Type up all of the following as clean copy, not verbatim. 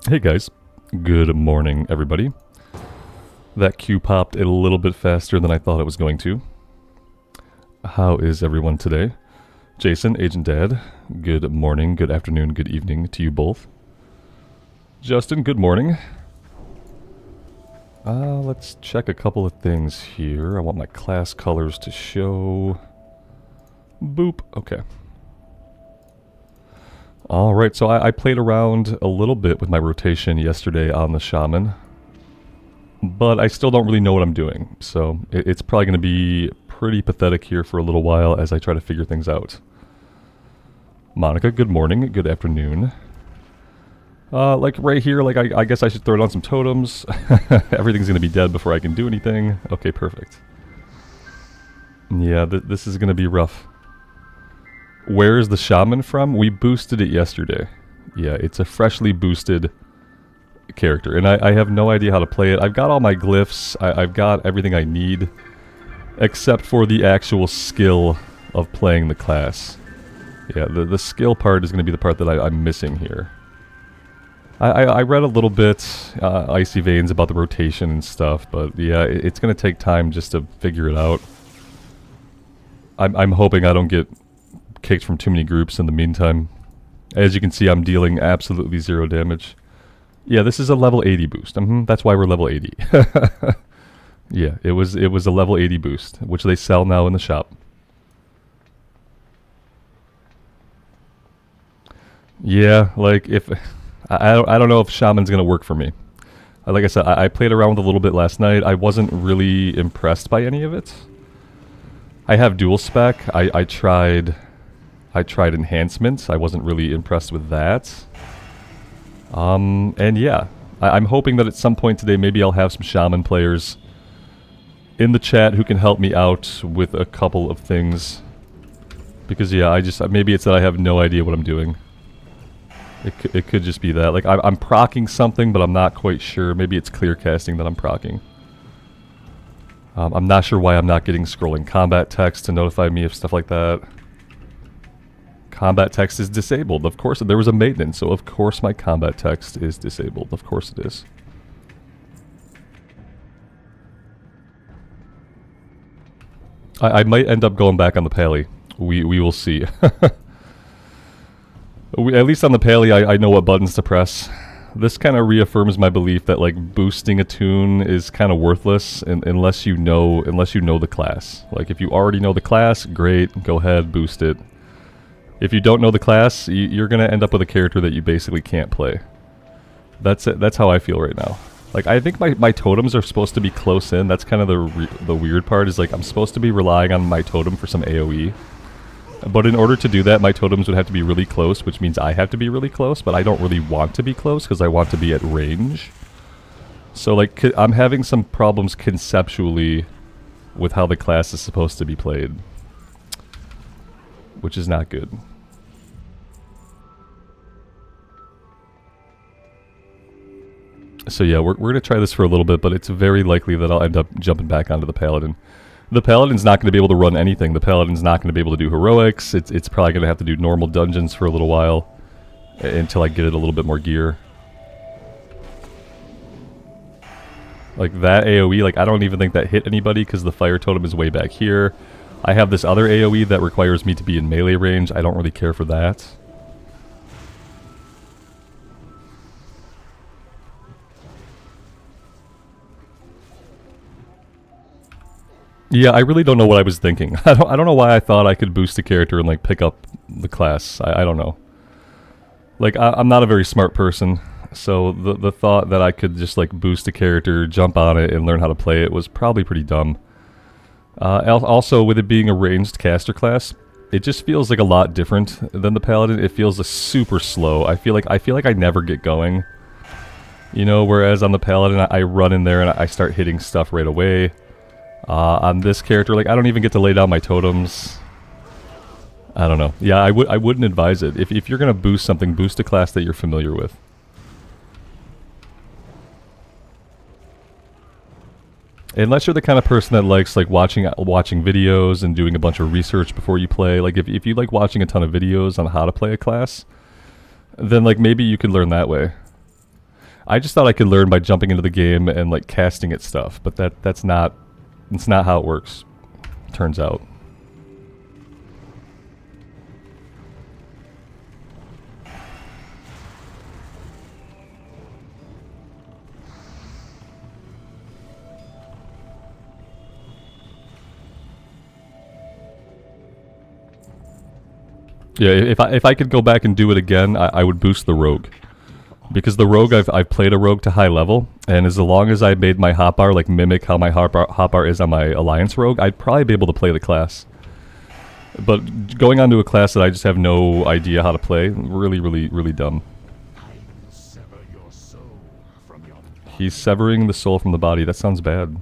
Hey guys, good morning everybody. That queue popped a little bit faster than I thought it was going to. How is everyone today? Jason, Agent Dad, good morning, good afternoon, good evening to you both. Justin, good morning. Let's check a couple of things here. I want my class colors to show. Boop, okay. Alright, so I played around a little bit with my rotation yesterday on the Shaman, but I still don't really know what I'm doing, so it's probably going to be pretty pathetic here for a little while as I try to figure things out. Monica, good morning, good afternoon. Like right here, like I guess I should throw down some totems. Everything's going to be dead before I can do anything. Okay, perfect. Yeah, this is going to be rough. Where is the Shaman from? We boosted it yesterday. Yeah, it's a freshly boosted character, and I have no idea how to play it. I've got all my glyphs, I've got everything I need, except for the actual skill of playing the class. Yeah, the skill part is going to be the part that I'm missing here. I read a little bit, Icy Veins, about the rotation and stuff, but yeah, it's going to take time just to figure it out. I'm hoping I don't get kicked from too many groups in the meantime. As you can see, I'm dealing absolutely 0 damage. Yeah, this is a level 80 boost. That's why we're level 80. Yeah, it was a level 80 boost, which they sell now in the shop. Yeah, like if I don't know if Shaman's gonna work for me. Like I said, I played around with a little bit last night. I wasn't really impressed by any of it. I have dual spec. I tried enhancements. I wasn't really impressed with that. And yeah, I'm hoping that at some point today maybe I'll have some Shaman players in the chat who can help me out with a couple of things. Because yeah, maybe it's that I have no idea what I'm doing. It could just be that. Like I'm proccing something, but I'm not quite sure. Maybe it's clear casting that I'm proccing. I'm not sure why I'm not getting scrolling combat text to notify me of stuff like that. Combat text is disabled. Of course, there was a maintenance, so of course my combat text is disabled. Of course it is. I might end up going back on the Pally. We will see. At least on the Pally, I know what buttons to press. This kind of reaffirms my belief that like boosting a tune is kind of worthless unless you know the class. Like if you already know the class, great, go ahead, boost it. If you don't know the class, you're going to end up with a character that you basically can't play. That's it. That's how I feel right now. Like, I think my totems are supposed to be close in. That's kind of the weird part, is like I'm supposed to be relying on my totem for some AoE. But in order to do that, my totems would have to be really close, which means I have to be really close, but I don't really want to be close because I want to be at range. So, like, I'm having some problems conceptually with how the class is supposed to be played, which is not good. So yeah, we're going to try this for a little bit, but it's very likely that I'll end up jumping back onto the Paladin. The Paladin's not going to be able to run anything. The Paladin's not going to be able to do heroics. It's probably going to have to do normal dungeons for a little while until I get it a little bit more gear. Like that AoE, like I don't even think that hit anybody because the fire totem is way back here. I have this other AoE that requires me to be in melee range. I don't really care for that. Yeah, I really don't know what I was thinking. I don't know why I thought I could boost a character and like pick up the class. I don't know. Like I'm not a very smart person, so the thought that I could just like boost a character, jump on it, and learn how to play it was probably pretty dumb. Also, with it being a ranged caster class, it just feels like a lot different than the Paladin. It feels super slow. I feel like I never get going. You know, whereas on the Paladin, I run in there and I start hitting stuff right away. On this character, like I don't even get to lay down my totems. I don't know. Yeah, I wouldn't advise it. If you're gonna boost something, boost a class that you're familiar with. Unless you're the kind of person that likes like watching videos and doing a bunch of research before you play. Like if you like watching a ton of videos on how to play a class, then like maybe you could learn that way. I just thought I could learn by jumping into the game and like casting at stuff, but that's not how it works. Turns out. Yeah, if I could go back and do it again, I would boost the rogue, because the rogue I've played a rogue to high level, and as long as I made my hotbar like mimic how my hotbar is on my alliance rogue, I'd probably be able to play the class. But going on to a class that I just have no idea how to play, really dumb. He's severing the soul from the body. That sounds bad.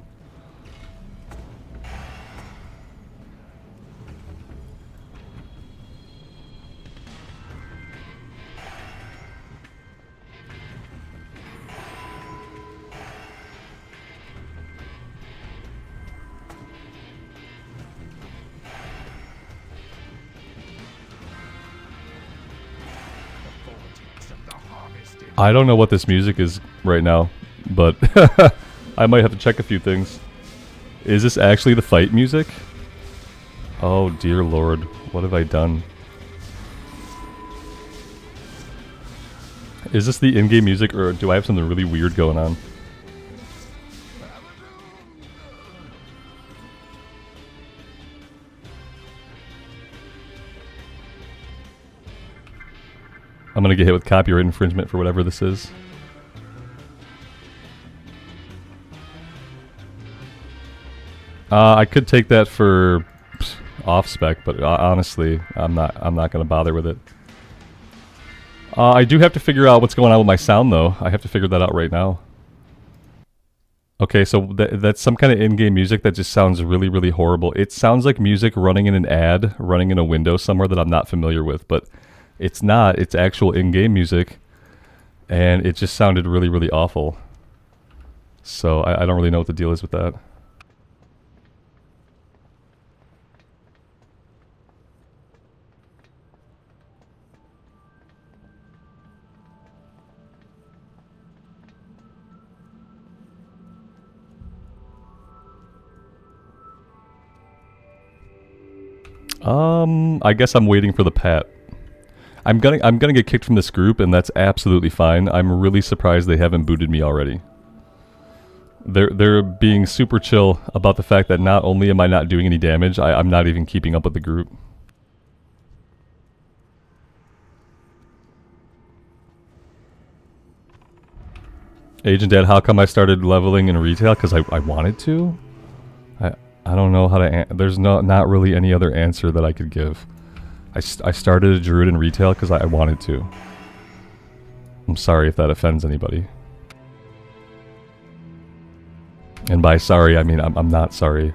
I don't know what this music is right now, but I might have to check a few things. Is this actually the fight music? Oh dear lord, what have I done? Is this the in-game music, or do I have something really weird going on? I'm gonna get hit with copyright infringement for whatever this is. I could take that for off spec, but honestly, I'm not gonna bother with it. I do have to figure out what's going on with my sound, though. I have to figure that out right now. Okay, so that's some kind of in-game music that just sounds really horrible. It sounds like music running in an ad, running in a window somewhere that I'm not familiar with, but it's not. It's actual in-game music, and it just sounded really awful. So I don't really know what the deal is with that. I guess I'm waiting for the pat. I'm gonna get kicked from this group, and that's absolutely fine. I'm really surprised they haven't booted me already. They're being super chill about the fact that not only am I not doing any damage, I'm not even keeping up with the group. Agent Dad, how come I started leveling in retail? Because I wanted to? I don't know how to... There's not really any other answer that I could give. I started a druid in retail because I wanted to. I'm sorry if that offends anybody. And by sorry, I mean I'm not sorry.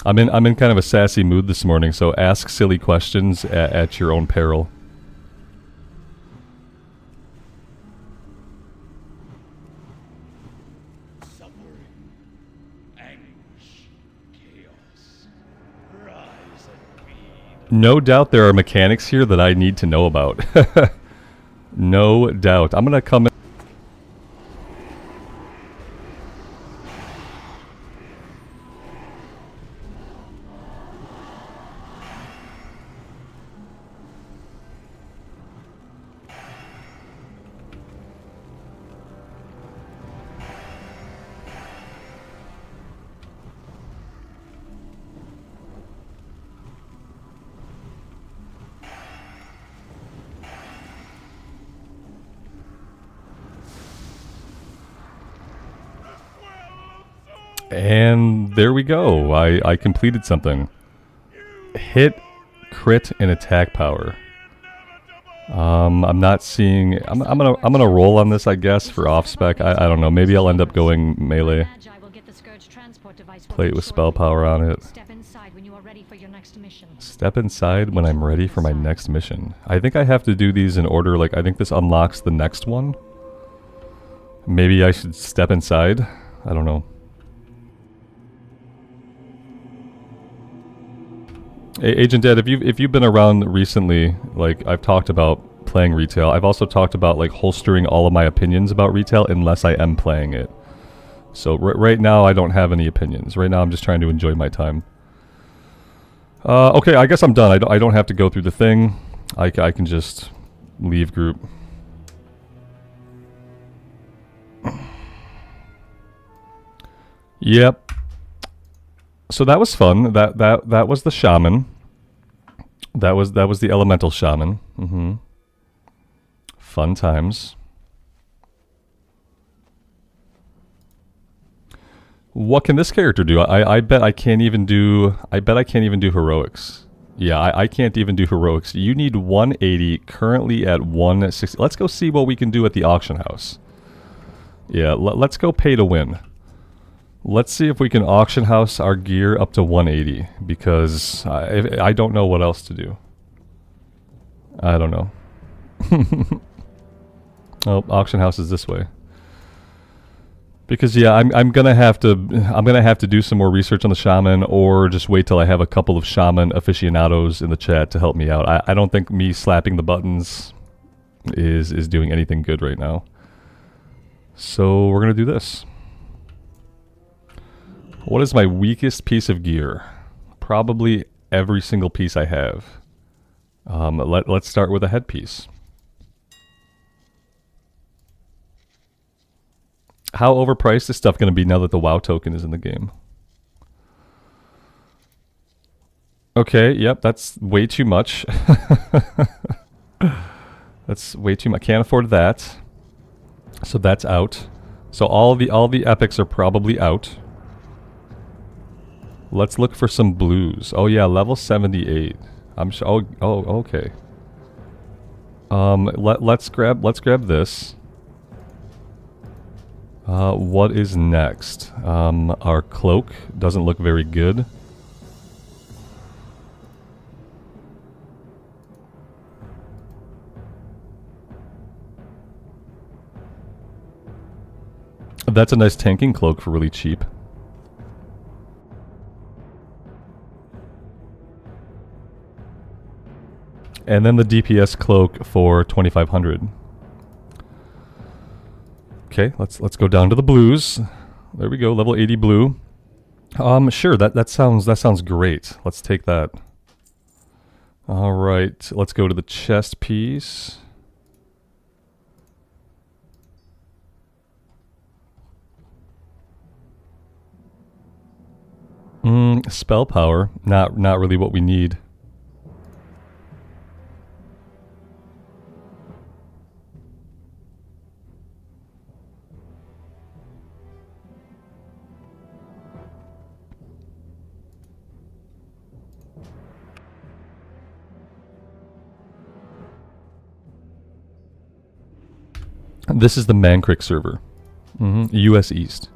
I'm in kind of a sassy mood this morning, so ask silly questions at your own peril. No doubt there are mechanics here that I need to know about. No doubt. I'm gonna come in. And there we go. I completed something. Hit, crit, and attack power. I'm not seeing. I'm gonna roll on this, I guess, for off spec. I don't know. Maybe I'll end up going melee. Play it with spell power on it. Step inside when I'm ready for my next mission. I think I have to do these in order. Like I think this unlocks the next one. Maybe I should step inside. I don't know. Agent Dad, if you've been around recently, like I've talked about playing retail. I've also talked about like holstering all of my opinions about retail unless I am playing it. So right now I don't have any opinions. Right now I'm just trying to enjoy my time. Okay, I guess I'm done. I don't have to go through the thing. I can just leave group. Yep. So that was fun. That was the shaman. That was the elemental shaman. Fun times. What can this character do? I bet I can't even do. I bet I can't even do heroics. Yeah, I can't even do heroics. You need 180. Currently at 160. Let's go see what we can do at the auction house. Yeah, let's go pay to win. Let's see if we can auction house our gear up to 180, because I don't know what else to do. I don't know. Oh, auction house is this way. Because yeah, I'm gonna have to do some more research on the shaman, or just wait till I have a couple of shaman aficionados in the chat to help me out. I don't think me slapping the buttons is doing anything good right now. So we're gonna do this. What is my weakest piece of gear? Probably every single piece I have. Let's start with a headpiece. How overpriced is stuff going to be now that the WoW token is in the game? Okay, yep, that's way too much. That's way too much. Can't afford that. So that's out. So all the epics are probably out. Let's look for some blues. Oh yeah, level 78. I'm sure. Oh, okay. Let's grab this. What is next? Our cloak doesn't look very good. That's a nice tanking cloak for really cheap. And then the DPS cloak for 2,500. Okay, let's go down to the blues. There we go, level 80 blue. Sure, that sounds great. Let's take that. All right, let's go to the chest piece. Spell power, not really what we need. This is the Mancrick server. US East.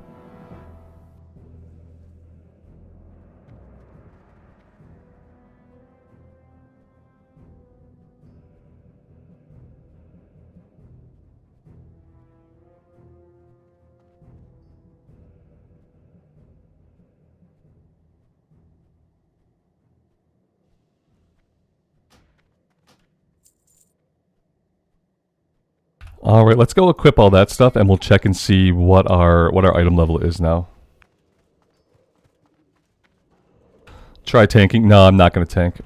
All right, let's go equip all that stuff, and we'll check and see what our item level is now. Try tanking. No, I'm not gonna tank.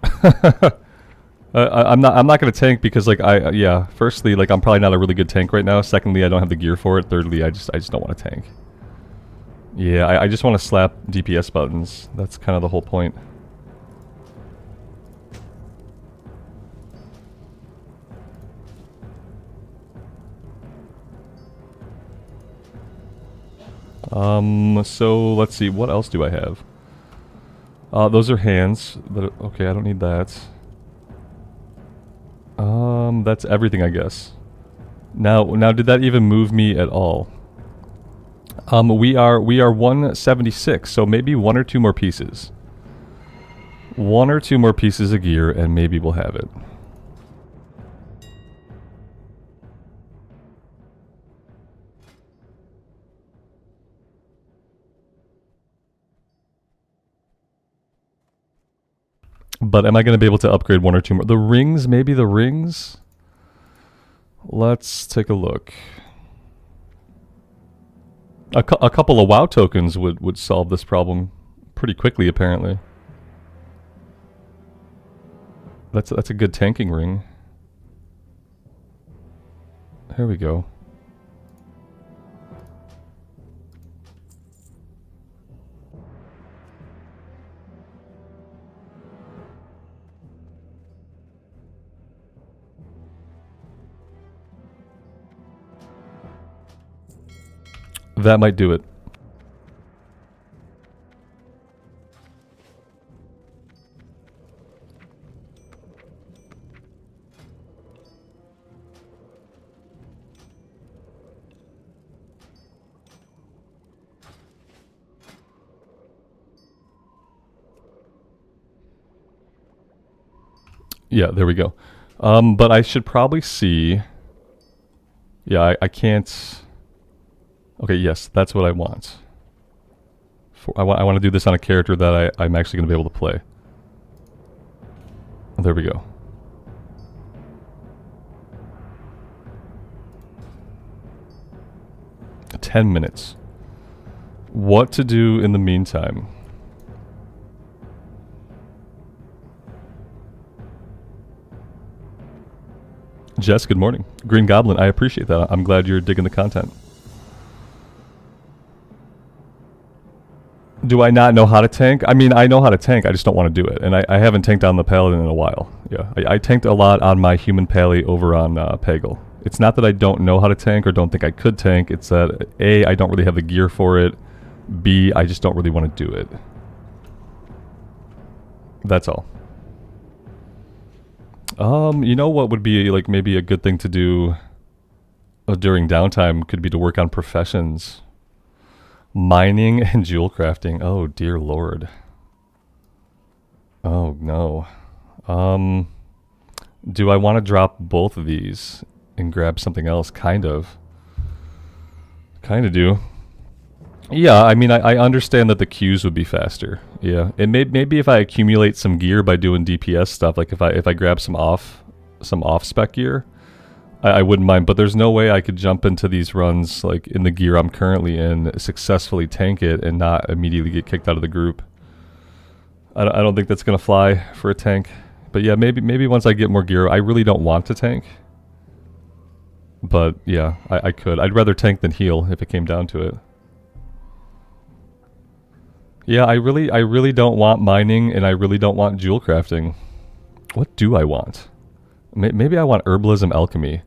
I'm not gonna tank because like yeah. Firstly, like I'm probably not a really good tank right now. Secondly, I don't have the gear for it. Thirdly, I just don't want to tank. Yeah, I just want to slap DPS buttons. That's kind of the whole point. So let's see, what else do I have? Those are hands. Okay, I don't need that. That's everything, I guess. Now, did that even move me at all? We are 176, so maybe one or two more pieces. One or two more pieces of gear, and maybe we'll have it. But am I going to be able to upgrade one or two more? The rings, maybe the rings? Let's take a look. A couple of WoW tokens would solve this problem pretty quickly, apparently. That's a good tanking ring. Here we go. That might do it. Yeah, there we go. But I should probably see... Yeah, I can't... Okay, yes, that's what I want. I want to do this on a character that I'm actually going to be able to play. There we go. "10 minutes. What to do in the meantime? Jess, good morning. Green Goblin, I appreciate that. I'm glad you're digging the content. Do I not know how to tank? I mean, I know how to tank, I just don't want to do it. And I haven't tanked on the Paladin in a while. Yeah, I tanked a lot on my human Pally over on Pagel. It's not that I don't know how to tank or don't think I could tank. It's that A, I don't really have the gear for it. B, I just don't really want to do it. That's all. You know what would be like maybe a good thing to do during downtime could be to work on professions. Mining and jewel crafting. Oh dear lord. Oh no. Do I want to drop both of these and grab something else? Kind of do. Yeah, I mean, I understand that the queues would be faster. Yeah, and maybe if I accumulate some gear by doing DPS stuff, like if I grab some off spec gear, I wouldn't mind. But there's no way I could jump into these runs like in the gear I'm currently in, successfully tank it, and not immediately get kicked out of the group. I don't think that's gonna fly for a tank. But yeah, maybe once I get more gear, I really don't want to tank. But yeah, I could. I'd rather tank than heal if it came down to it. Yeah, I really don't want mining, and I really don't want jewel crafting. What do I want? Maybe I want herbalism alchemy.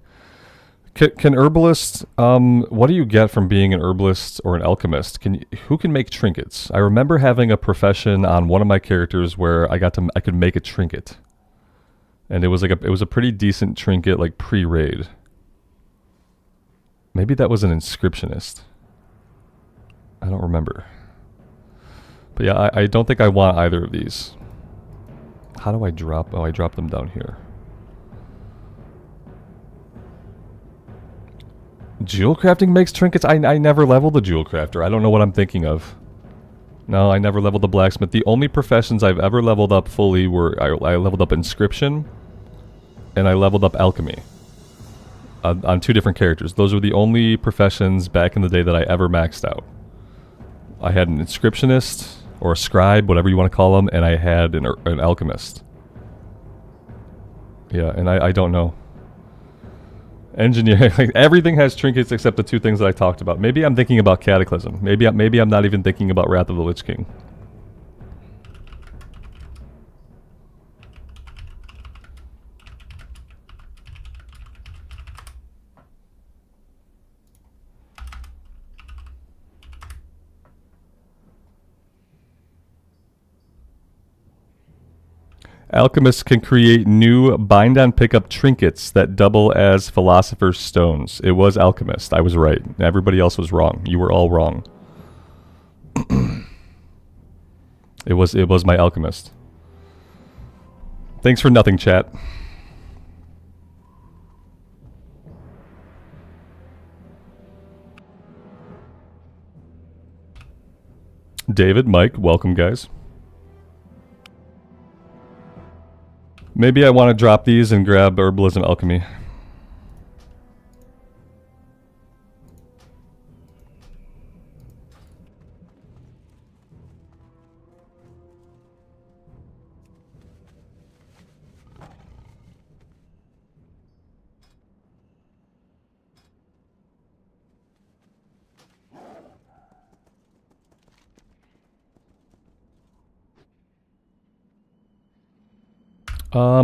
Can herbalists, what do you get from being an herbalist or an alchemist? Who can make trinkets? I remember having a profession on one of my characters where I could make a trinket. And it was a pretty decent trinket, like pre-raid. Maybe that was an inscriptionist. I don't remember. But yeah, I don't think I want either of these. How do I drop? Oh, I drop them down here. Jewel crafting makes trinkets? I never leveled the jewel crafter. I don't know what I'm thinking of. No, I never leveled the blacksmith. The only professions I've ever leveled up fully were... I leveled up inscription, and I leveled up alchemy. On two different characters. Those were the only professions back in the day that I ever maxed out. I had an inscriptionist, or a scribe, whatever you want to call them, and I had an alchemist. Yeah, and I don't know. Engineering, like, everything has trinkets except the two things that I talked about. Maybe I'm thinking about Cataclysm. Maybe I'm not even thinking about Wrath of the Lich King. Alchemists can create new bind-on pickup trinkets that double as Philosopher's Stones. It was Alchemist. I was right. Everybody else was wrong. You were all wrong. It was my Alchemist. Thanks for nothing, chat. David, Mike, welcome, guys. Maybe I want to drop these and grab Herbalism Alchemy.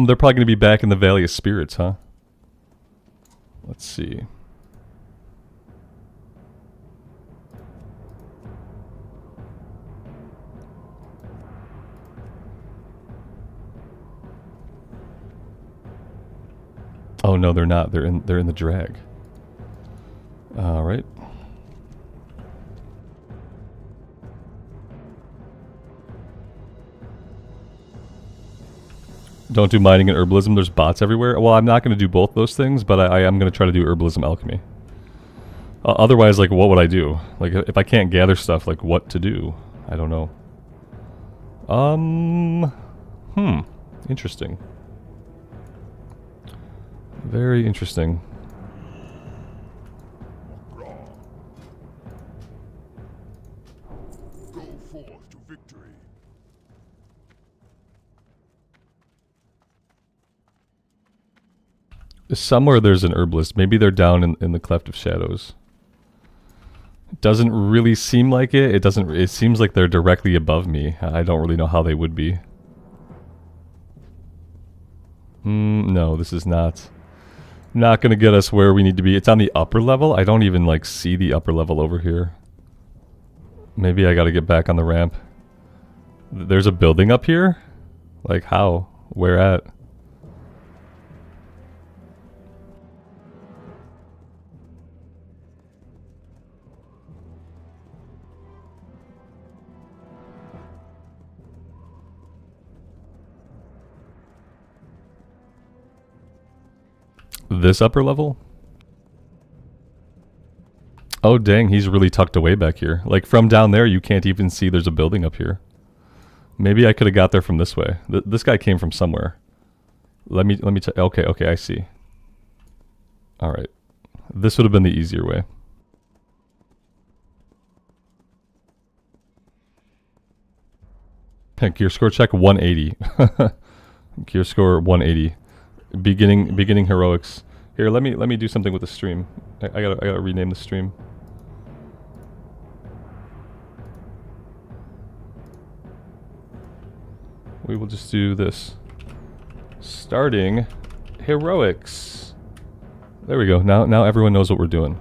They're probably going to be back in the Valley of Spirits, huh? Let's see. Oh no, they're not. They're in the drag. All right. Don't do mining and herbalism. There's bots everywhere. Well, I'm not going to do both those things, but I am going to try to do herbalism alchemy. Otherwise, like, what would I do? Like, if I can't gather stuff, like, what to do? I don't know. Interesting. Very interesting. Go forth to victory. Somewhere there's an herbalist. Maybe they're down in the Cleft of Shadows. It doesn't really seem like it. It doesn't. It seems like they're directly above me. I don't really know how they would be. No, this is not gonna get us where we need to be. It's on the upper level. I don't even like see the upper level over here. Maybe I gotta get back on the ramp. There's a building up here? Like how? Where at? This upper level? Oh dang, he's really tucked away back here. Like from down there you can't even see there's a building up here. Maybe I could have got there from this way. This guy came from somewhere. Let me okay, I see. All right. This would have been the easier way. Gear score check 180. Gear score 180. Beginning heroics. Here, let me do something with the stream. I gotta rename the stream. We will just do this. Starting heroics. There we go. Now everyone knows what we're doing.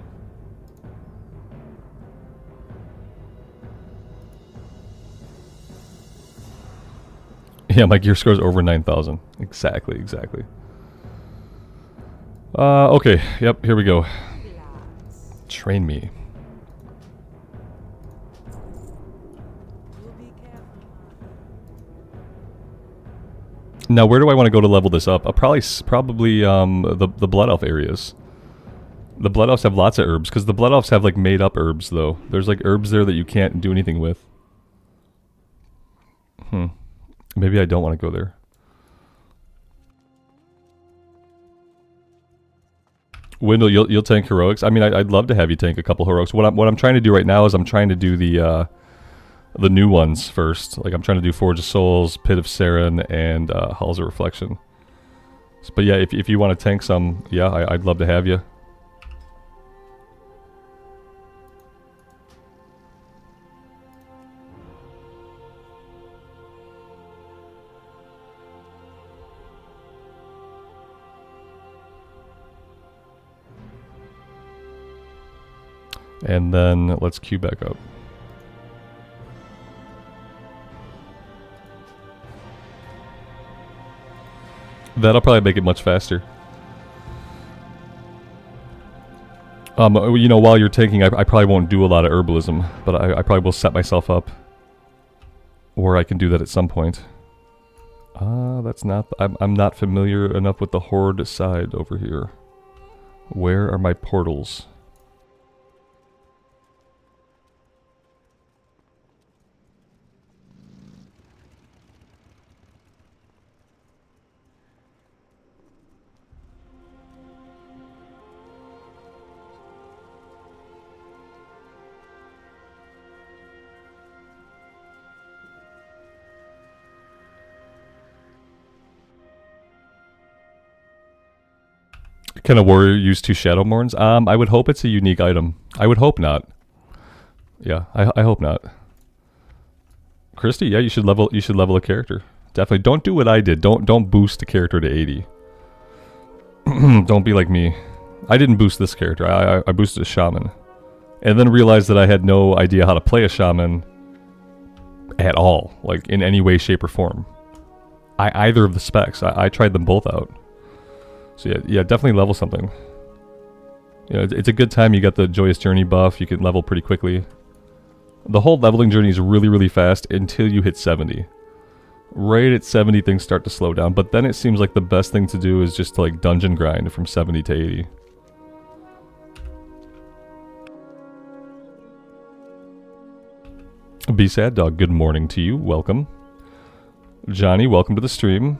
Yeah, my gear score is over 9,000. Exactly. Okay. Yep, here we go. Train me. Now, where do I want to go to level this up? Probably the Blood Elf areas. The Blood Elves have lots of herbs, because the Blood Elves have, like, made-up herbs, though. There's, like, herbs there that you can't do anything with. Maybe I don't want to go there. Wendell, you'll tank heroics? I mean, I'd love to have you tank a couple heroics. What I'm trying to do right now is I'm trying to do the new ones first. Like, I'm trying to do Forge of Souls, Pit of Saren, and Halls of Reflection. But yeah, if you want to tank some, yeah, I'd love to have you. And then let's queue back up. That'll probably make it much faster. You know, while you're tanking, I probably won't do a lot of herbalism, but I probably will set myself up where I can do that at some point. That's not... I'm not familiar enough with the Horde side over here. Where are my portals? Can a warrior use 2 Shadowmourns? I would hope it's a unique item. I would hope not. Yeah, I hope not. Questie, yeah, you should level a character. Definitely. Don't do what I did. Don't boost a character to 80. Don't be like me. I didn't boost this character. I boosted a Shaman. And then realized that I had no idea how to play a Shaman at all. Like, in any way, shape, or form. Either of the specs. I tried them both out. So yeah, definitely level something. You know, it's a good time. You got the Joyous Journey buff. You can level pretty quickly. The whole leveling journey is really, really fast until you hit 70. Right at 70, things start to slow down. But then it seems like the best thing to do is just to like dungeon grind from 70 to 80. Be Sad Dog, good morning to you. Welcome. Johnny, welcome to the stream.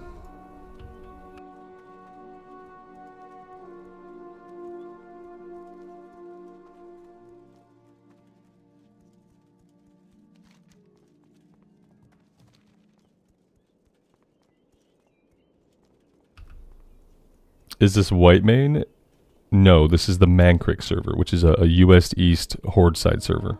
Is this white main? No, this is the Mankrik server, which is a US East Horde side server.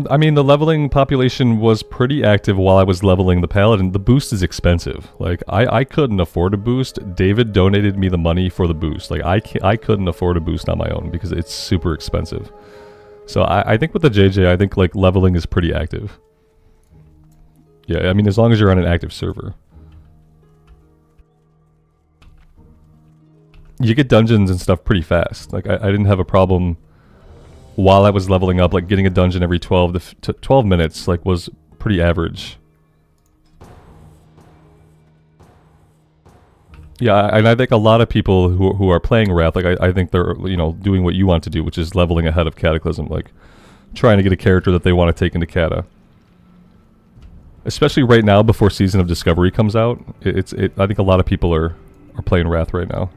I mean, the leveling population was pretty active while I was leveling the Paladin. The boost is expensive. Like, I couldn't afford a boost. David donated me the money for the boost. Like, I couldn't afford a boost on my own because it's super expensive. So I think with the JJ, I think, like, leveling is pretty active. Yeah, I mean, as long as you're on an active server. You get dungeons and stuff pretty fast. Like, I didn't have a problem while I was leveling up. Like, getting a dungeon every 12 to 12 minutes, like, was pretty average. Yeah, and I think a lot of people who are playing Wrath, like, I think they're, you know, doing what you want to do, which is leveling ahead of Cataclysm, like, trying to get a character that they want to take into Cata. Especially right now, before Season of Discovery comes out, I think a lot of people are playing Wrath right now.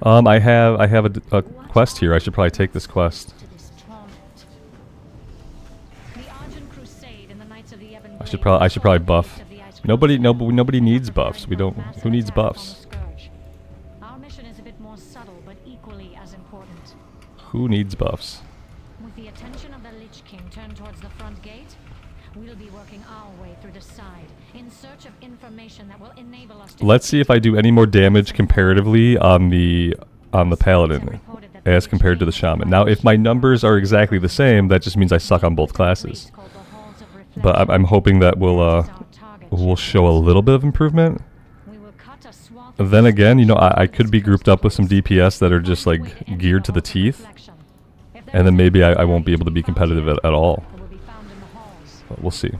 I have a quest here. I should probably take this quest. I should probably buff. Nobody needs buffs. We don't. Who needs buffs? Our mission is a bit more subtle, but equally as important. Who needs buffs? With the attention of the Lich King turned towards the front gate, we'll be working our way through the side in search of information that will enable us to. Let's see if I do any more damage comparatively on the Paladin as compared to the Shaman. Now, if my numbers are exactly the same, that just means I suck on both classes. But I'm hoping that will show a little bit of improvement. Then again, you know, I could be grouped up with some DPS that are just like geared to the teeth, and then maybe I won't be able to be competitive at all. But we'll see.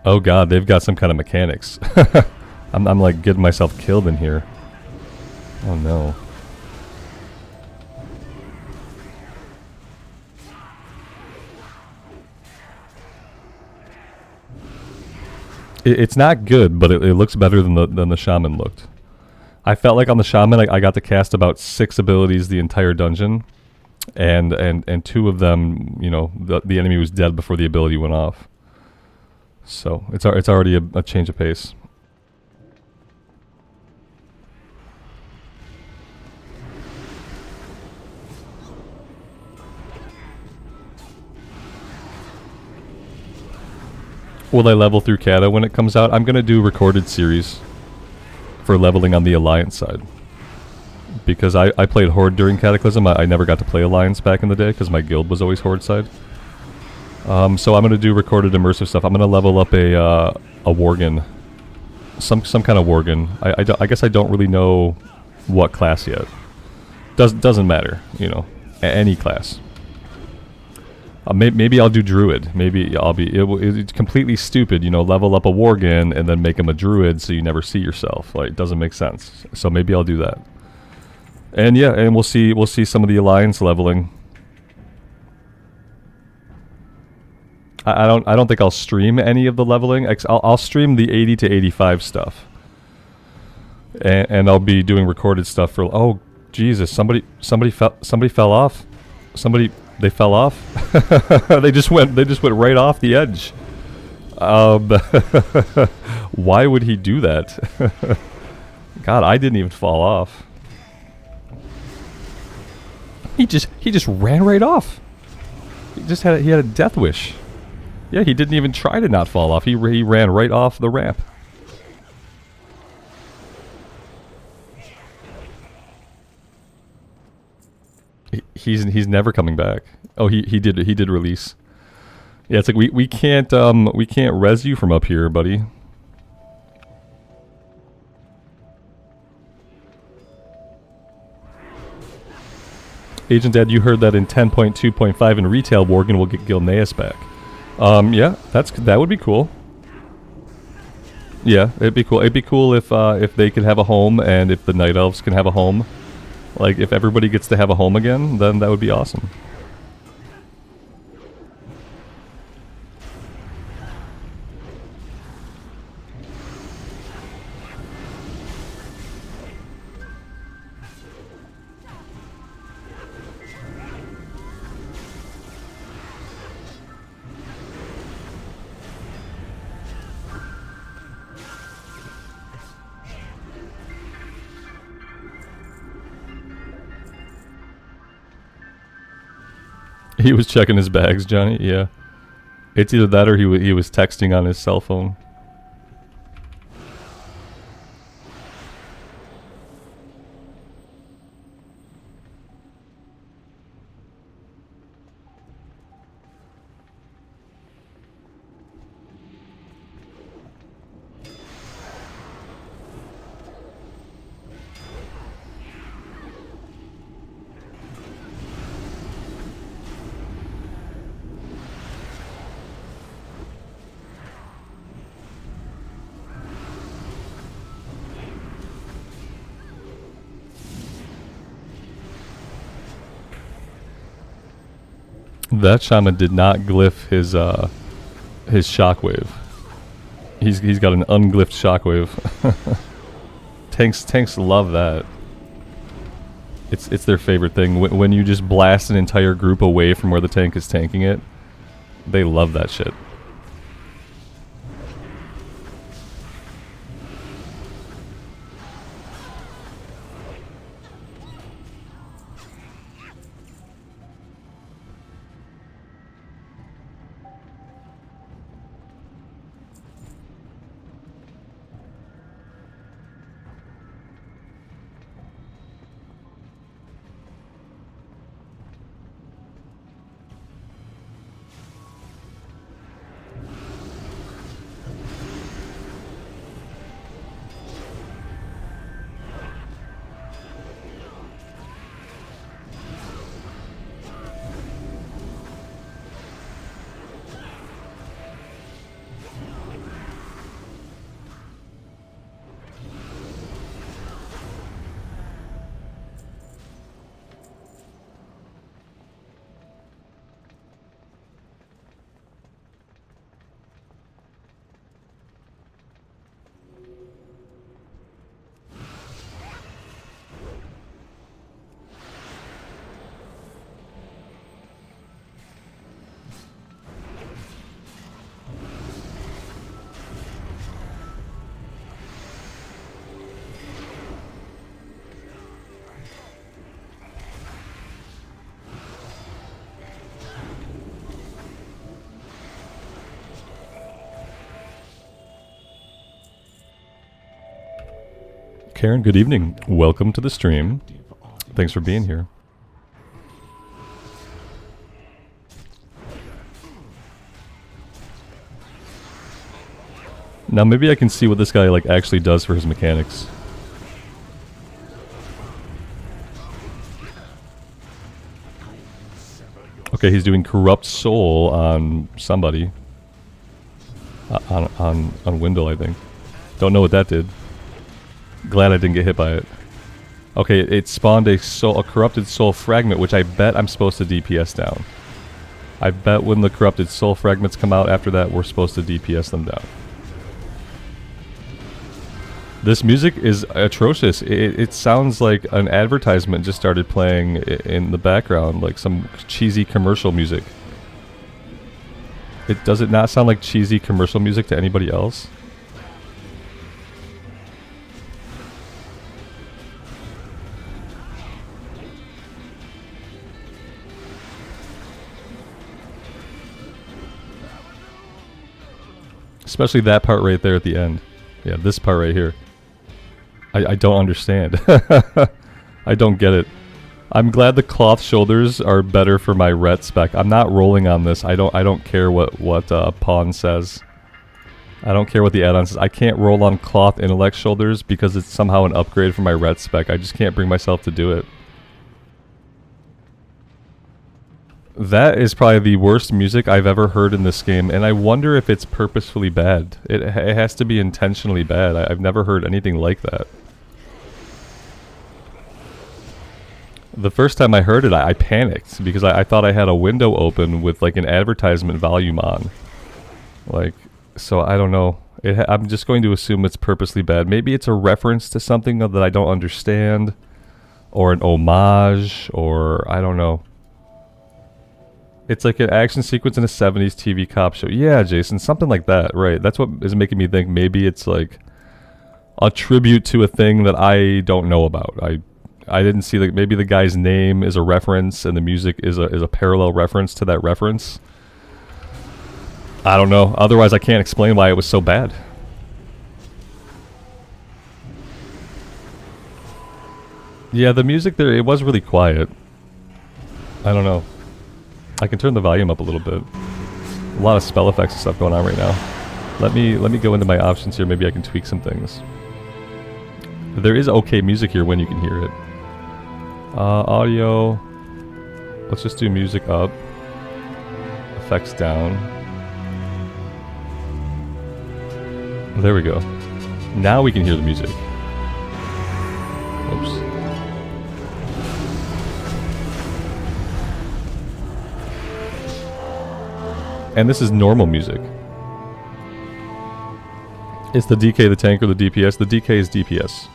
Oh god, they've got some kind of mechanics. I'm like getting myself killed in here. Oh no. It's not good, but it looks better than the Shaman looked. I felt like on the Shaman, I got to cast about 6 abilities the entire dungeon, and 2 of them, you know, the enemy was dead before the ability went off. So it's already a change of pace. Will I level through Cata when it comes out? I'm going to do recorded series for leveling on the Alliance side. Because I played Horde during Cataclysm. I never got to play Alliance back in the day because my guild was always Horde side. So I'm going to do recorded immersive stuff. I'm going to level up a Worgen. Some kind of Worgen. I guess I don't really know what class yet. Doesn't matter, you know. Any class. Maybe I'll do Druid. Maybe I'll be... It's completely stupid, you know, level up a Worgen and then make him a Druid so you never see yourself. Like, it doesn't make sense. So maybe I'll do that. And yeah, and we'll see some of the Alliance leveling. I don't think I'll stream any of the leveling. I'll stream the 80 to 85 stuff. And I'll be doing recorded stuff for... Oh, Jesus, somebody fell off. They fell off. they just went right off the edge. Why would he do that? God, I didn't even fall off. He just ran right off. He had a death wish. Yeah, he didn't even try to not fall off. He ran right off the ramp. He's never coming back. Oh, he did release. Yeah, it's like we can't res you from up here, buddy. Agent Dad, you heard that in 10.2.5 in retail, Worgen will get Gilneas back. Yeah, that would be cool. Yeah, it'd be cool. It'd be cool if they could have a home and if the Night Elves can have a home. Like, if everybody gets to have a home again, then that would be awesome. He was checking his bags, Johnny. Yeah, it's either that or he was texting on his cell phone. That shaman did not glyph his shockwave. He's got an unglyphed shockwave. Tanks love that. It's their favorite thing. When you just blast an entire group away from where the tank is tanking it, they love that shit. Karen, good evening. Welcome to the stream. Thanks for being here. Now maybe I can see what this guy like actually does for his mechanics. Okay, he's doing Corrupt Soul on somebody. On Wendell, I think. Don't know what that did. Glad I didn't get hit by it. Okay, it spawned a corrupted soul fragment, which I bet I'm supposed to DPS down. I bet when the corrupted soul fragments come out after that, we're supposed to DPS them down. This music is atrocious. It sounds like an advertisement just started playing in the background, like some cheesy commercial music. Does it not sound like cheesy commercial music to anybody else? Especially that part right there at the end. Yeah, this part right here. I don't understand. I don't get it. I'm glad the cloth shoulders are better for my ret spec. I'm not rolling on this. I don't care what Pawn says. I don't care what the add-on says. I can't roll on cloth intellect shoulders because it's somehow an upgrade for my ret spec. I just can't bring myself to do it. That is probably the worst music I've ever heard in this game, and I wonder if it's purposefully bad. It has to be intentionally bad. I've never heard anything like that. The first time I heard it, I panicked because I thought I had a window open with like an advertisement volume on. Like, so I don't know. I'm just going to assume it's purposely bad. Maybe it's a reference to something that I don't understand, or an homage, or I don't know. It's like an action sequence in a 70s TV cop show. Yeah, Jason, something like that, right? That's what is making me think maybe it's like a tribute to a thing that I don't know about. I didn't see that. Maybe the guy's name is a reference and the music is a parallel reference to that reference. I don't know. Otherwise, I can't explain why it was so bad. Yeah, the music there, it was really quiet. I don't know. I can turn the volume up a little bit. A lot of spell effects and stuff going on right now. Let me go into my options here. Maybe I can tweak some things. There is okay music here when you can hear it. Audio. Let's just do music up. Effects down. There we go. Now we can hear the music. Oops. And this is normal music. It's the DK, the tank, or the DPS. The DK is DPS.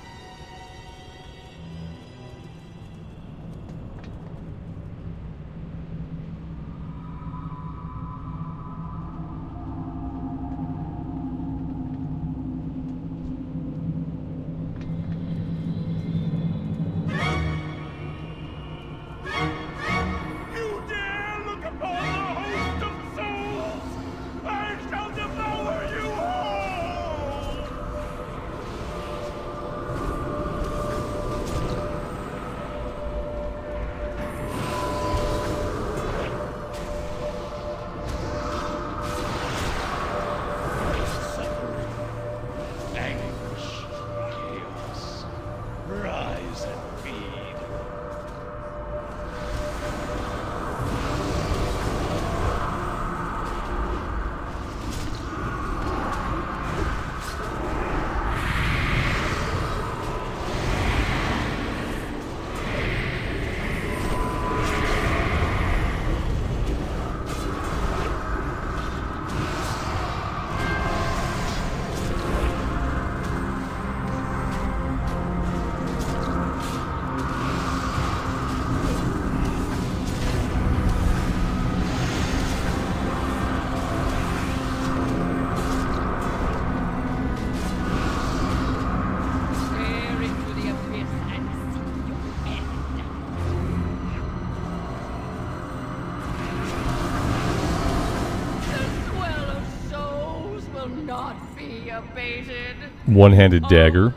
One-handed dagger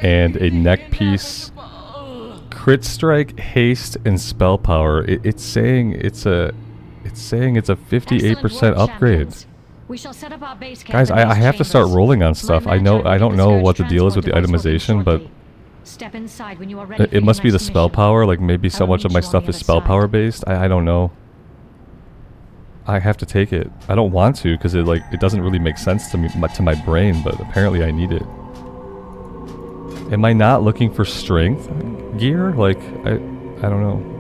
and a neck piece. Crit strike, haste, and spell power. It's saying it's a 58% upgrade. We shall set up our base camp. Guys, I have to start rolling on stuff. I don't know what the deal is with the itemization, but step inside when you are ready. It must be the spell power. Like maybe so much of my stuff is spell power based. I don't know. I have to take it. I don't want to because it doesn't really make sense to me, to my brain, but apparently I need it. Am I not looking for strength gear? Like I don't know.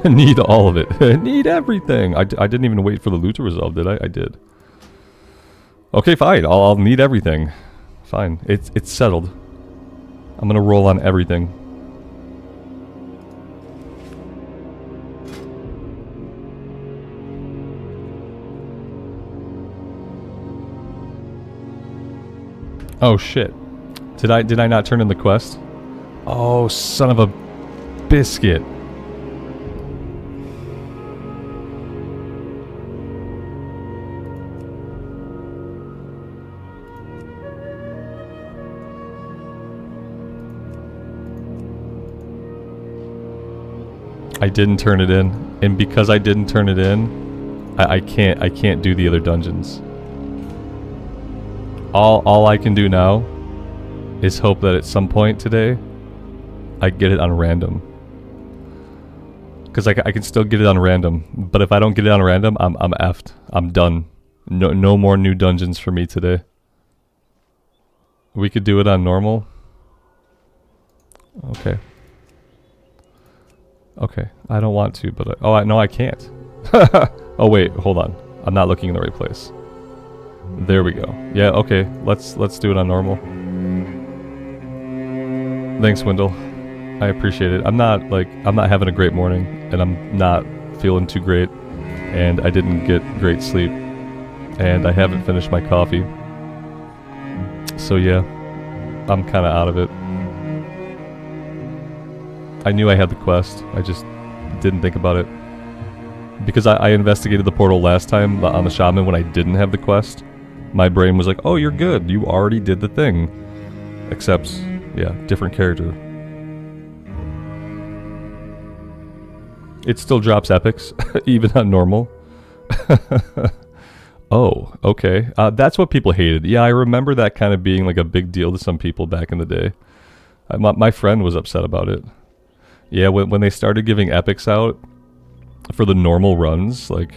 Need all of it. Need everything. I didn't even wait for the loot to resolve, did I? I did. Okay, fine. I'll need everything. Fine. It's settled. I'm gonna roll on everything. Oh shit. Did I not turn in the quest? Oh, son of a biscuit. I didn't turn it in, and because I didn't turn it in, I can't do the other dungeons. All I can do now is hope that at some point today I get it on random. Because I can still get it on random, but if I don't get it on random, I'm effed. I'm done. No more new dungeons for me today. We could do it on normal. Okay. Okay, I don't want to, but no, I can't. Oh wait, hold on. I'm not looking in the right place. There we go. Yeah, okay. Let's do it on normal. Thanks, Wendell. I appreciate it. I'm not having a great morning, and I'm not feeling too great, and I didn't get great sleep, and I haven't finished my coffee. So yeah, I'm kind of out of it. I knew I had the quest, I just didn't think about it. Because I investigated the portal last time on the Shaman when I didn't have the quest. My brain was like, oh, you're good, you already did the thing. Except, yeah, different character. It still drops epics, even on normal. Oh, okay. That's what people hated. Yeah, I remember that kind of being like a big deal to some people back in the day. My friend was upset about it. Yeah, when they started giving epics out for the normal runs, like,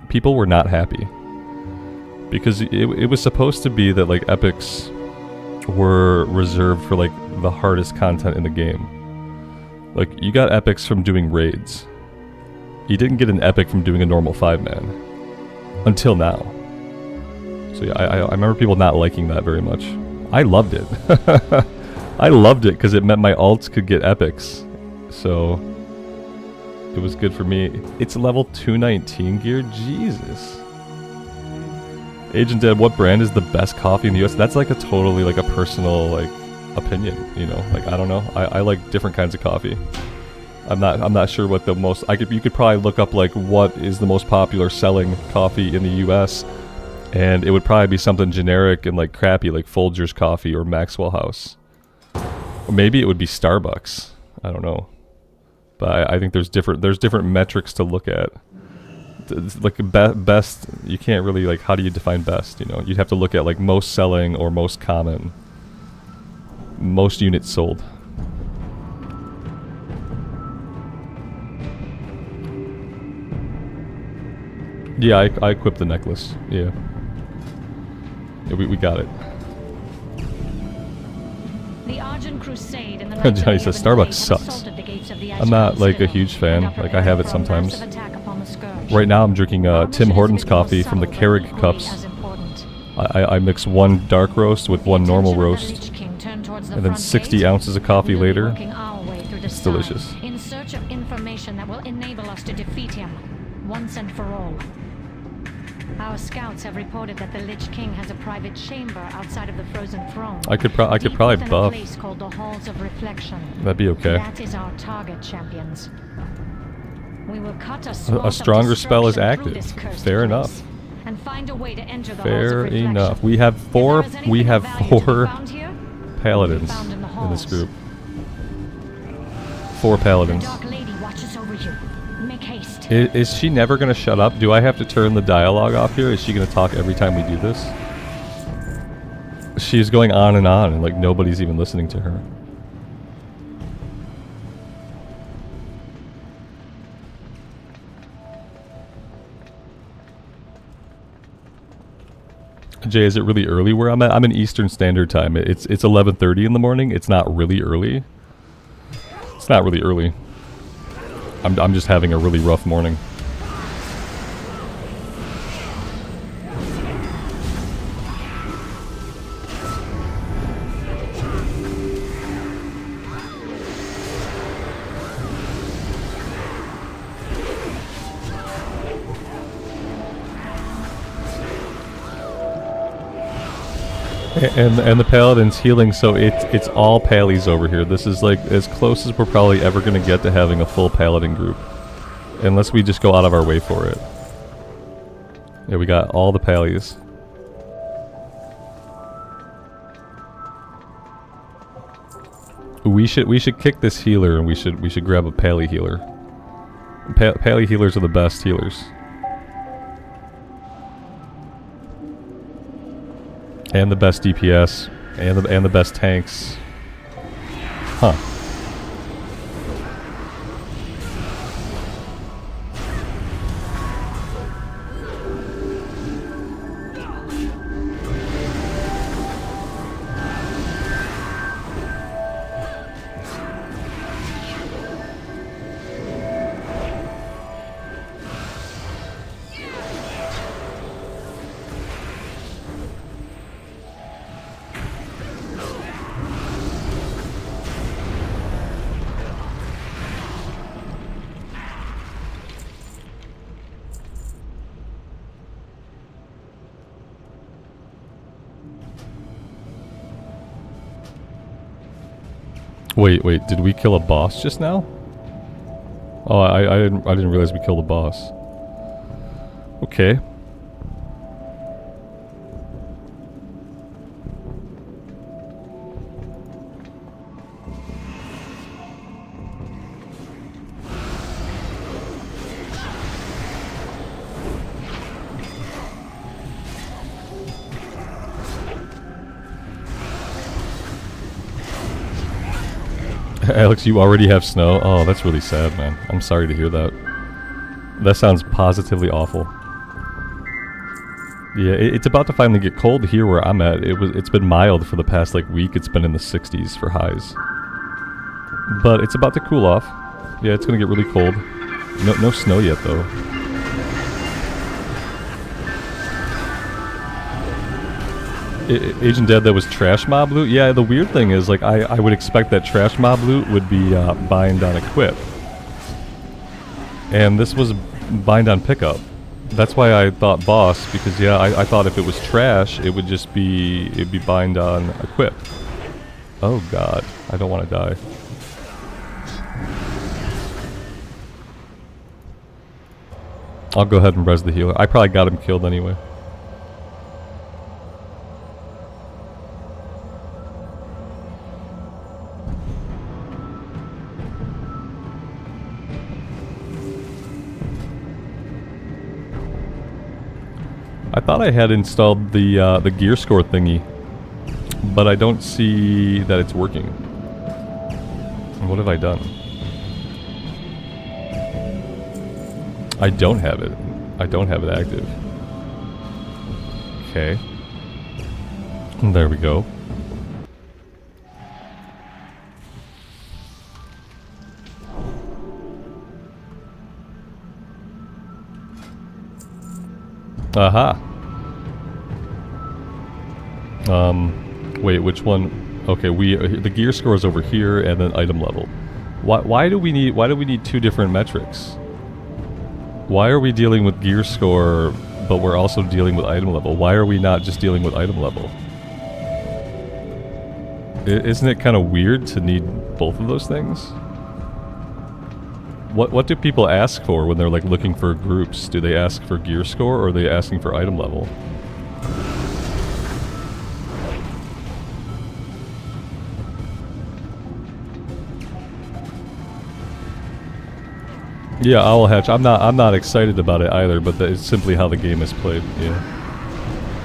people were not happy. Because it was supposed to be that, like, epics were reserved for, like, the hardest content in the game. Like, you got epics from doing raids. You didn't get an epic from doing a normal 5-man. Until now. So yeah, I remember people not liking that very much. I loved it. I loved it because it meant my alts could get epics. So it was good for me. It's level 219 gear? Jesus. Agent Dead, what brand is the best coffee in the US? That's like a totally like a personal like opinion, you know? Like, I don't know. I like different kinds of coffee. I'm not sure what the most you could probably look up like what is the most popular selling coffee in the US, and it would probably be something generic and like crappy like Folgers coffee or Maxwell House. Or maybe it would be Starbucks. I don't know. But I think there's different metrics to look at. Like best, you can't really like, how do you define best, you know? You'd have to look at like most selling or most common. Most units sold. Yeah, I equipped the necklace. Yeah. Yeah, we got it. The Argent Crusade and the Johnny says Starbucks sucks. I'm not like a huge fan. Like, I have it sometimes. Right now I'm drinking Tim Hortons coffee from the Keurig cups. I mix one dark roast with one normal roast, and then 60 ounces of coffee later. It's delicious. In search of information that will enable us to defeat him once and for all. Our scouts have reported that the Lich King has a private chamber outside of the Frozen Throne. I could probably buff. A place called the Halls of Reflection. That'd be okay. That is our target, champions. We will cut a stronger spell is active. Fair enough. And find a way to enter the Fair enough. We have four paladins in this group. 4 paladins. The Dark Lady watches over you. Make haste. Is she never going to shut up? Do I have to turn the dialogue off here? Is she going to talk every time we do this? She's going on and like nobody's even listening to her. Jay, is it really early where I'm at? I'm in Eastern Standard Time. It's 11:30 in the morning. It's not really early. It's not really early. I'm just having a really rough morning. And the paladin's healing, so it's all pallies over here. This is like as close as we're probably ever gonna get to having a full paladin group, unless we just go out of our way for it. Yeah, we got all the pallies. We should kick this healer, and we should grab a pally healer. Pally healers are the best healers. And the best DPS, and the best tanks. Huh. Wait, did we kill a boss just now? Oh, I didn't realize we killed a boss. Okay. Alex, you already have snow? Oh, that's really sad, man. I'm sorry to hear that. That sounds positively awful. Yeah, it's about to finally get cold here where I'm at. It's been mild for the past like week. It's been in the 60s for highs. But it's about to cool off. Yeah, it's gonna get really cold. No snow yet though. Agent Dead, that was trash mob loot? Yeah, the weird thing is, like, I would expect that trash mob loot would be bind on equip. And this was bind on pickup. That's why I thought boss, because yeah, I thought if it was trash, it would just be, it'd be bind on equip. Oh god, I don't want to die. I'll go ahead and res the healer. I probably got him killed anyway. I thought I had installed the gear score thingy, but I don't see that it's working. What have I done? I don't have it. I don't have it active. Okay. There we go. Aha. Wait, which one? Okay, the gear score is over here, and then item level. Why do we need two different metrics? Why are we dealing with gear score, but we're also dealing with item level? Why are we not just dealing with item level? Isn't it kind of weird to need both of those things? What do people ask for when they're like looking for groups? Do they ask for gear score, or are they asking for item level? Yeah, Owl Hatch. I'm not excited about it either, but it's simply how the game is played. Yeah,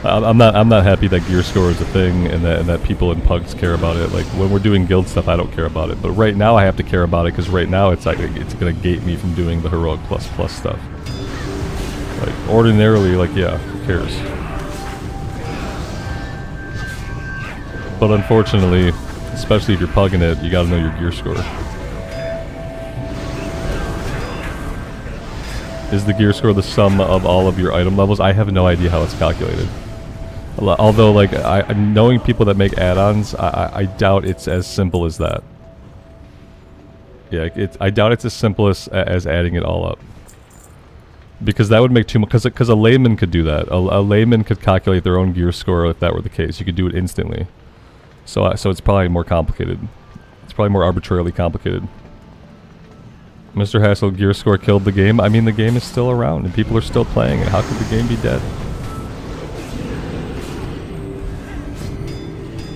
I'm not happy that gear score is a thing and that people in pugs care about it. Like when we're doing guild stuff, I don't care about it, but right now I have to care about it because right now it's like it's gonna gate me from doing the heroic plus stuff. Like ordinarily, like yeah, who cares? But unfortunately, especially if you're pugging it, you gotta know your gear score. Is the gear score the sum of all of your item levels? I have no idea how it's calculated. Although, like, knowing people that make add-ons, I doubt it's as simple as that. Yeah, I doubt it's as simple as adding it all up. Because that would make too much. Because a layman could do that. A layman could calculate their own gear score if that were the case. You could do it instantly. So it's probably more complicated. It's probably more arbitrarily complicated. Mr. Hassel, gear score killed the game. I mean, the game is still around and people are still playing it. How could the game be dead?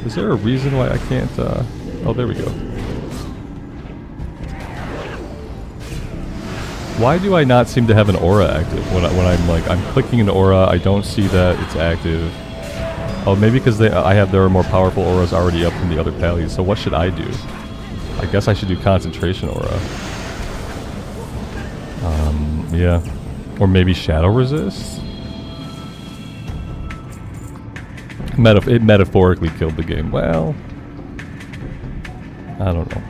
Is there a reason why I can't, oh, there we go. Why do I not seem to have an aura active when I'm like, I'm clicking an aura, I don't see that it's active. Oh, maybe because there are more powerful auras already up from the other pallies, so what should I do? I guess I should do concentration aura. Yeah. Or maybe shadow resist? It metaphorically killed the game. Well, I don't know.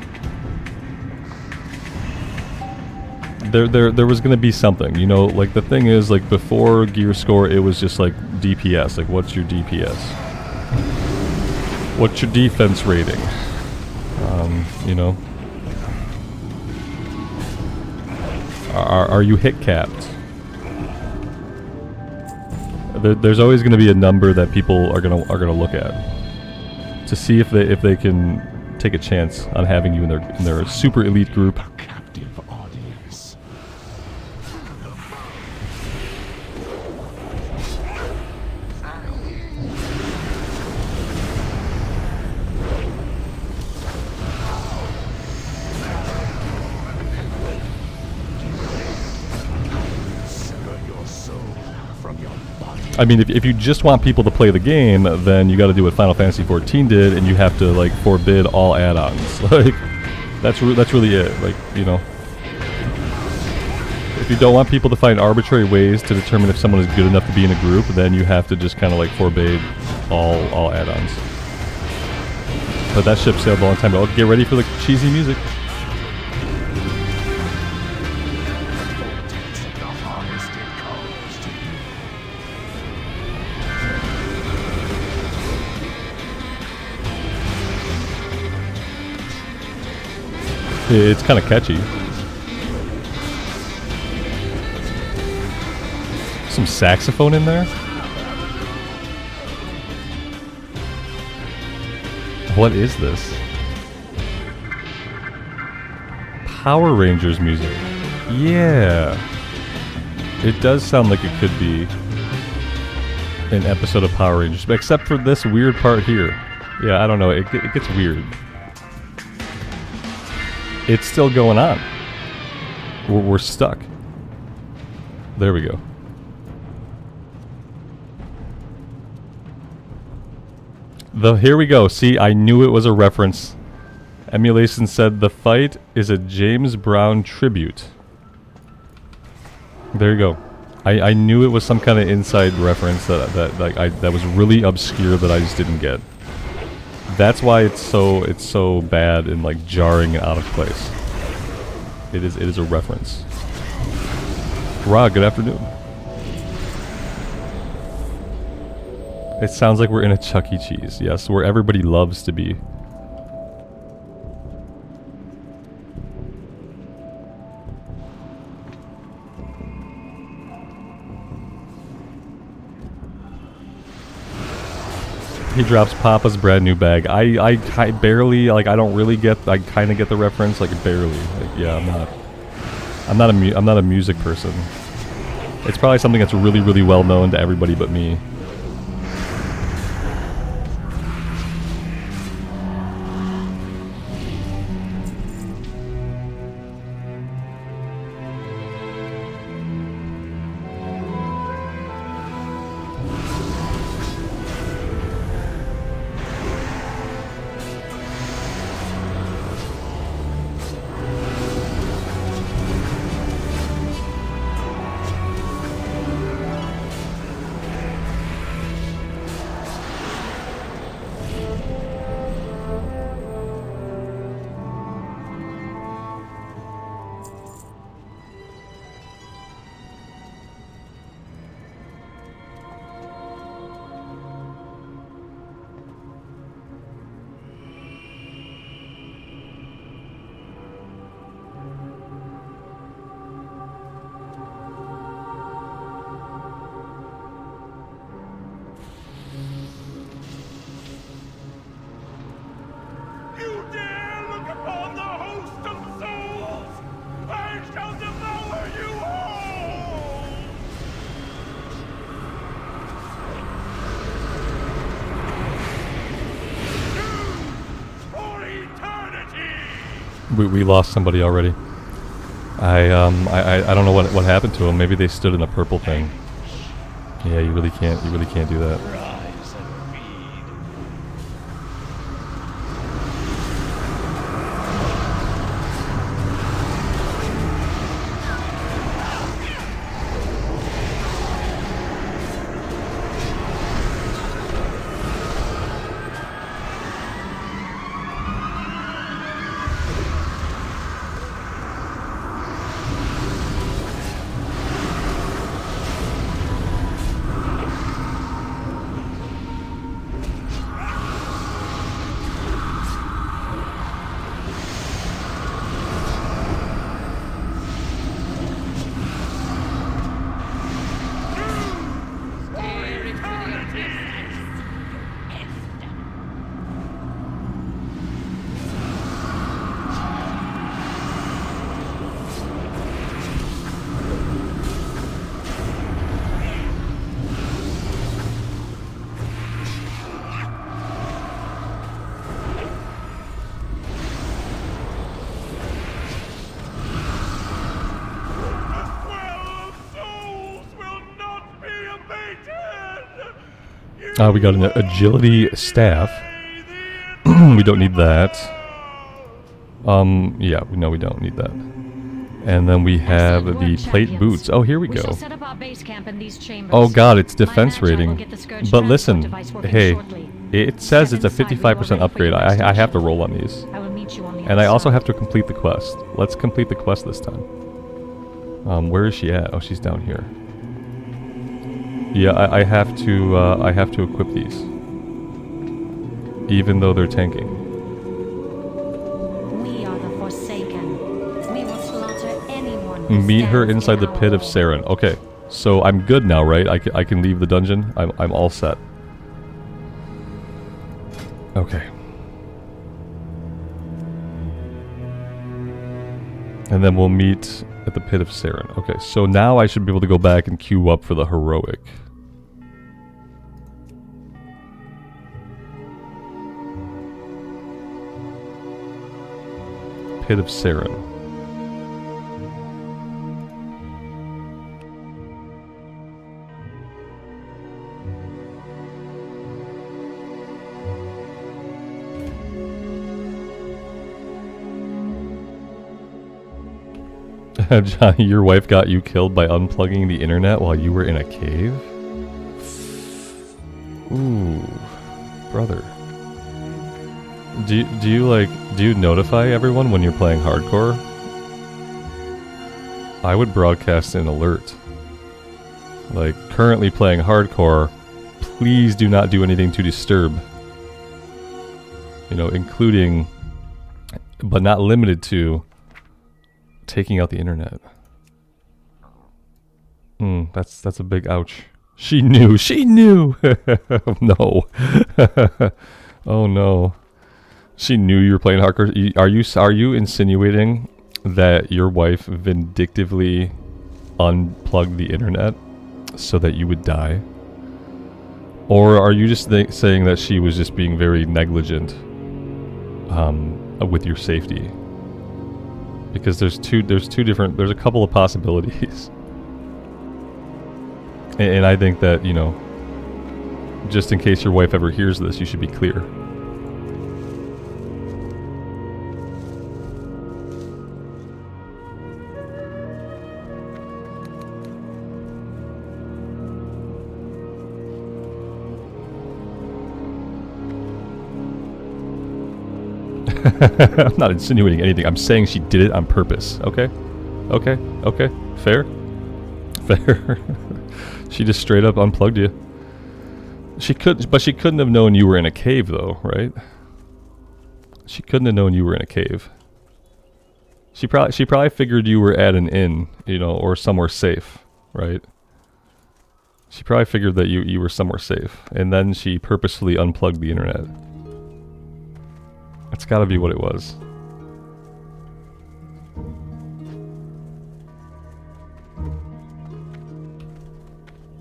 There was gonna be something, you know, like the thing is, like before gear score it was just like DPS, like what's your DPS? What's your defense rating? You know. Are you hit capped? There's always gonna be a number that people are gonna look at to see if they can take a chance on having you in their super elite group. I mean, if you just want people to play the game, then you got to do what Final Fantasy XIV did, and you have to like forbid all add-ons. Like, that's really it. Like, you know, if you don't want people to find arbitrary ways to determine if someone is good enough to be in a group, then you have to just kind of like forbade all add-ons. But that ship sailed a long time ago. Get ready for the cheesy music. It's kind of catchy. Some saxophone in there. What is this? Power Rangers music. Yeah. It does sound like it could be an episode of Power Rangers, except for this weird part here. Yeah, I don't know. It gets weird. It's still going on. We're stuck. There we go. Here we go. See, I knew it was a reference. Emulation said the fight is a James Brown tribute. There you go. I knew it was some kind of inside reference that was really obscure that I just didn't get. That's why it's so bad and like jarring and out of place. It is a reference. Ra, good afternoon. It sounds like we're in a Chuck E. Cheese, yes, where everybody loves to be. He drops Papa's brand new bag. I barely, like, I don't really get, I kind of get the reference, like barely. Like, yeah, I'm not a music person. It's probably something that's really, really well known to everybody but me. We lost somebody already. I don't know what happened to them. Maybe they stood in a purple thing. Yeah, you really can't do that. Rise and feed. We got an agility staff. We don't need that. Yeah, no, we don't need that. And then we have the plate boots. Oh, here we go. Oh god, it's defense rating. But listen, hey, it says it's a 55% upgrade. I have to roll on these. And I also have to complete the quest. Let's complete the quest this time. Where is she at? Oh, she's down here. Yeah, I have to equip these. Even though they're tanking. We are the Forsaken. We will slaughter anyone who Meet her stands inside in the our pit of way. Saren. Okay, so I'm good now, right? I can leave the dungeon. I'm all set. Okay. And then we'll meet at the pit of Saren. Okay, so now I should be able to go back and queue up for the heroic. Pit of Saren. Johnny, your wife got you killed by unplugging the internet while you were in a cave? Ooh, brother. Do you notify everyone when you're playing hardcore? I would broadcast an alert. Like, currently playing hardcore, please do not do anything to disturb. You know, including, but not limited to, taking out the internet. That's a big ouch. She knew! No. Oh no. She knew you were playing hardcore. Are you insinuating that your wife vindictively unplugged the internet so that you would die? Or are you just saying that she was just being very negligent with your safety? Because there's a couple of possibilities. And I think that, you know, just in case your wife ever hears this, you should be clear. I'm not insinuating anything. I'm saying she did it on purpose. Okay? Okay? Fair? Fair. She just straight up unplugged you. But she couldn't have known you were in a cave, though, right? She couldn't have known you were in a cave. She probably figured you were at an inn, you know, or somewhere safe, right? She probably figured that you were somewhere safe, and then she purposefully unplugged the internet. That's gotta be what it was.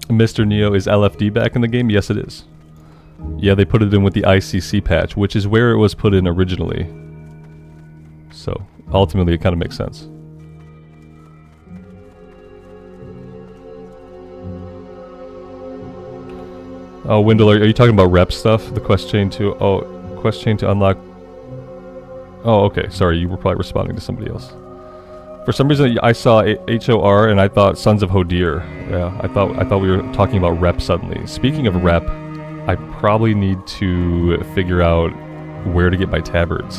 Mr. Neo, is LFD back in the game? Yes, it is. Yeah, they put it in with the ICC patch, which is where it was put in originally. So, ultimately it kind of makes sense. Oh, Wendell, are you talking about rep stuff? The quest chain to... Oh, quest chain to unlock... Oh, okay. Sorry, you were probably responding to somebody else. For some reason, I saw HOR and I thought Sons of Hodir. Yeah, I thought we were talking about rep suddenly. Speaking of rep, I probably need to figure out where to get my tabards.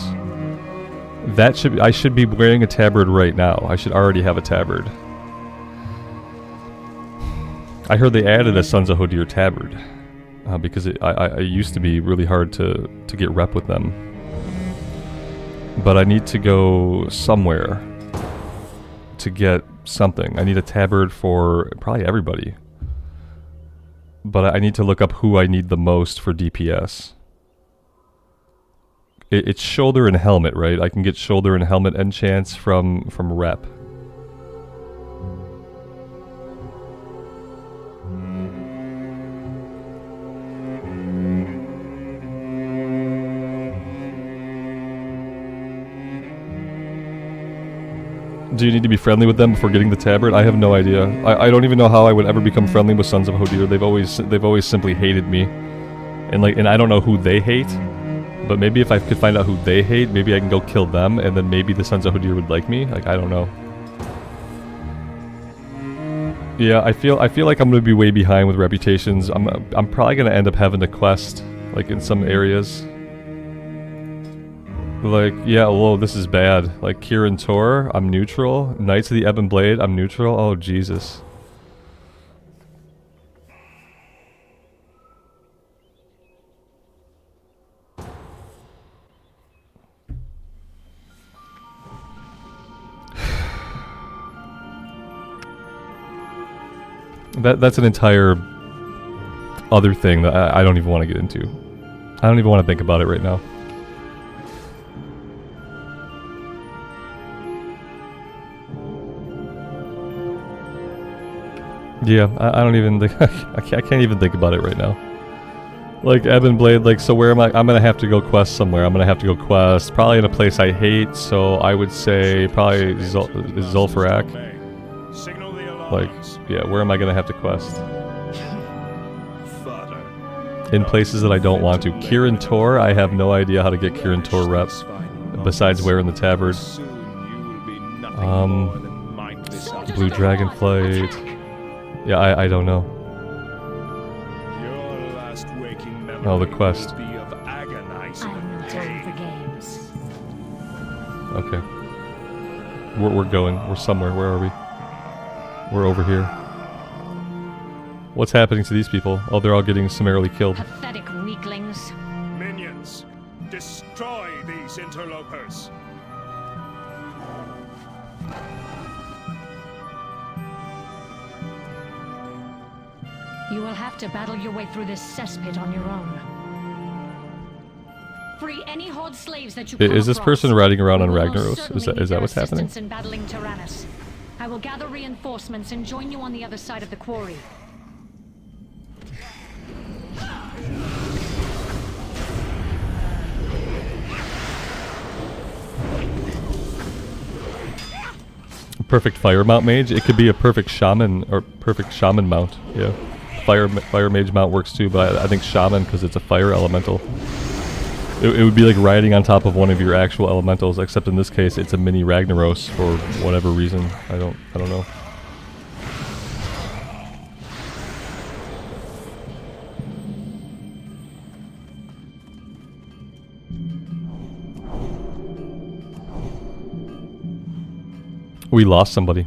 I should be wearing a tabard right now. I should already have a tabard. I heard they added a Sons of Hodir tabard. Because it used to be really hard to get rep with them. But I need to go somewhere to get something. I need a tabard for probably everybody. But I need to look up who I need the most for DPS. It's shoulder and helmet, right? I can get shoulder and helmet enchants from rep. Do you need to be friendly with them before getting the tabard? I have no idea. I don't even know how I would ever become friendly with Sons of Hodir. They've always simply hated me, and I don't know who they hate. But maybe if I could find out who they hate, maybe I can go kill them, and then maybe the Sons of Hodir would like me. Like, I don't know. Yeah, I feel like I'm gonna be way behind with reputations. I'm probably gonna end up having to quest, like in some areas. Like, yeah, whoa, this is bad. Like, Kirin Tor, I'm neutral. Knights of the Ebon Blade, I'm neutral. Oh, Jesus. That's an entire other thing that I don't even want to get into. I don't even want to think about it right now. Yeah, I don't even think... I can't even think about it right now. Like, Ebon Blade, like, so where am I? I'm gonna have to go quest somewhere. I'm gonna have to go quest, probably in a place I hate, so I would say probably Zul'Farrak. Like, yeah, where am I gonna have to quest? In places that I don't want to. Kirin Tor, I have no idea how to get Kirin Tor rep, besides wearing the tabard. Blue Dragonflight... Yeah, I don't know. Oh, the quest. Okay. We're going. We're somewhere. Where are we? We're over here. What's happening to these people? Oh, they're all getting summarily killed. Pathetic weaklings. Minions, destroy these interlopers. You will have to battle your way through this cesspit on your own. Free any Horde slaves that you come Is this across. person riding around on We will Ragnaros? Is certainly that need what's your happening? assistance in battling Tyrannus. I will gather reinforcements and join you on the other side of the quarry. Perfect fire mount mage. It could be a perfect shaman or perfect shaman mount. Yeah, fire mage mount works too, but I think shaman because it's a fire elemental. It would be like riding on top of one of your actual elementals, except in this case it's a mini Ragnaros for whatever reason. I don't know. We lost somebody.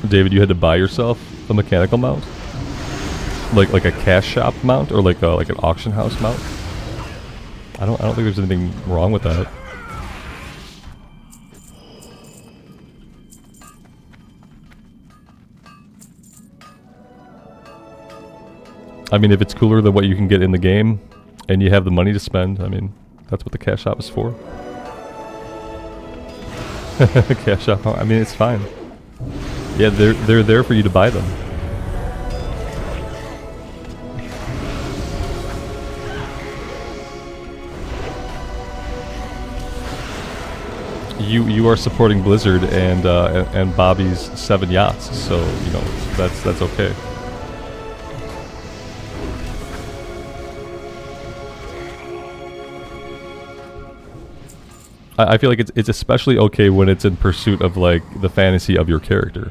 David, you had to buy yourself A mechanical mount? Like a cash shop mount, or like an auction house mount? I don't think there's anything wrong with that. I mean, if it's cooler than what you can get in the game, and you have the money to spend, I mean, that's what the cash shop is for. Cash shop, I mean, it's fine. Yeah, they're there for you to buy them. You are supporting Blizzard and Bobby's 7 yachts, so you know that's okay. I feel like it's especially okay when it's in pursuit of like the fantasy of your character.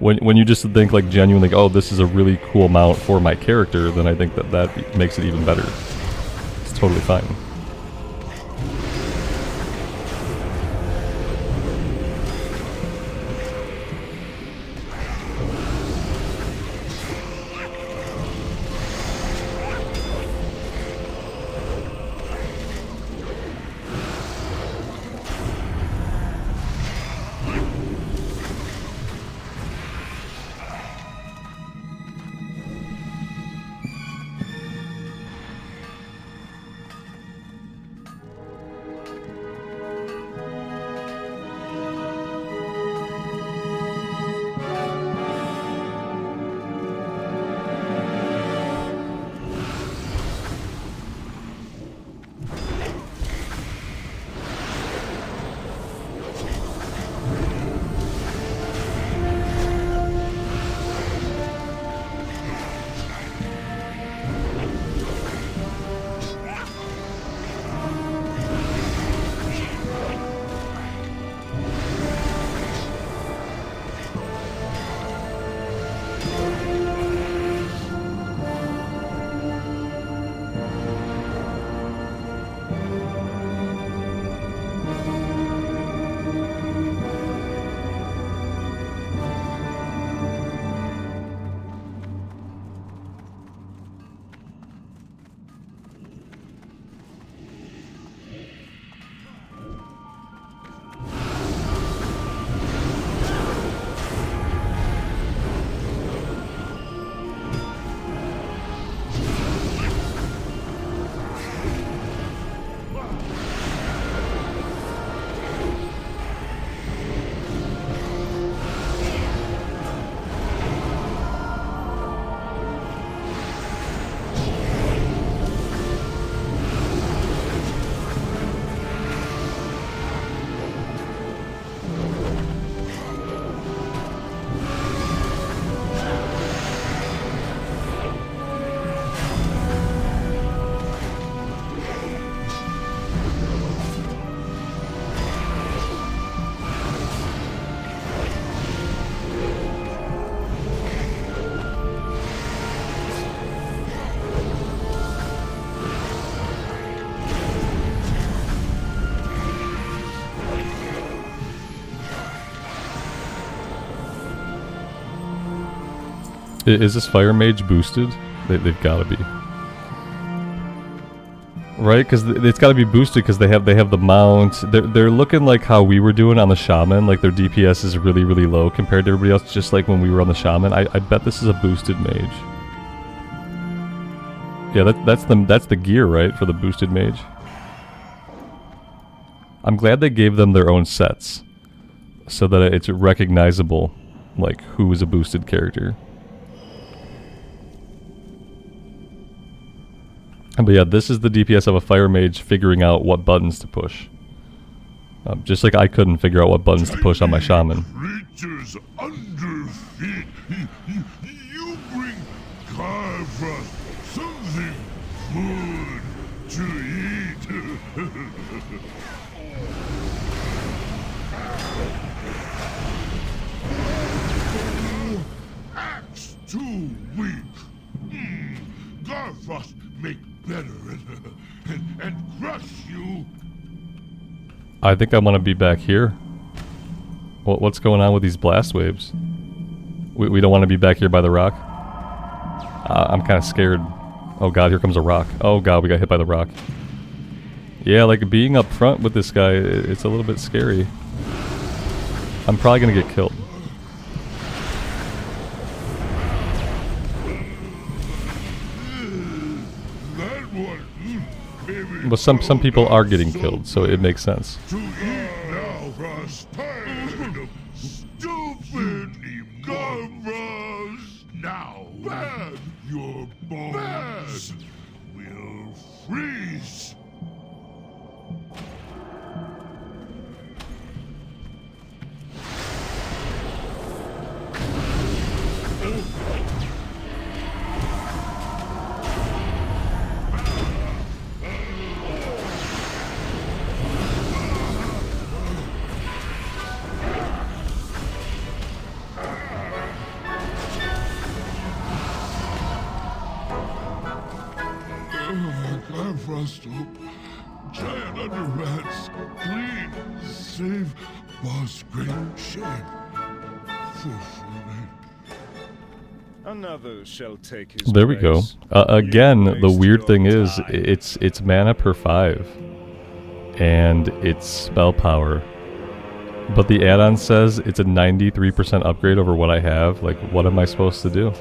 When you just think like genuinely, oh, this is a really cool mount for my character, then I think that makes it even better. It's totally fine. Is this Fire Mage boosted? They've got to be. Right? Because it's got to be boosted because they have the mount. They're looking like how we were doing on the Shaman. Like their DPS is really, really low compared to everybody else, just like when we were on the Shaman. I bet this is a boosted mage. Yeah, that's the gear, right, for the boosted mage? I'm glad they gave them their own sets so that it's recognizable, like, who is a boosted character. But yeah, this is the DPS of a fire mage figuring out what buttons to push. Just like I couldn't figure out what buttons to push on my shaman. Creatures under feet. You bring Carver something good to eat. Axe too weak. Garfrost make better and crush you. I think I want to be back here. What's going on with these blast waves? We don't want to be back here by the rock. I'm kind of scared. Oh god, here comes a rock. Oh god, we got hit by the rock. Yeah, like being up front with this guy, it's a little bit scary. I'm probably gonna get killed. But some people are getting killed, so it makes sense. To eat now, frustrated, stupid Gobras. Now, bad, your bones will freeze. Frosto, giant underrats, clean, save boss, great shame. Another shall take his There we go. place. Again, You the waste weird your thing is, time. it's mana per 5, and it's spell power. But the add-on says it's a 93% upgrade over what I have. Like, what am I supposed to do?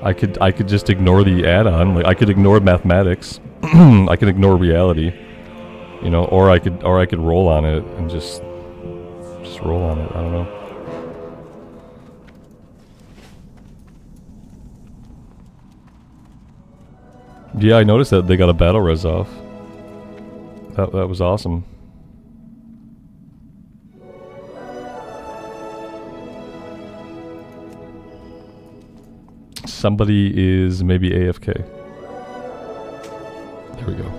I could just ignore the add-on. Like, I could ignore mathematics. I could ignore reality. You know, or I could roll on it and just roll on it. I don't know. Yeah, I noticed that they got a battle res off. That was awesome. Somebody is maybe AFK. There we go.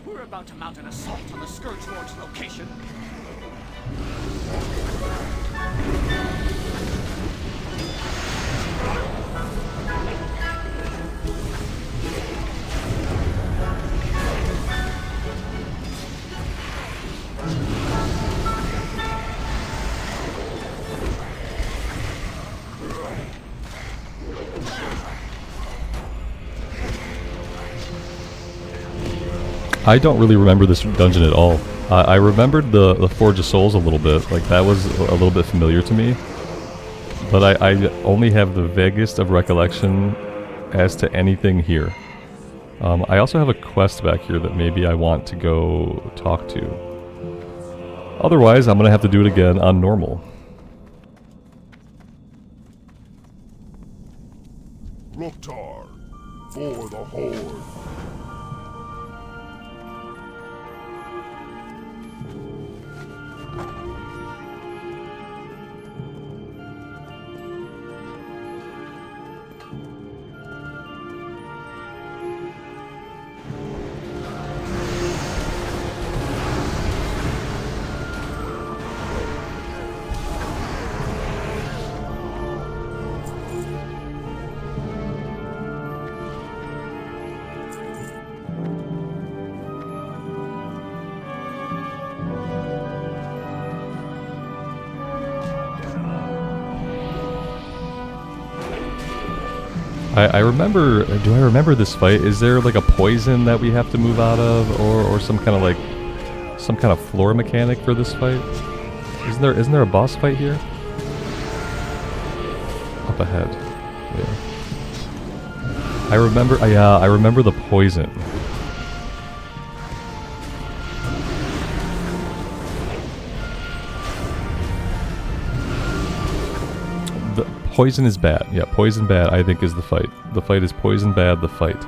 We're about to mount an assault on the Scourge Lord's location. I don't really remember this dungeon at all. I remembered the Forge of Souls a little bit. Like, that was a little bit familiar to me. But I only have the vaguest of recollection as to anything here. I also have a quest back here that maybe I want to go talk to. Otherwise, I'm going to have to do it again on normal. Loktar, for the Horde. I remember, do I remember this fight? Is there like a poison that we have to move out of, or some kind of like, some kind of floor mechanic for this fight? Isn't there a boss fight here? Up ahead, yeah. I remember, yeah, I remember the poison. Poison is bad. Yeah, poison bad, I think, is the fight. The fight is poison bad, the fight.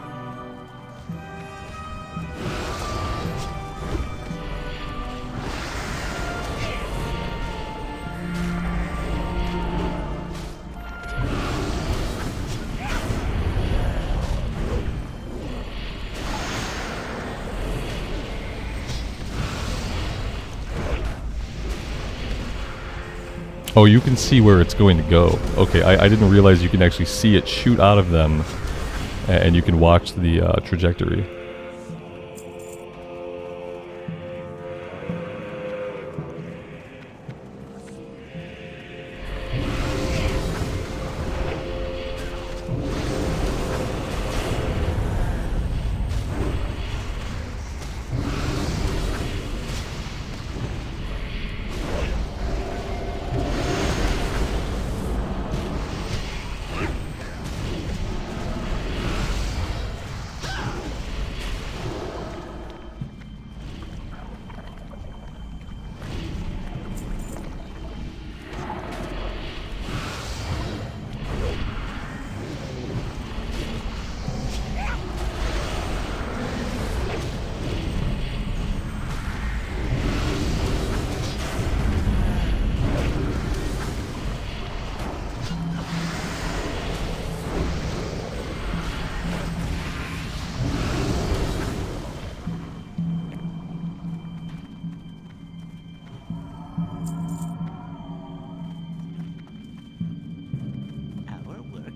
Oh, you can see where it's going to go. Okay, I didn't realize you can actually see it shoot out of them, and you can watch the trajectory.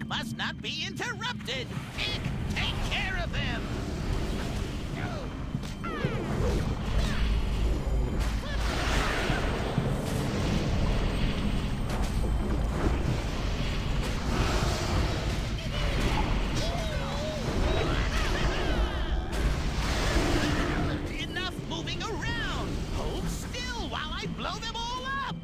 Must not be interrupted. Take care of them. Enough moving around. Hold still while I blow them all up.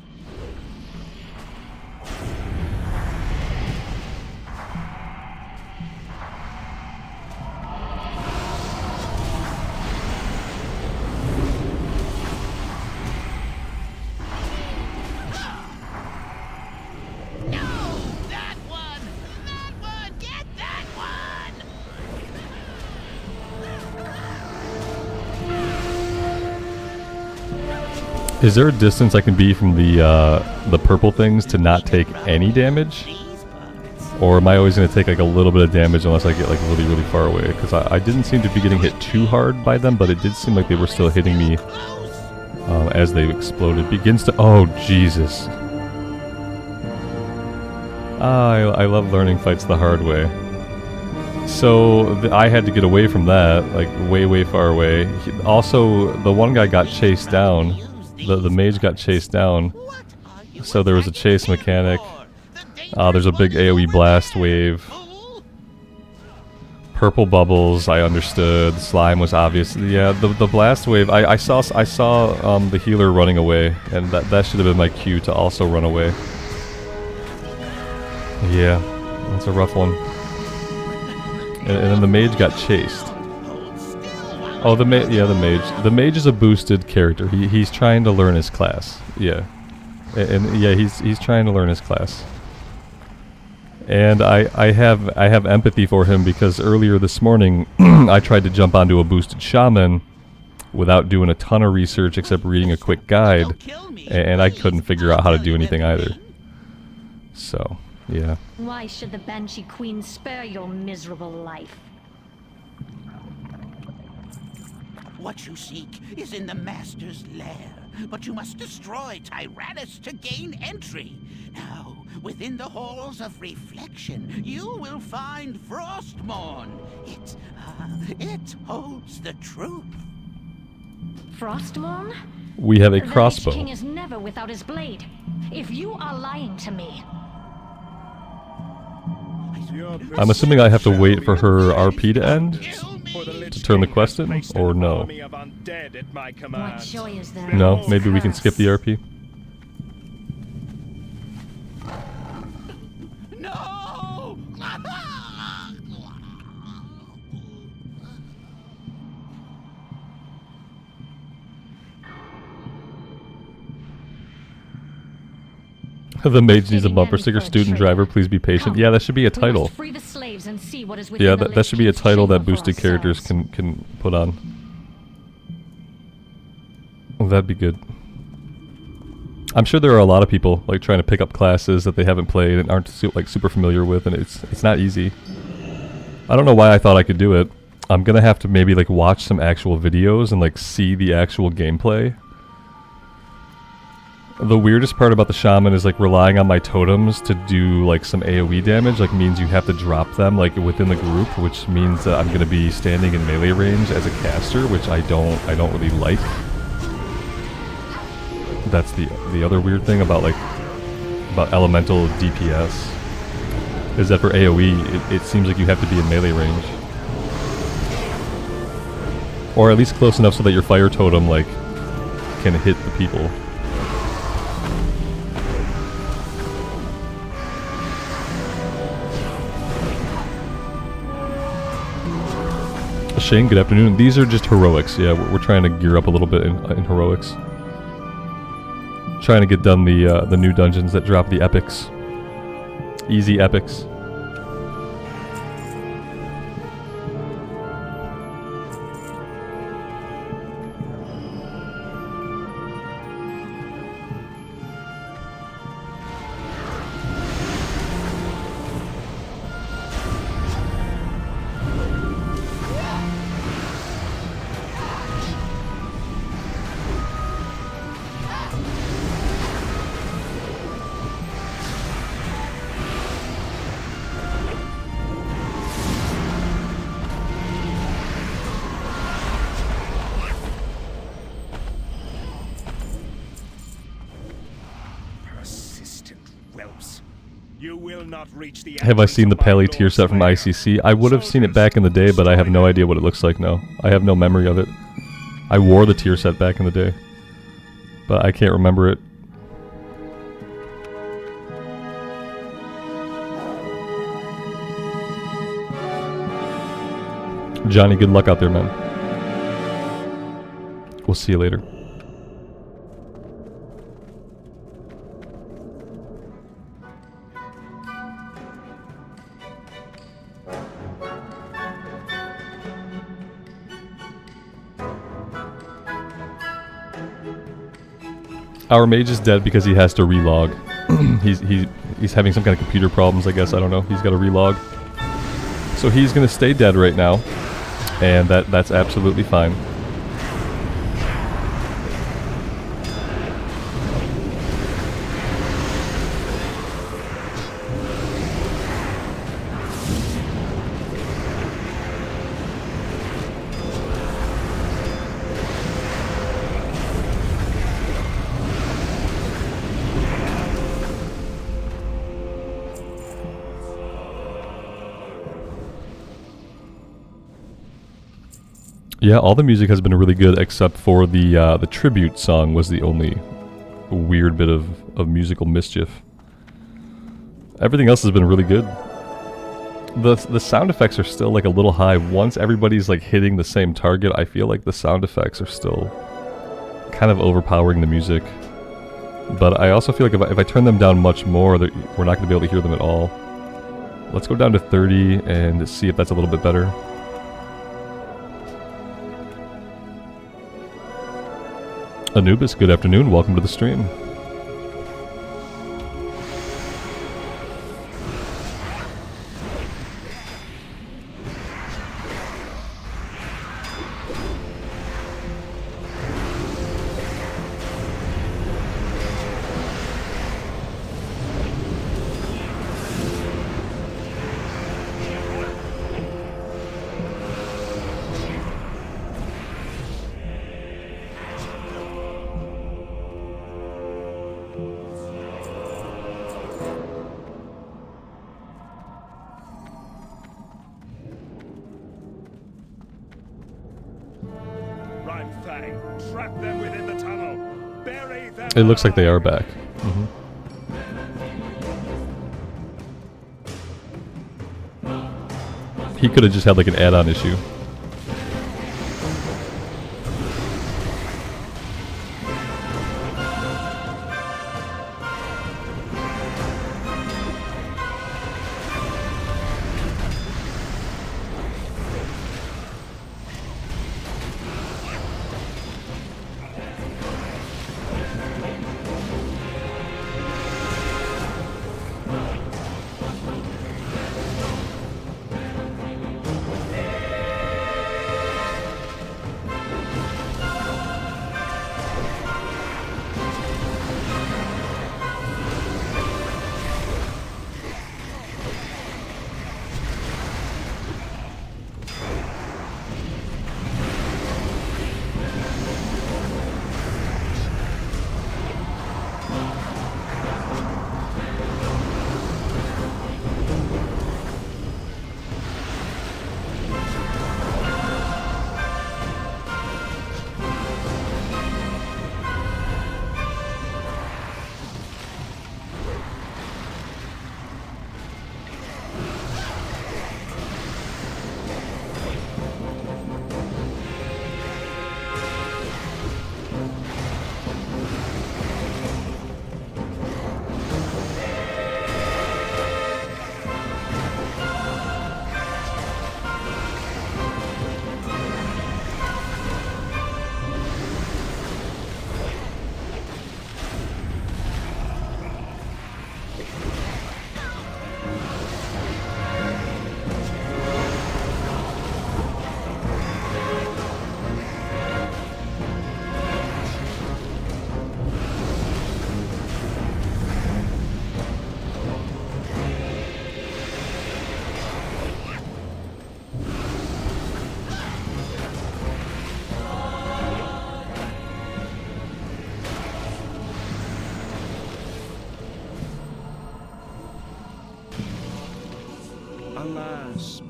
Is there a distance I can be from the purple things to not take any damage? Or am I always going to take like a little bit of damage unless I get like really, really far away? Because I didn't seem to be getting hit too hard by them, but it did seem like they were still hitting me as they exploded. Begins to... Oh, Jesus. I love learning fights the hard way. So I had to get away from that, like way, way far away. Also, the one guy got chased down. The mage got chased down. So there was a chase mechanic. There's a big AoE blast wave. Purple bubbles, I understood. Slime was obvious. Yeah, the blast wave. I saw the healer running away, and that should have been my cue to also run away. Yeah, that's a rough one. And then the mage got chased. Oh, the mage. The mage is a boosted character. He's trying to learn his class. Yeah, and yeah, he's trying to learn his class. And I have empathy for him because earlier this morning I tried to jump onto a boosted shaman without doing a ton of research except reading a quick guide, and I couldn't figure out how to do anything either. So, yeah. Why should the Banshee Queen spare your miserable life? What you seek is in the Master's lair, but you must destroy Tyrannus to gain entry. Now, within the halls of reflection, you will find Frostmourne. It holds the truth. Frostmourne? We have a The crossbow. Lich King is never without his blade. If you are lying to me... I'm assuming I have to wait for her RP to end to turn the quest in, or no? What joy is there? No, maybe we can skip the RP. No! The mage needs a bumper sticker. Student driver, please be patient. Yeah, that should be a title. Yeah, that should be a title that boosted characters can put on. Well, that'd be good. I'm sure there are a lot of people like trying to pick up classes that they haven't played and aren't like super familiar with, and it's not easy. I don't know why I thought I could do it. I'm gonna have to maybe like watch some actual videos and like see the actual gameplay. The weirdest part about the Shaman is like relying on my totems to do like some AoE damage, like means you have to drop them like within the group, which means that I'm gonna be standing in melee range as a caster, which I don't really like. That's the other weird thing about elemental DPS, is that for AoE it seems like you have to be in melee range. Or at least close enough so that your fire totem like can hit the people. Shane, good afternoon. These are just heroics. Yeah, we're trying to gear up a little bit in heroics. Trying to get done the new dungeons that drop the epics. Easy epics. Have I seen the Pally tier set from ICC? I would have seen it back in the day, but I have no idea what it looks like now. I have no memory of it. I wore the tier set back in the day, but I can't remember it. Johnny, good luck out there, man. We'll see you later. Our mage is dead because he has to relog. He's having some kind of computer problems, I guess. I don't know. He's got to relog. So he's gonna stay dead right now, and that's absolutely fine. Yeah, all the music has been really good except for the tribute song was the only weird bit of musical mischief. Everything else has been really good. The sound effects are still like a little high. Once everybody's like hitting the same target, I feel like the sound effects are still kind of overpowering the music. But I also feel like if I turn them down much more, we're not going to be able to hear them at all. Let's go down to 30 and see if that's a little bit better. Anubis, good afternoon. Welcome to the stream. It looks like they are back. He could have just had like an add-on issue.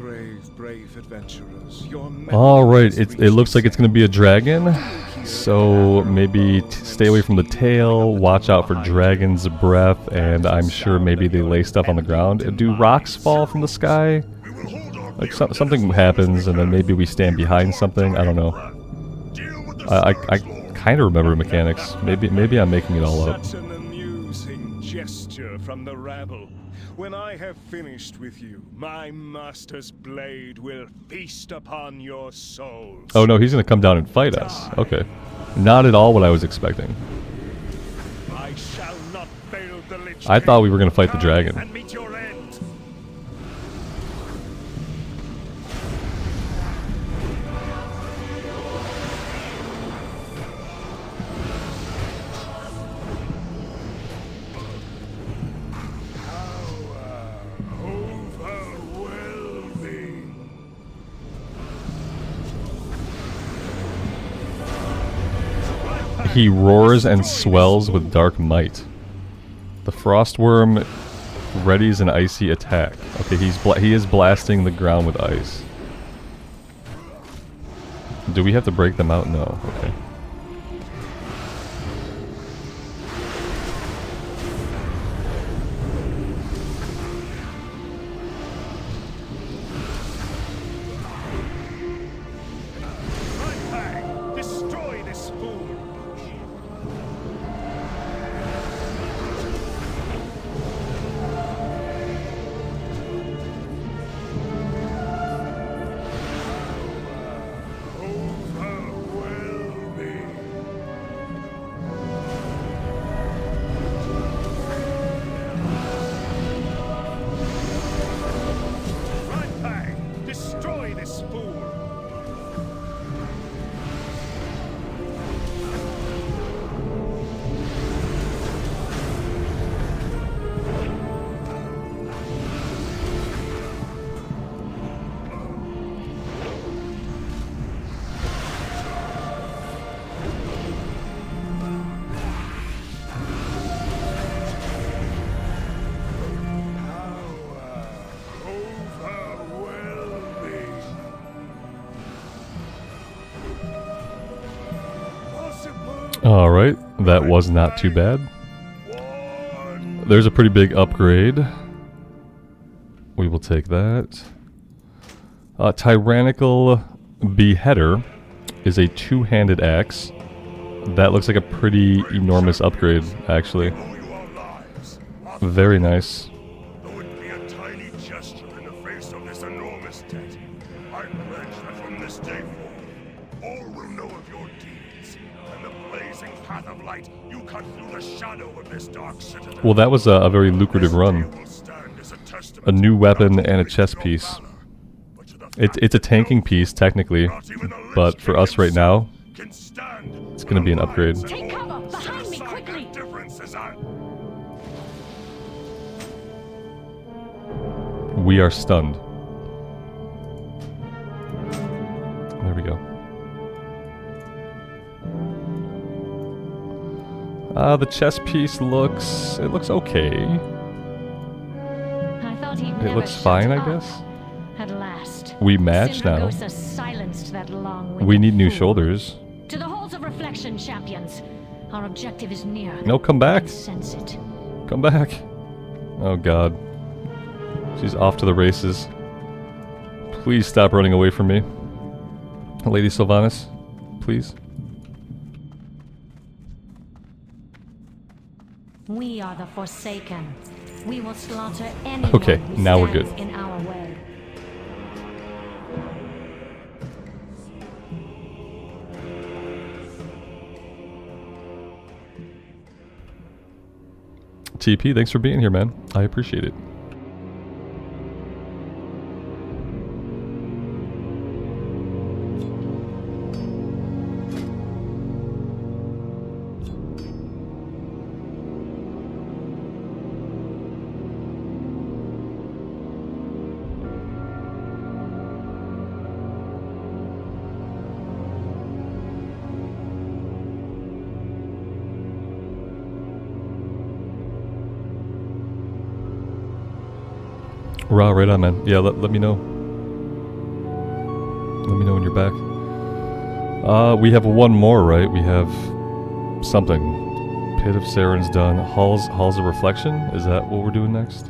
brave adventurers. Your All right, memories it reach looks like it's going to be a dragon. So maybe stay away from the tail, watch out for dragon's breath, and I'm sure maybe they lay stuff on the ground. Do rocks fall from the sky? Like something happens and then maybe we stand behind something. I don't know. I kind of remember mechanics. Maybe I'm making it all up. Such an amusing gesture from the rabble. When I have finished with you, my master's blade will feast upon your souls. Oh no, he's gonna come down and fight us. Okay. Not at all what I was expecting. I shall not fail the Lich I thought King. we were gonna fight the Come dragon. and meet your end. Overwhelming. He roars and swells with dark might. The frostworm readies an icy attack. Okay, he is blasting the ground with ice. Do we have to break them out? No. Okay. Bang! Destroy this fool. Overwhelming. Right bang! Destroy this fool. Overwhelming. Possible. Alright, that was not too bad. One. There's a pretty big upgrade. We will take that. Tyrannical Beheader is a two-handed axe. That looks like a pretty enormous upgrade, actually. Owe you our lives. Very nice. Though it be a tiny gesture in the face of this enormous debt, I pledge that from this day forth, all will know of your deeds, and the blazing path of light you cut through the shadow of this dark citadel. Well, that was a very lucrative run. Will stand as a testament A new weapon not and a only to chess your piece. valor, but to the It's a tanking piece, technically, not even the Lich but for King us right now, can stand. it's gonna be an upgrade. Take cover! Behind me, quickly! We are stunned. There we go. The chess piece looks okay. I thought he'd It never looks shut fine, I up. guess. At last. We match now. Sindragosa silenced that long-winded We need new fool. shoulders. To the halls of reflection, champions. Our objective is near. No, come back. I sense it. Come back. Oh god. She's off to the races. Please stop running away from me. Lady Sylvanas, please. We are the Forsaken. We will slaughter anyone Okay, who now we're stands good. in our way. TP, thanks for being here, man. I appreciate it. Right on, man. Yeah, let me know. right back. We have one more, right? We have something. Pit of Saren's done. Halls of Reflection? Is that what we're doing next?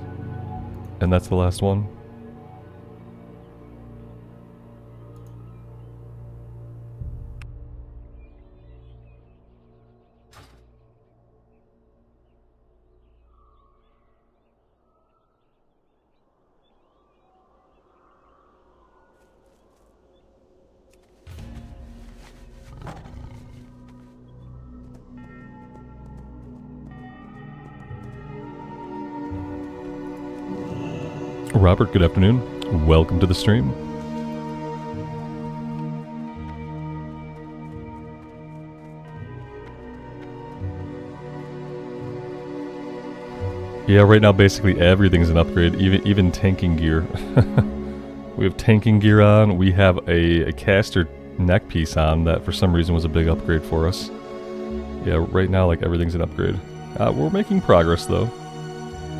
And that's the last one? Robert, good afternoon. Welcome to the stream. Yeah, right now basically everything's an upgrade, even tanking gear. We have tanking gear on, we have a caster neck piece on that for some reason was a big upgrade for us. Yeah, right now like everything's an upgrade. We're making progress though.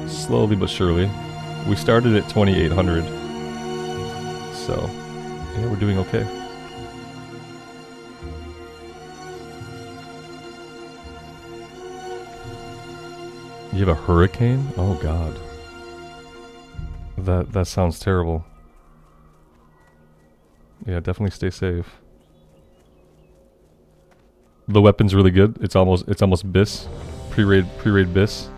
Slowly but surely. We started at 2,800, so yeah, we're doing okay. You have a hurricane? Oh god. That sounds terrible. Yeah, definitely stay safe. The weapon's really good. It's almost BIS. Pre-raid BIS.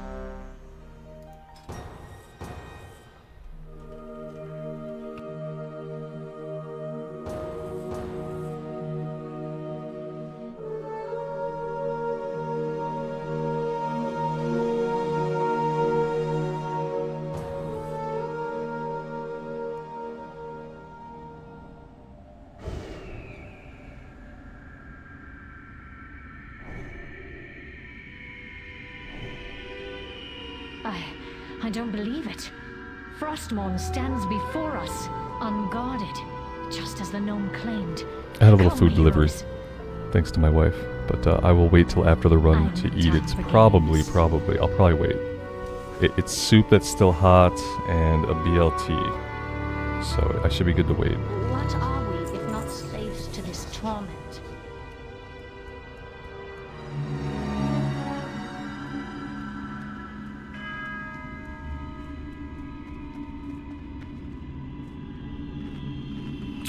I don't believe it. Frostmourne stands before us, unguarded, just as the gnome claimed. I had a little food delivery, thanks to my wife, but I will wait till after the run to eat it. Probably, I'll probably wait. It's soup that's still hot and a BLT, so I should be good to wait. What are we if not slaves to this torment?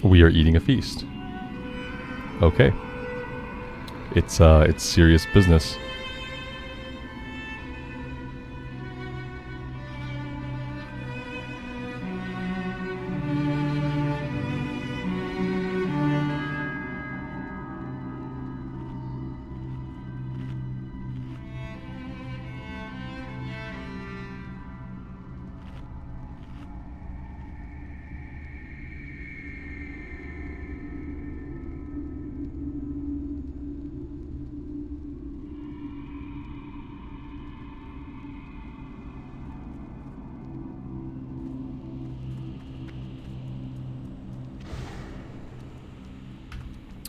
We are eating a feast. Okay. It's serious business.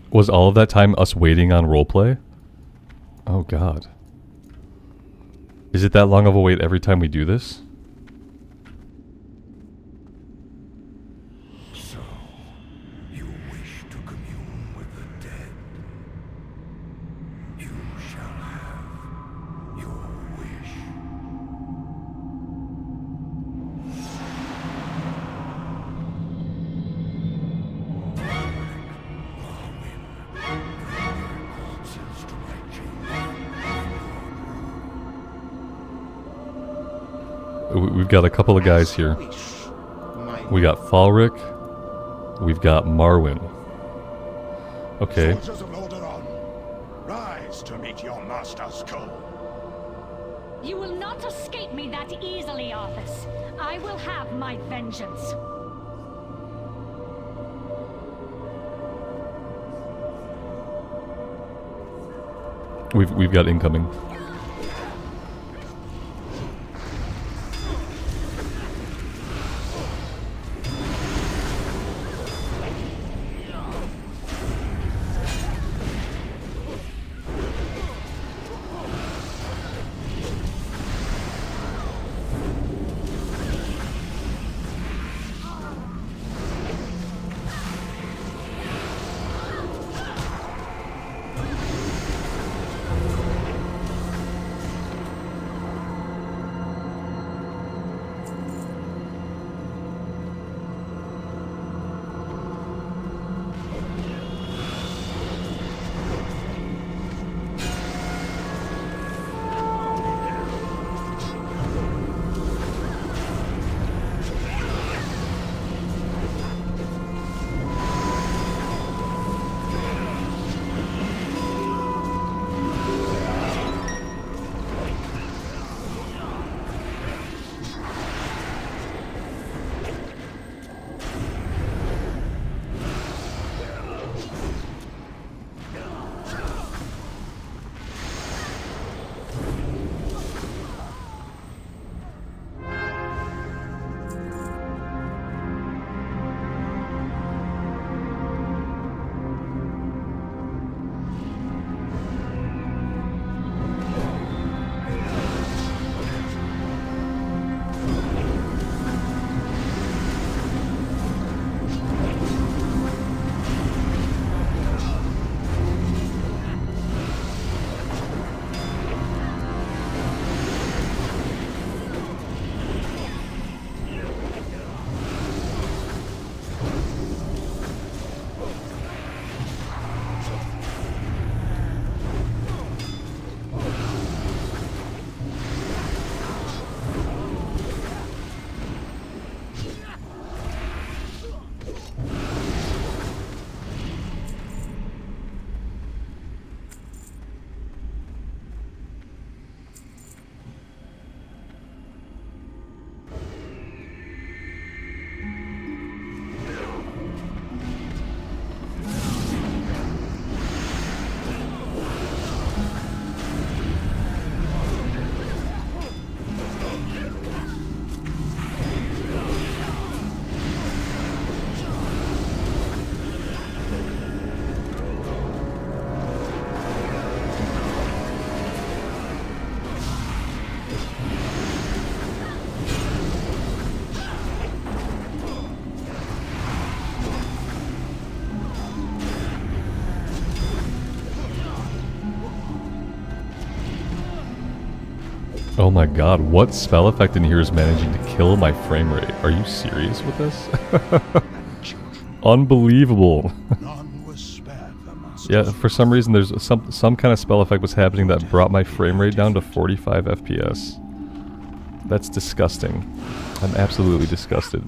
Was all of that time us waiting on roleplay? Oh god. Is it that long of a wait every time we do this? So, you wish to commune with the dead. You shall have your wish. We've got a couple of guys here. We got Falric. We've got Marwyn. Okay. Soldiers of Lordaeron, rise to meet your master's call. You will not escape me that easily, Arthas. I will have my vengeance. We've got incoming. Oh my god, what spell effect in here is managing to kill my frame rate? Are you serious with this? Unbelievable. Yeah, for some reason there's some kind of spell effect was happening that brought my frame rate down to 45 FPS. That's disgusting. I'm absolutely disgusted.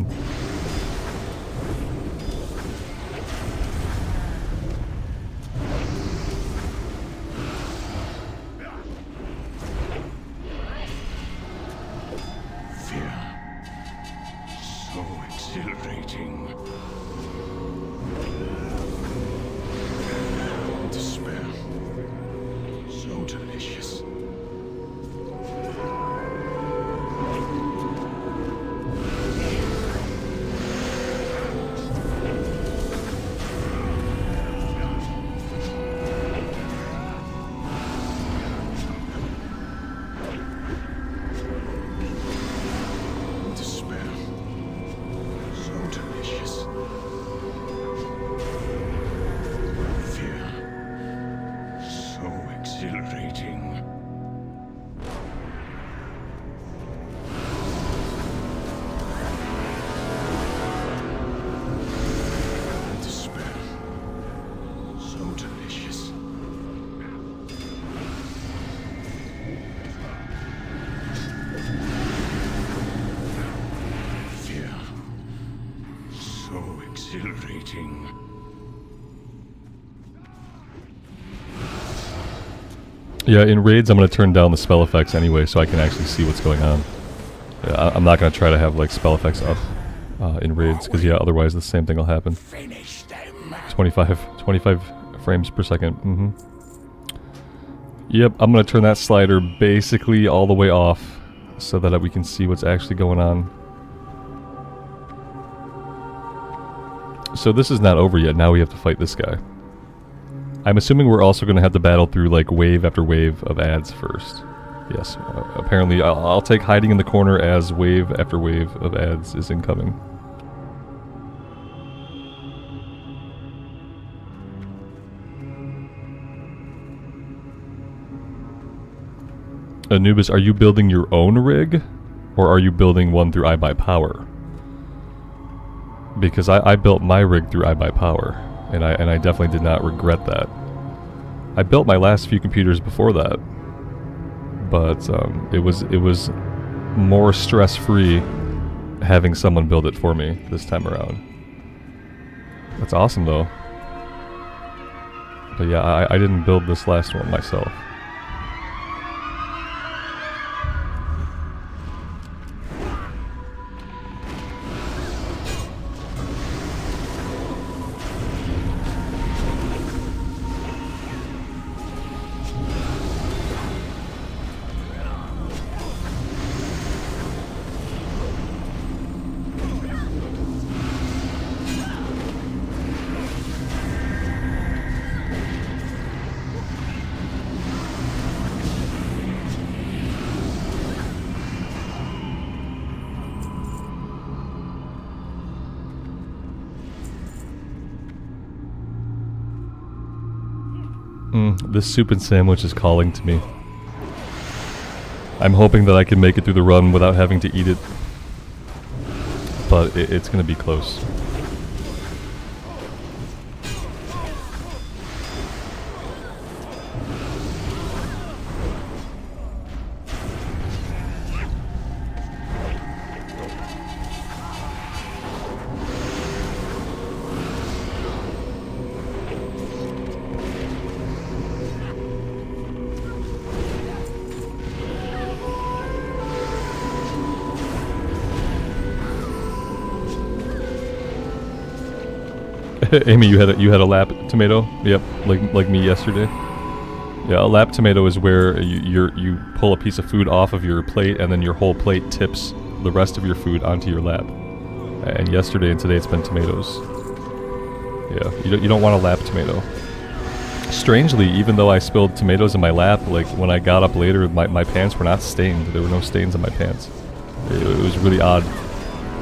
Yeah, in raids I'm going to turn down the spell effects anyway so I can actually see what's going on. Yeah, I'm not going to try to have like spell effects up in raids because yeah, otherwise the same thing will happen. 25 frames per second. Yep, I'm going to turn that slider basically all the way off so that we can see what's actually going on. So this is not over yet, now we have to fight this guy. I'm assuming we're also going to have to battle through like wave after wave of adds first. Yes, apparently I'll take hiding in the corner as wave after wave of adds is incoming. Anubis, are you building your own rig? Or are you building one through iBuyPower? Because I built my rig through iBuyPower. And I definitely did not regret that. I built my last few computers before that, but it was more stress-free having someone build it for me this time around. That's awesome though. But yeah, I didn't build this last one myself. This soup and sandwich is calling to me. I'm hoping that I can make it through the run without having to eat it. But it's gonna be close. Amy, you had a lap tomato? Yep, like me yesterday. Yeah, a lap tomato is where you pull a piece of food off of your plate and then your whole plate tips the rest of your food onto your lap. And yesterday and today it's been tomatoes. Yeah, you don't want a lap tomato. Strangely, even though I spilled tomatoes in my lap, like when I got up later, my pants were not stained. There were no stains on my pants. It was really odd.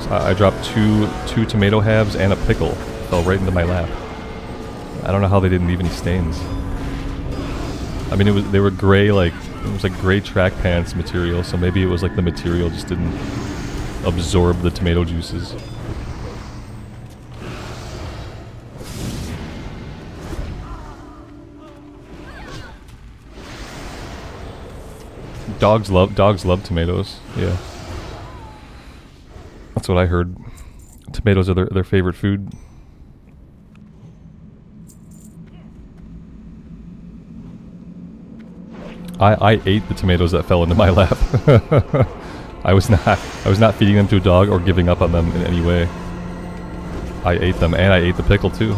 So I dropped two tomato halves and a pickle. Fell right into my lap. I don't know how they didn't leave any stains. I mean, they were gray, like It was like gray track pants material, so maybe it was like the material just didn't absorb the tomato juices. Dogs love tomatoes. Yeah, that's what I heard. Tomatoes are their favorite food. I ate the tomatoes that fell into my lap. I was not feeding them to a dog or giving up on them in any way. I ate them, and I ate the pickle too.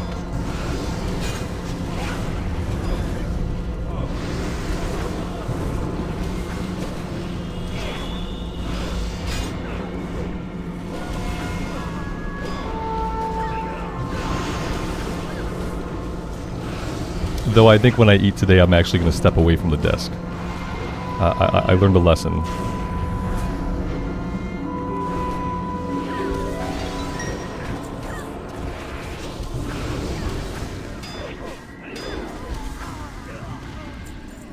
Though I think when I eat today, I'm actually going to step away from the desk. I learned a lesson.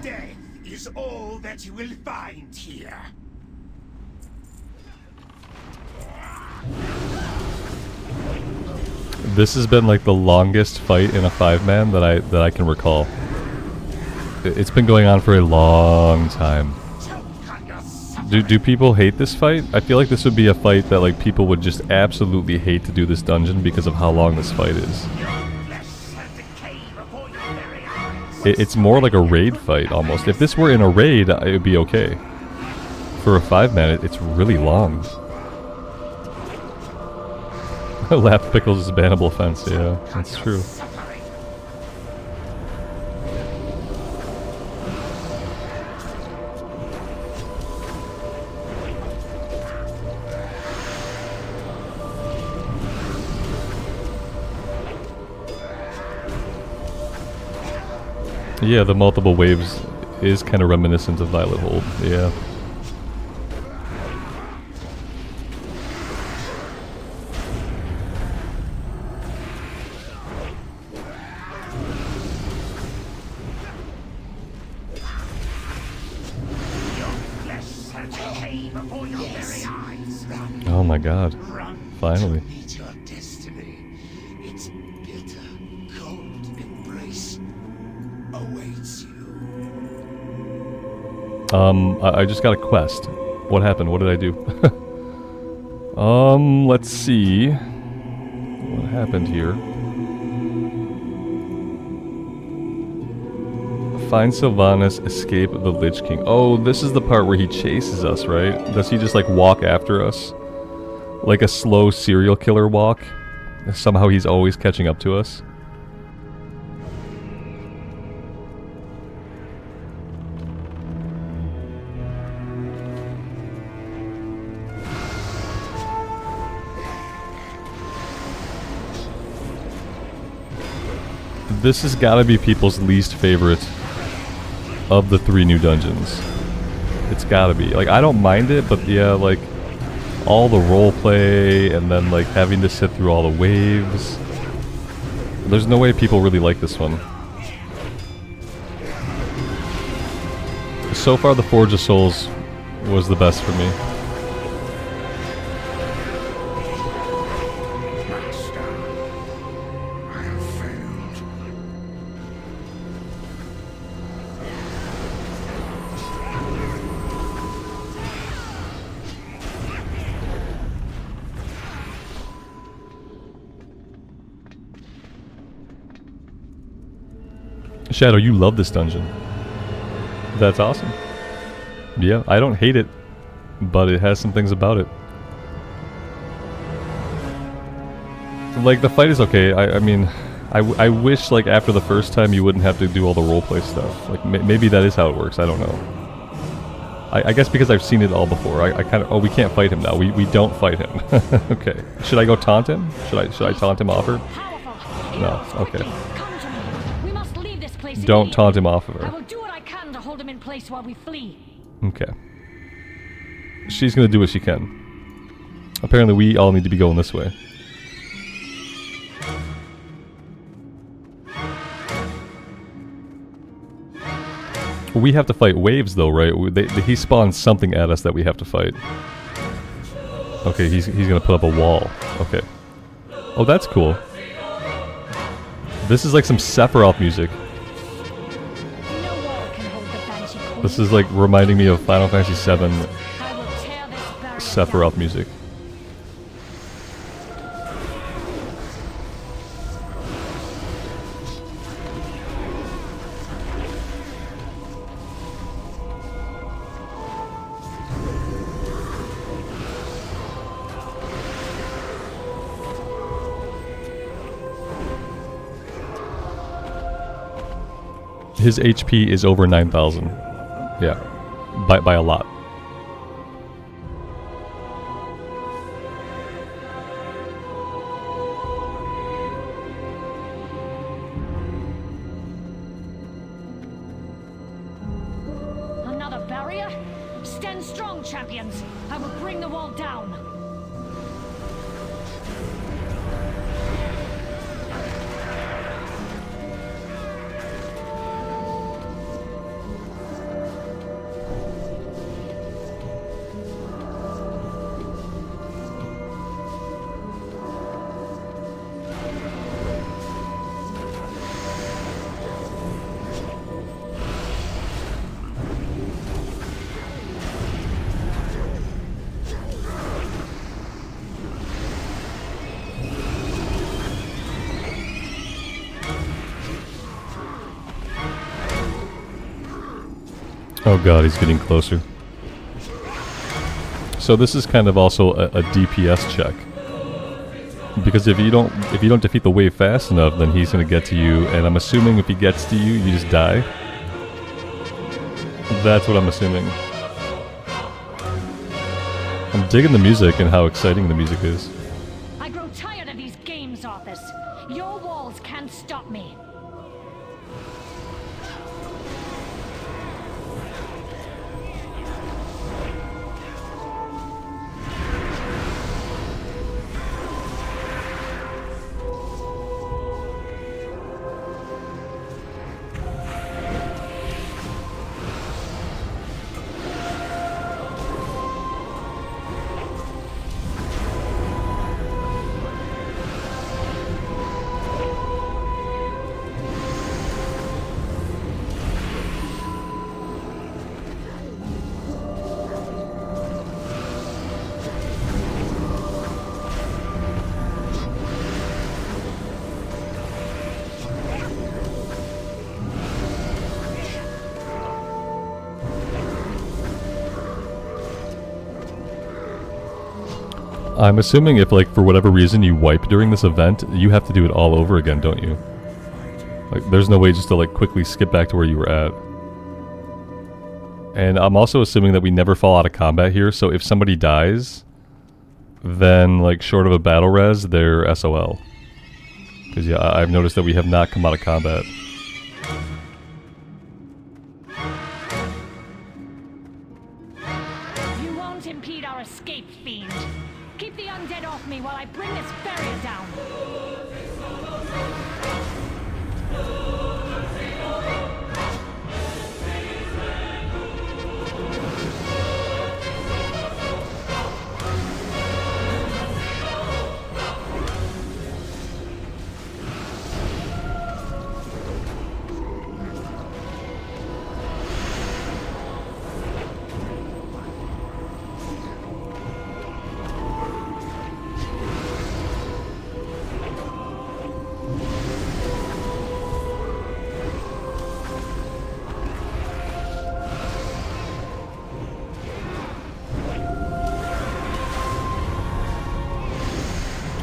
Death is all that you will find here. This has been like the longest fight in a 5-man that I can recall. It's been going on for a long time. Do people hate this fight? I feel like this would be a fight that like people would just absolutely hate to do this dungeon because of how long this fight is. It's more like a raid fight almost. If this were in a raid, it would be okay. For a 5-man, it's really long. Lap pickles is a bannable offense, yeah, that's true. Yeah, the multiple waves is kind of reminiscent of Violet Hold, yeah. Oh my god. Finally. I just got a quest. What happened? What did I do? Let's see. What happened here? Find Sylvanas, escape the Lich King. Oh, this is the part where he chases us, right? Does he just like walk after us? Like a slow serial killer walk? Somehow he's always catching up to us? This has got to be people's least favorite of the 3 new dungeons. It's got to be. Like, I don't mind it, but yeah, like, all the roleplay and then, like, having to sit through all the waves. There's no way people really like this one. So far, the Forge of Souls was the best for me. Shadow, you love this dungeon. That's awesome. Yeah, I don't hate it, but it has some things about it. Like, the fight is okay. I mean, I wish, like, after the first time you wouldn't have to do all the roleplay stuff. Like, maybe that is how it works. I don't know. I guess because I've seen it all before. I kind of... Oh, we can't fight him now. We don't fight him. Okay. Should I go taunt him? Should I taunt him off her? No. Okay. Don't taunt him off of her. I will do what I can to hold him in place while we flee. Okay. She's gonna do what she can. Apparently we all need to be going this way. We have to fight waves though, right? He spawns something at us that we have to fight. Okay, he's gonna put up a wall. Okay. Oh, that's cool. This is like some Sephiroth music. No wall can hold the Banshee Queen. This is like reminding me of Final Fantasy VII I will tear this barrier Sephiroth down. music. His HP is over 9,000. Yeah. By a lot. Another barrier? Stand strong, champions. I will bring the wall down. Oh god, he's getting closer. So this is kind of also a DPS check. Because if you don't defeat the wave fast enough, then he's gonna get to you, and I'm assuming if he gets to you, you just die. That's what I'm assuming. I'm digging the music and how exciting the music is. I grow tired of these games, Arthas. Your walls can't stop me. I'm assuming if, like, for whatever reason you wipe during this event, you have to do it all over again, don't you? Like, there's no way just to, like, quickly skip back to where you were at. And I'm also assuming that we never fall out of combat here, so if somebody dies, then, like, short of a battle res, they're SOL. Because, yeah, I've noticed that we have not come out of combat. You won't impede our escape, fiend. Keep the undead off me while I bring this barrier down.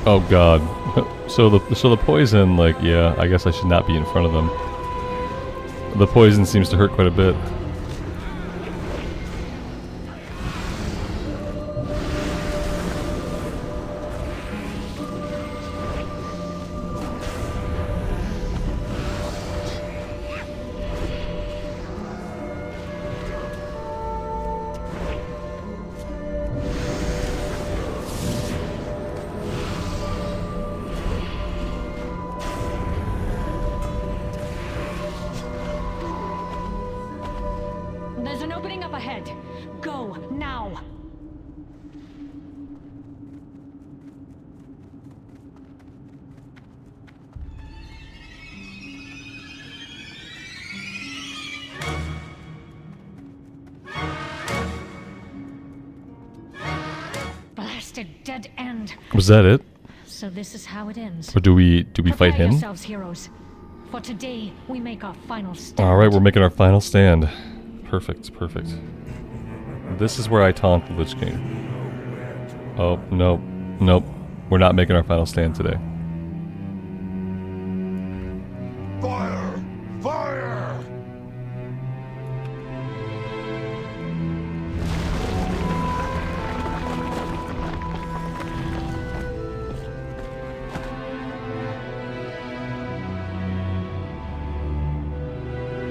Oh god. So the poison, like, yeah, I guess I should not be in front of them. The poison seems to hurt quite a bit. ahead. Go, now! Blasted dead end. Was that it? So this is how it ends. Or do we fight him? Yourselves, heroes. For today, we make our final stand. Alright, we're making our final stand. Perfect, perfect. This is where I taunt the Lich King. Oh, nope. Nope. We're not making our final stand today. Fire! Fire!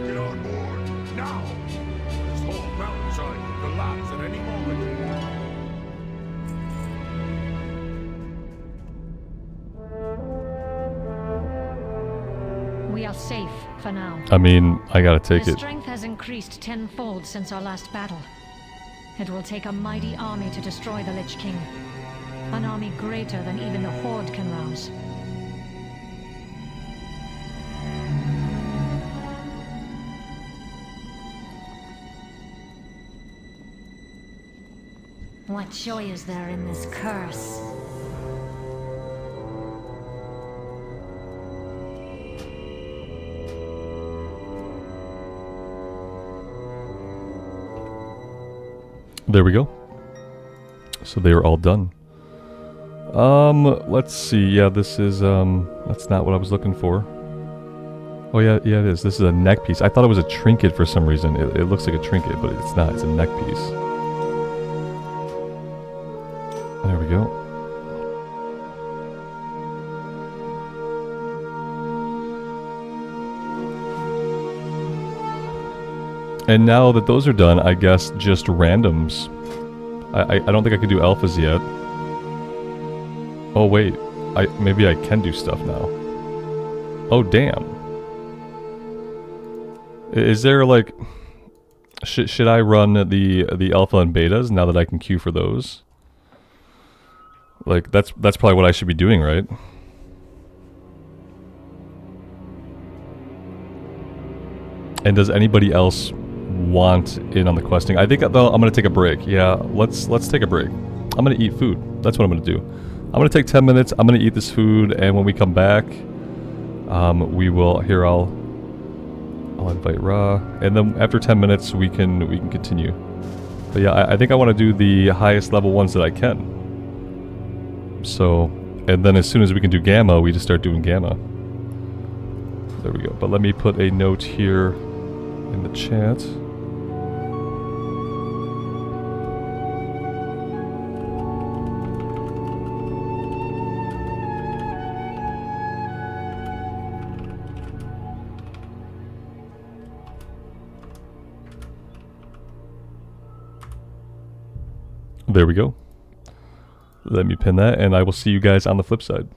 Get on board, now! This whole mountainside could collapse at any moment. We are safe for now. I mean, I gotta take Their it. strength has increased tenfold since our last battle. It will take a mighty army to destroy the Lich King. An army greater than even the Horde can rouse. What joy is there in this curse? There we go. So they are all done. Let's see. Yeah, this is, that's not what I was looking for. Oh, yeah, it is. This is a neck piece. I thought it was a trinket for some reason. It looks like a trinket, but it's not. It's a neck piece. There we go. And now that those are done, I guess just randoms. I don't think I can do alphas yet. Oh wait, maybe I can do stuff now. Oh damn. Is there like, should I run the alpha and betas now that I can queue for those? Like that's probably what I should be doing, right? And does anybody else want in on the questing? I think though I'm gonna take a break. Yeah, let's take a break. I'm gonna eat food. That's what I'm gonna do. I'm gonna take 10 minutes. I'm gonna eat this food, and when we come back, we will. Here, I'll invite Ra, and then after 10 minutes we can continue. But yeah, I think I want to do the highest level ones that I can. So, and then as soon as we can do Gamma, we just start doing Gamma. There we go. But let me put a note here in the chat. There we go. Let me pin that, and I will see you guys on the flip side.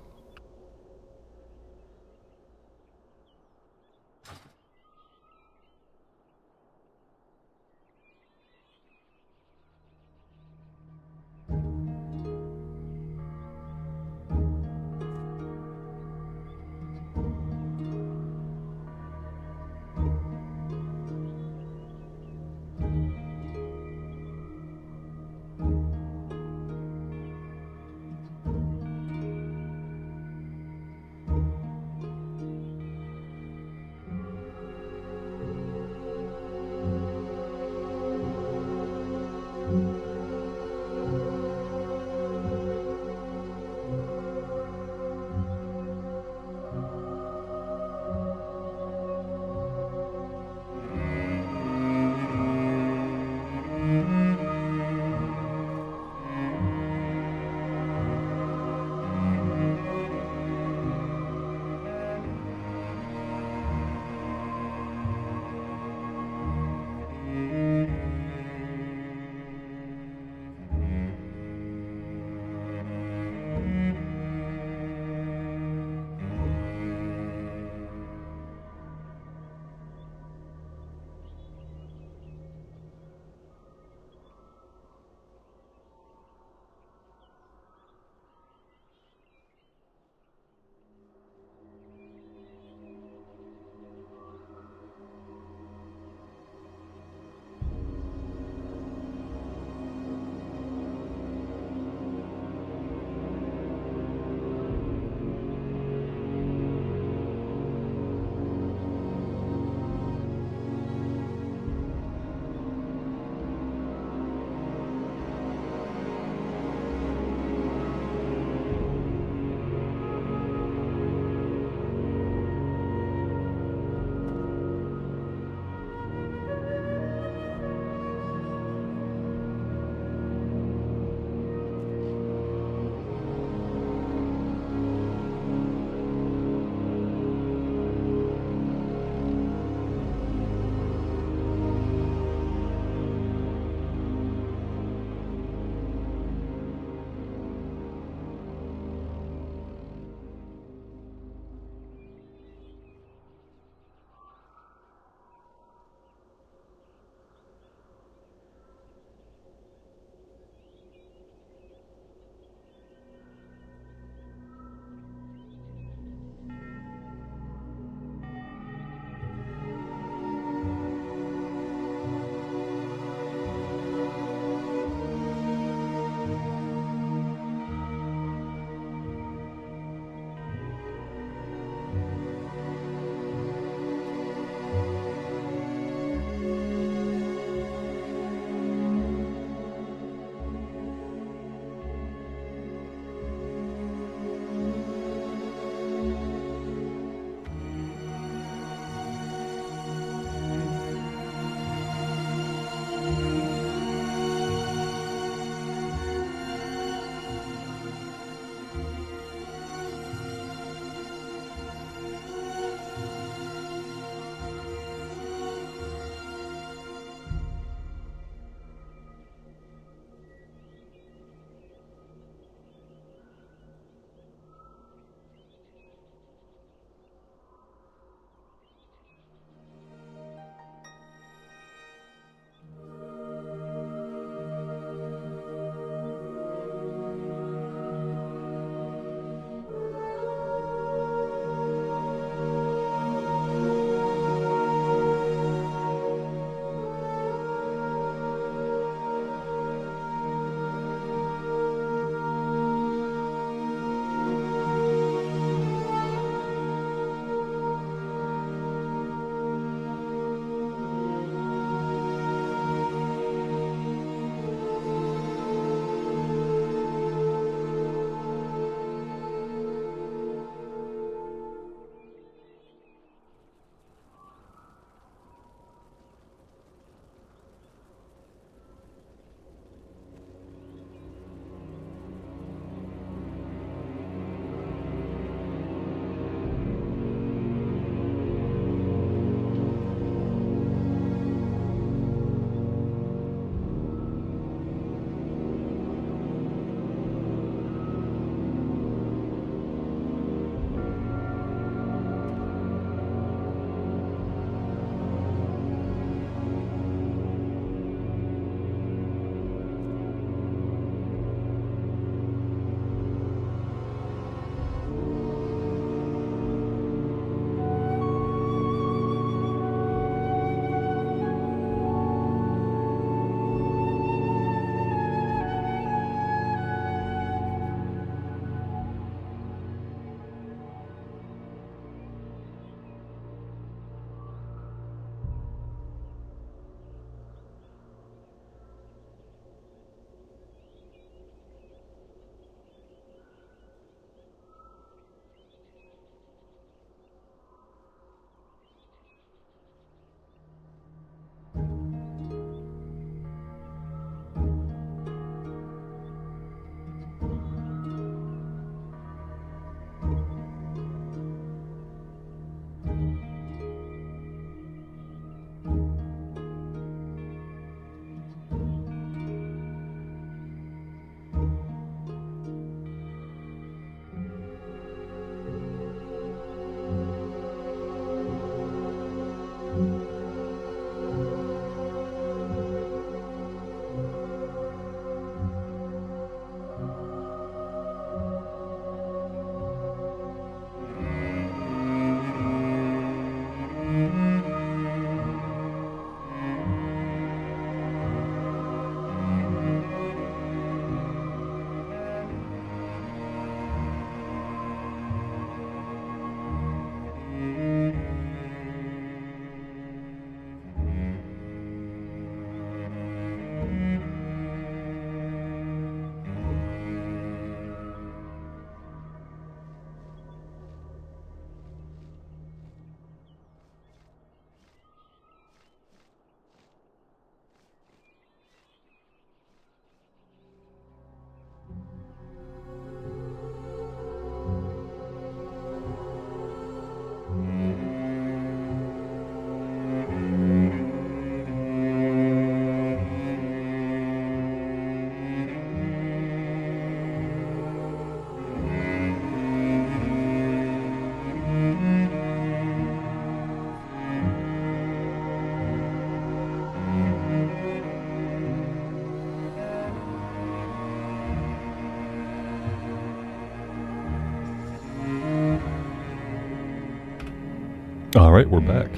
Alright, we're back.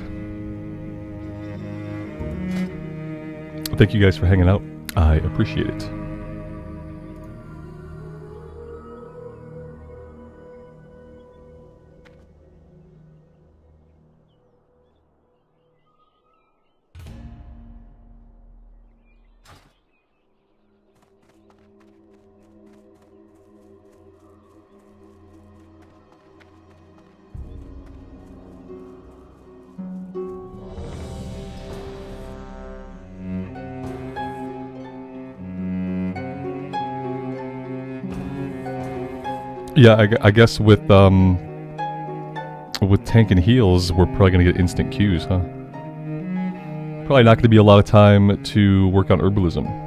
Thank you guys for hanging out. I appreciate it. Yeah, I guess with tank and heals, we're probably gonna get instant Qs, huh? Probably not gonna be a lot of time to work on herbalism.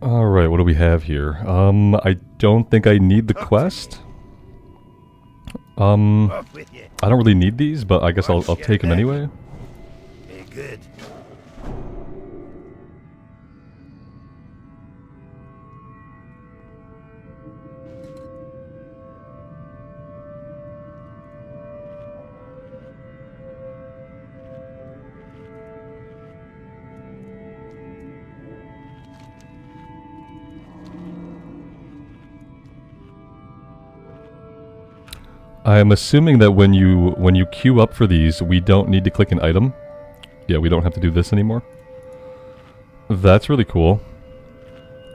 Alright, what do we have here? I don't think I need the quest. I don't really need these, but I guess I'll take them anyway. Hey, good. I am assuming that when you queue up for these, we don't need to click an item. Yeah, we don't have to do this anymore. That's really cool.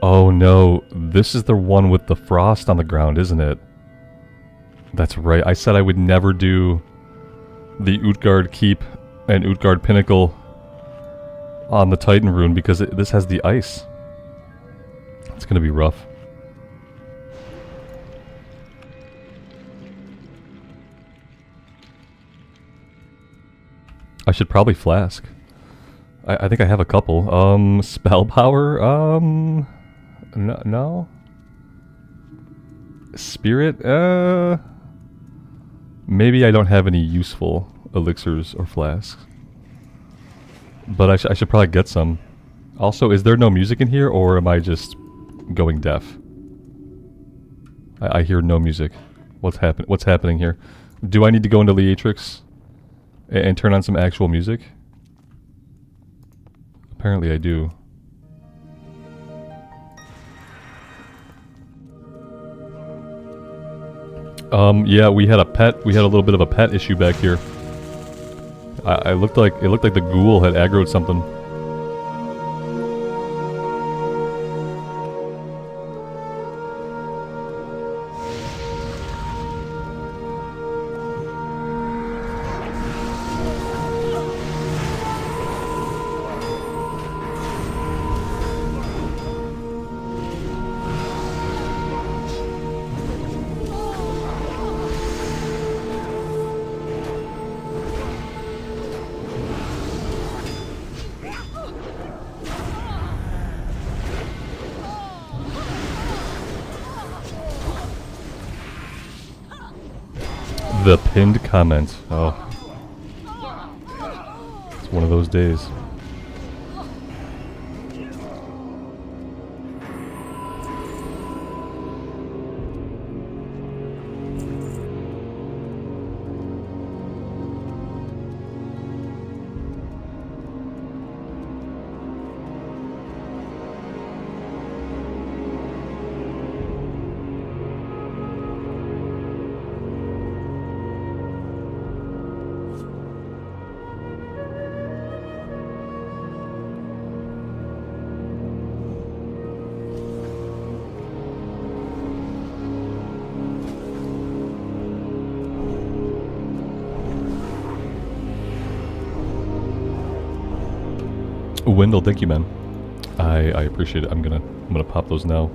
Oh no, this is the one with the frost on the ground, isn't it? That's right, I said I would never do the Utgard Keep and Utgard Pinnacle on the Titan rune because this has the ice. It's gonna be rough. I should probably flask. I think I have a couple. Spell power? No? Spirit? Maybe I don't have any useful elixirs or flasks. But I should probably get some. Also, is there no music in here, or am I just going deaf? I hear no music. What's happening here? Do I need to go into Leatrix and turn on some actual music? Apparently I do. Yeah, we had a little bit of a pet issue back here. It looked like the ghoul had aggroed something. The pinned comment. Oh. It's one of those days. Wendell, thank you, man. I appreciate it. I'm gonna pop those now.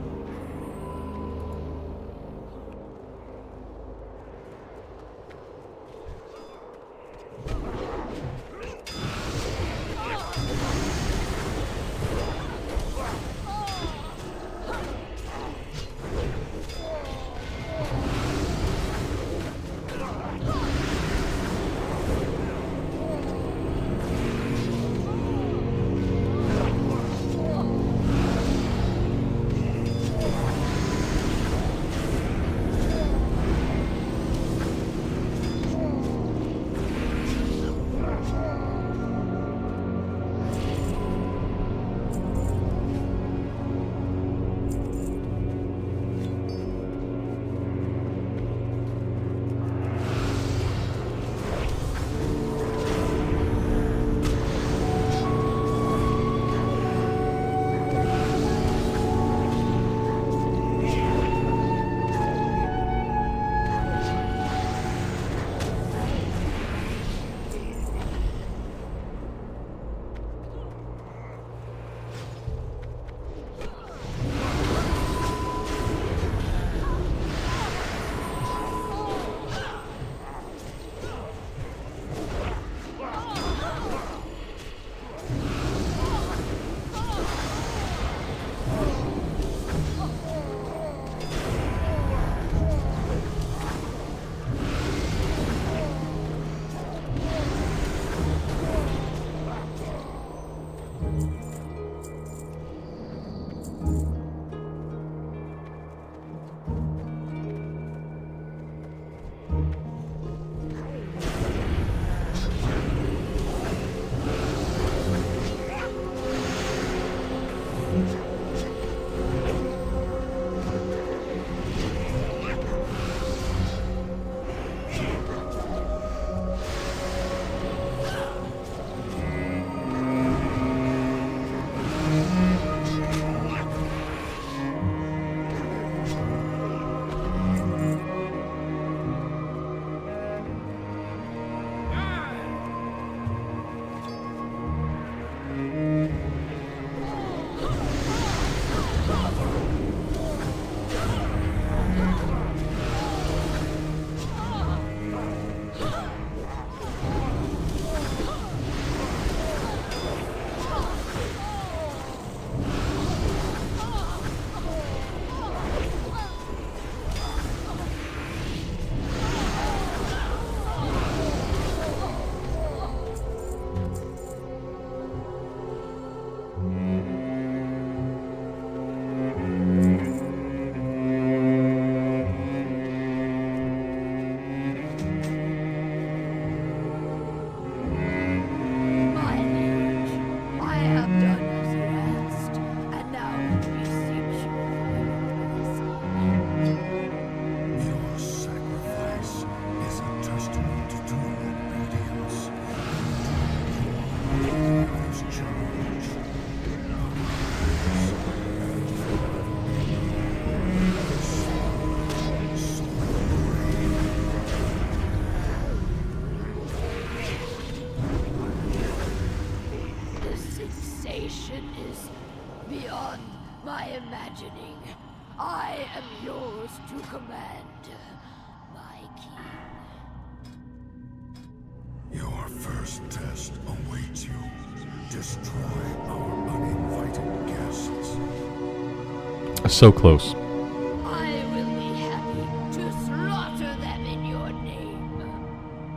hand, my king. Your first test awaits you. Destroy our uninvited guests. So close. I will be happy to slaughter them in your name.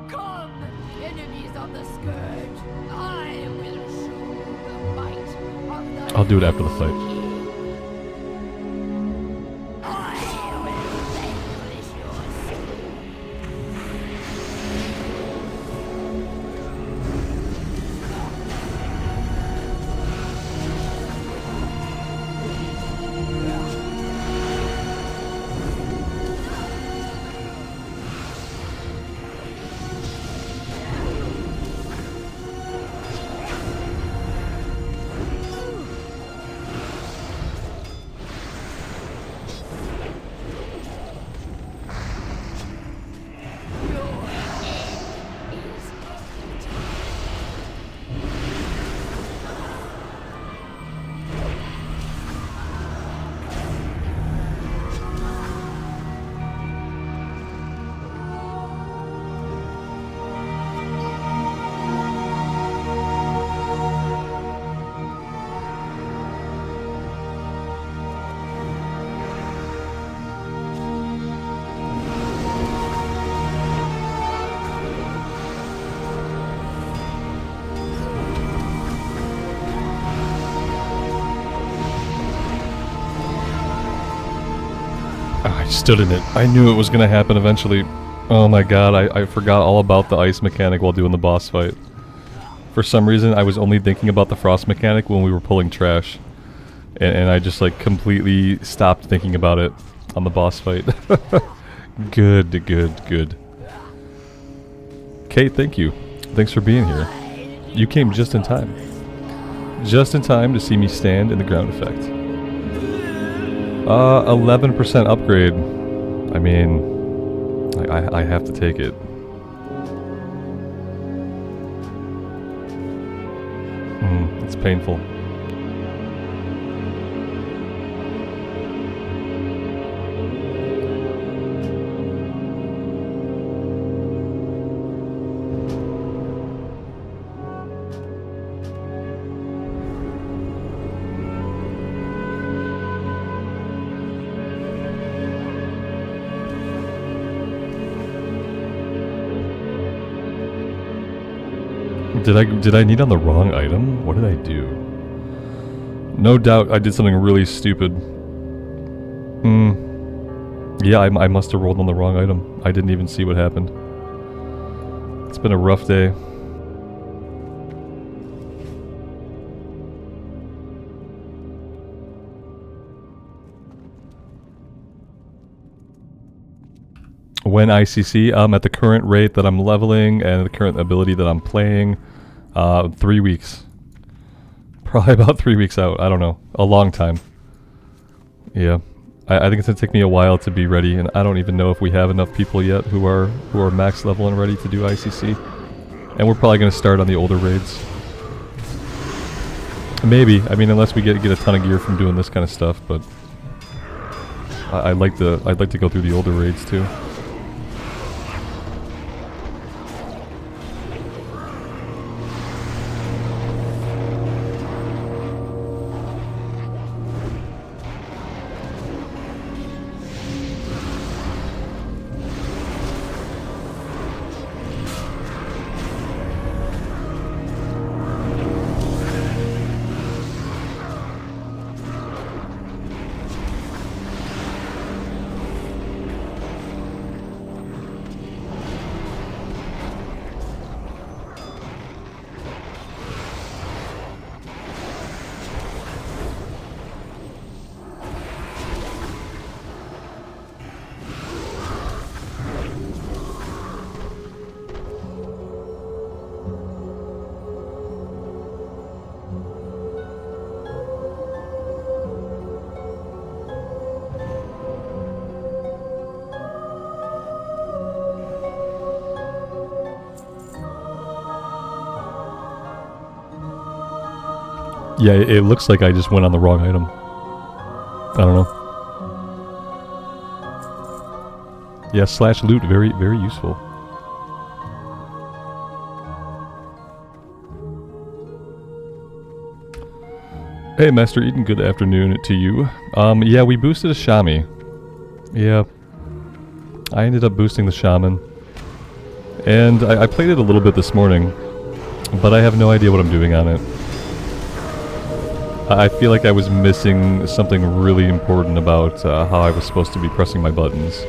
Come, enemies of the Scourge. I will show the might of the I'll do it after the fight. king. I will vanquish your I stood in it. I knew it was going to happen eventually. Oh my god, I forgot all about the ice mechanic while doing the boss fight. For some reason, I was only thinking about the frost mechanic when we were pulling trash. And I just like completely stopped thinking about it on the boss fight. Good, good, good. Kate, thank you. Thanks for being here. You came just in time. Just in time to see me stand in the ground effect. 11% upgrade. I mean, I have to take it. It's painful. Did I need on the wrong item? What did I do? No doubt I did something really stupid. Yeah, I must have rolled on the wrong item. I didn't even see what happened. It's been a rough day. When ICC, at the current rate that I'm leveling and the current ability that I'm playing, 3 weeks. Probably about 3 weeks out. I don't know. A long time. Yeah. I think it's gonna take me a while to be ready, and I don't even know if we have enough people yet who are max level and ready to do ICC. And we're probably gonna start on the older raids. Maybe. I mean, unless we get a ton of gear from doing this kind of stuff, but I'd like to go through the older raids too. Yeah, it looks like I just went on the wrong item. I don't know. Yeah, slash loot, very, very useful. Hey, Master Eden, good afternoon to you. Yeah, we boosted a Shaman. Yeah. I ended up boosting the Shaman. And I played it a little bit this morning, but I have no idea what I'm doing on it. I feel like I was missing something really important about how I was supposed to be pressing my buttons.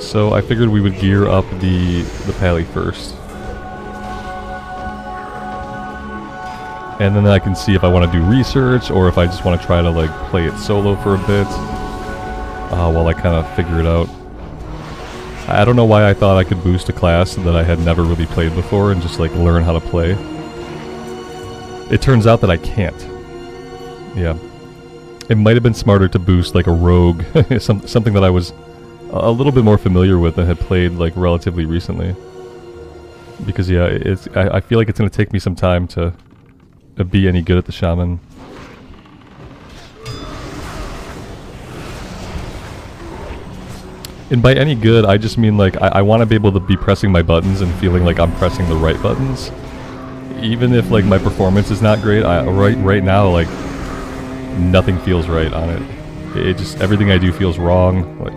So I figured we would gear up the Pally first. And then I can see if I want to do research, or if I just want to try to like play it solo for a bit while I kind of figure it out. I don't know why I thought I could boost a class that I had never really played before and just like learn how to play. It turns out that I can't. Yeah. It might have been smarter to boost like a rogue, something that I was a little bit more familiar with and had played like relatively recently. Because yeah, I feel like it's going to take me some time to be any good at the Shaman. And by any good, I just mean like I want to be able to be pressing my buttons and feeling like I'm pressing the right buttons. Even if like my performance is not great, right now like nothing feels right on it. It just, everything I do feels wrong. Like,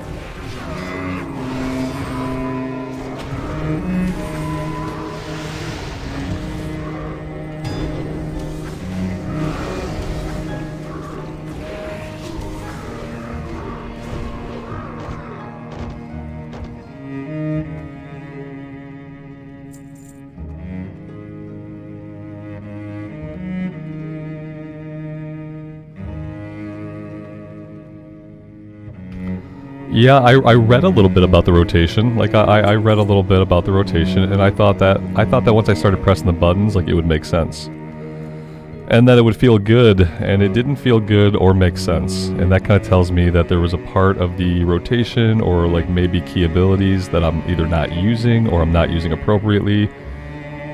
yeah, I read a little bit about the rotation. Like I read a little bit about the rotation, and I thought that once I started pressing the buttons, like it would make sense, and that it would feel good, and it didn't feel good or make sense, and that kind of tells me that there was a part of the rotation, or like maybe key abilities that I'm either not using or I'm not using appropriately.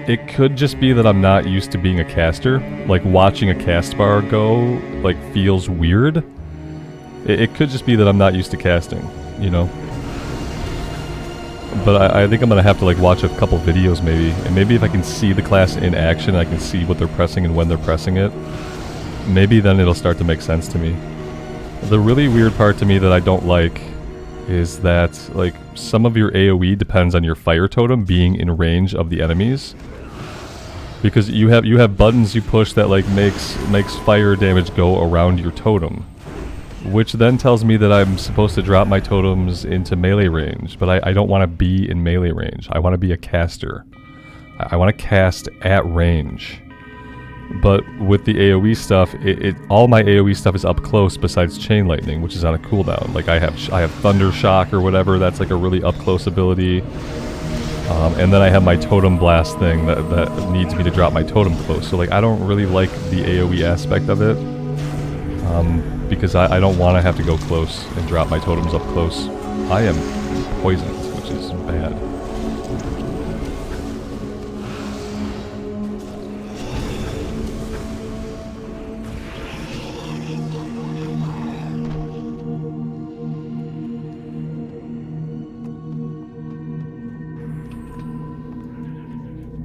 It could just be that I'm not used to being a caster. Like watching a cast bar go like feels weird. It could just be that I'm not used to casting, you know? But I think I'm going to have to like watch a couple videos maybe, and maybe if I can see the class in action, I can see what they're pressing and when they're pressing it, maybe then it'll start to make sense to me. The really weird part to me that I don't like is that like some of your AoE depends on your fire totem being in range of the enemies. Because you have buttons you push that like makes fire damage go around your totem. Which then tells me that I'm supposed to drop my totems into melee range, but I don't want to be in melee range. I want to be a caster. I want to cast at range. But with the AoE stuff, all my AoE stuff is up close besides Chain Lightning, which is on a cooldown. Like I have Thunder Shock or whatever, that's like a really up close ability. And then I have my Totem Blast thing that needs me to drop my totem close. So like I don't really like the AoE aspect of it. Because I don't want to have to go close and drop my totems up close. I am poisoned, which is bad.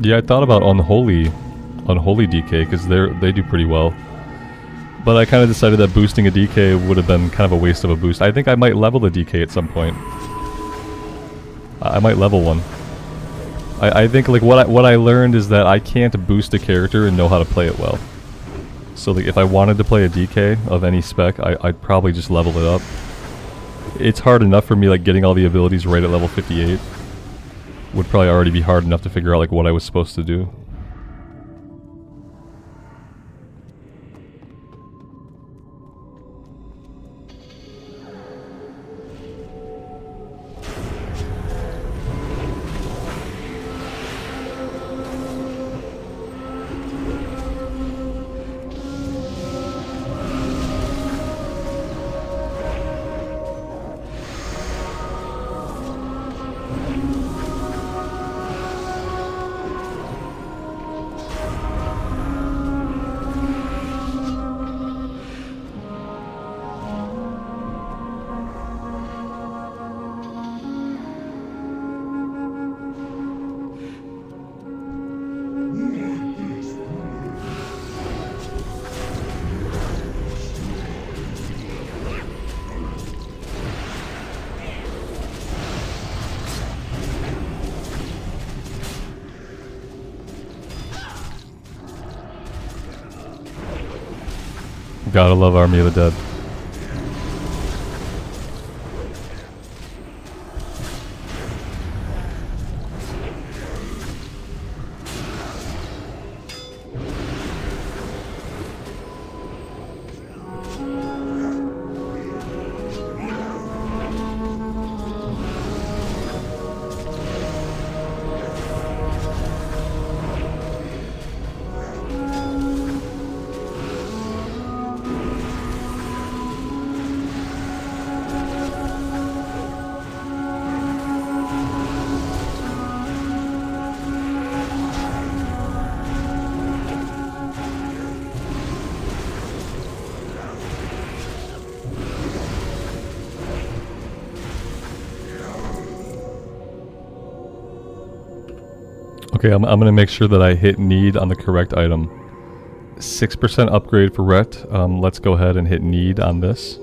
Yeah, I thought about Unholy DK, because they do pretty well. But I kind of decided that boosting a DK would have been kind of a waste of a boost. I think I might level the DK at some point. I might level one. I think like what I learned is that I can't boost a character and know how to play it well. So like if I wanted to play a DK of any spec, I'd probably just level it up. It's hard enough for me like getting all the abilities right at level 58. Would probably already be hard enough to figure out like what I was supposed to do. Gotta love Army of the Dead. Okay, I'm gonna make sure that I hit need on the correct item. 6% upgrade for Ret. Let's go ahead and hit need on this.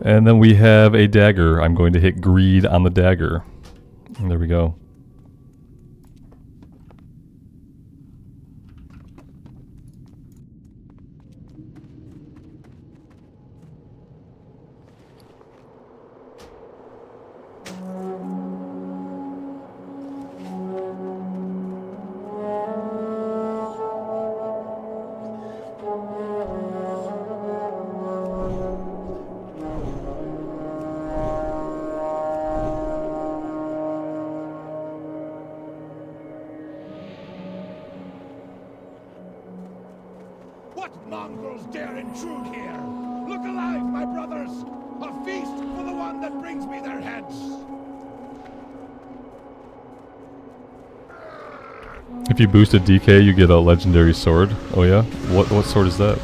And then we have a dagger. I'm going to hit greed on the dagger. And there we go. What mongrels dare intrude here? Look alive, my brothers! A feast for the one that brings me their heads! If you boost a DK, you get a legendary sword. Oh yeah? What sword is that?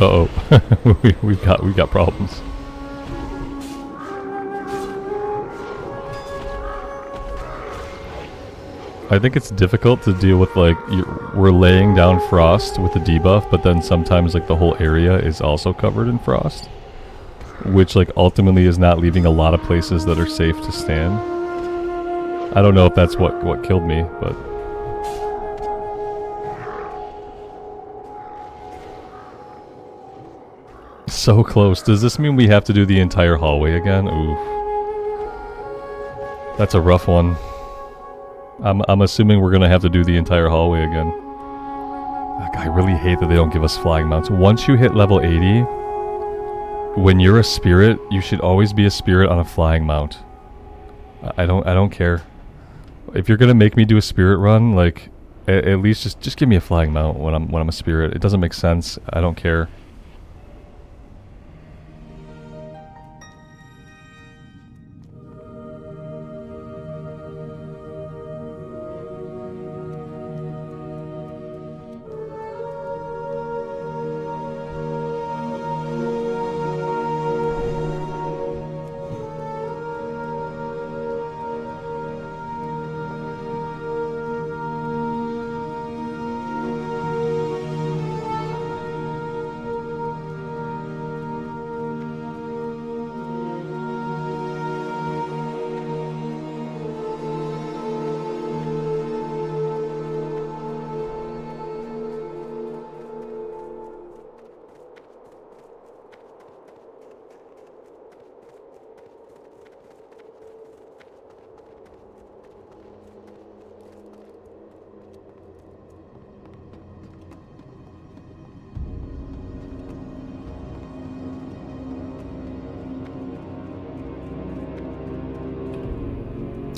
Uh-oh. we've got problems. I think it's difficult to deal with, like, we're laying down frost with the debuff, but then sometimes, like, the whole area is also covered in frost, which, like, ultimately is not leaving a lot of places that are safe to stand. I don't know if that's what killed me, but... So close. Does this mean we have to do the entire hallway again? Ooh. That's a rough one. I'm assuming we're gonna have to do the entire hallway again. Like, I really hate that they don't give us flying mounts. Once you hit level 80, when you're a spirit, you should always be a spirit on a flying mount. I don't care. If you're gonna make me do a spirit run, like, at least just give me a flying mount when I'm a spirit. It doesn't make sense. I don't care.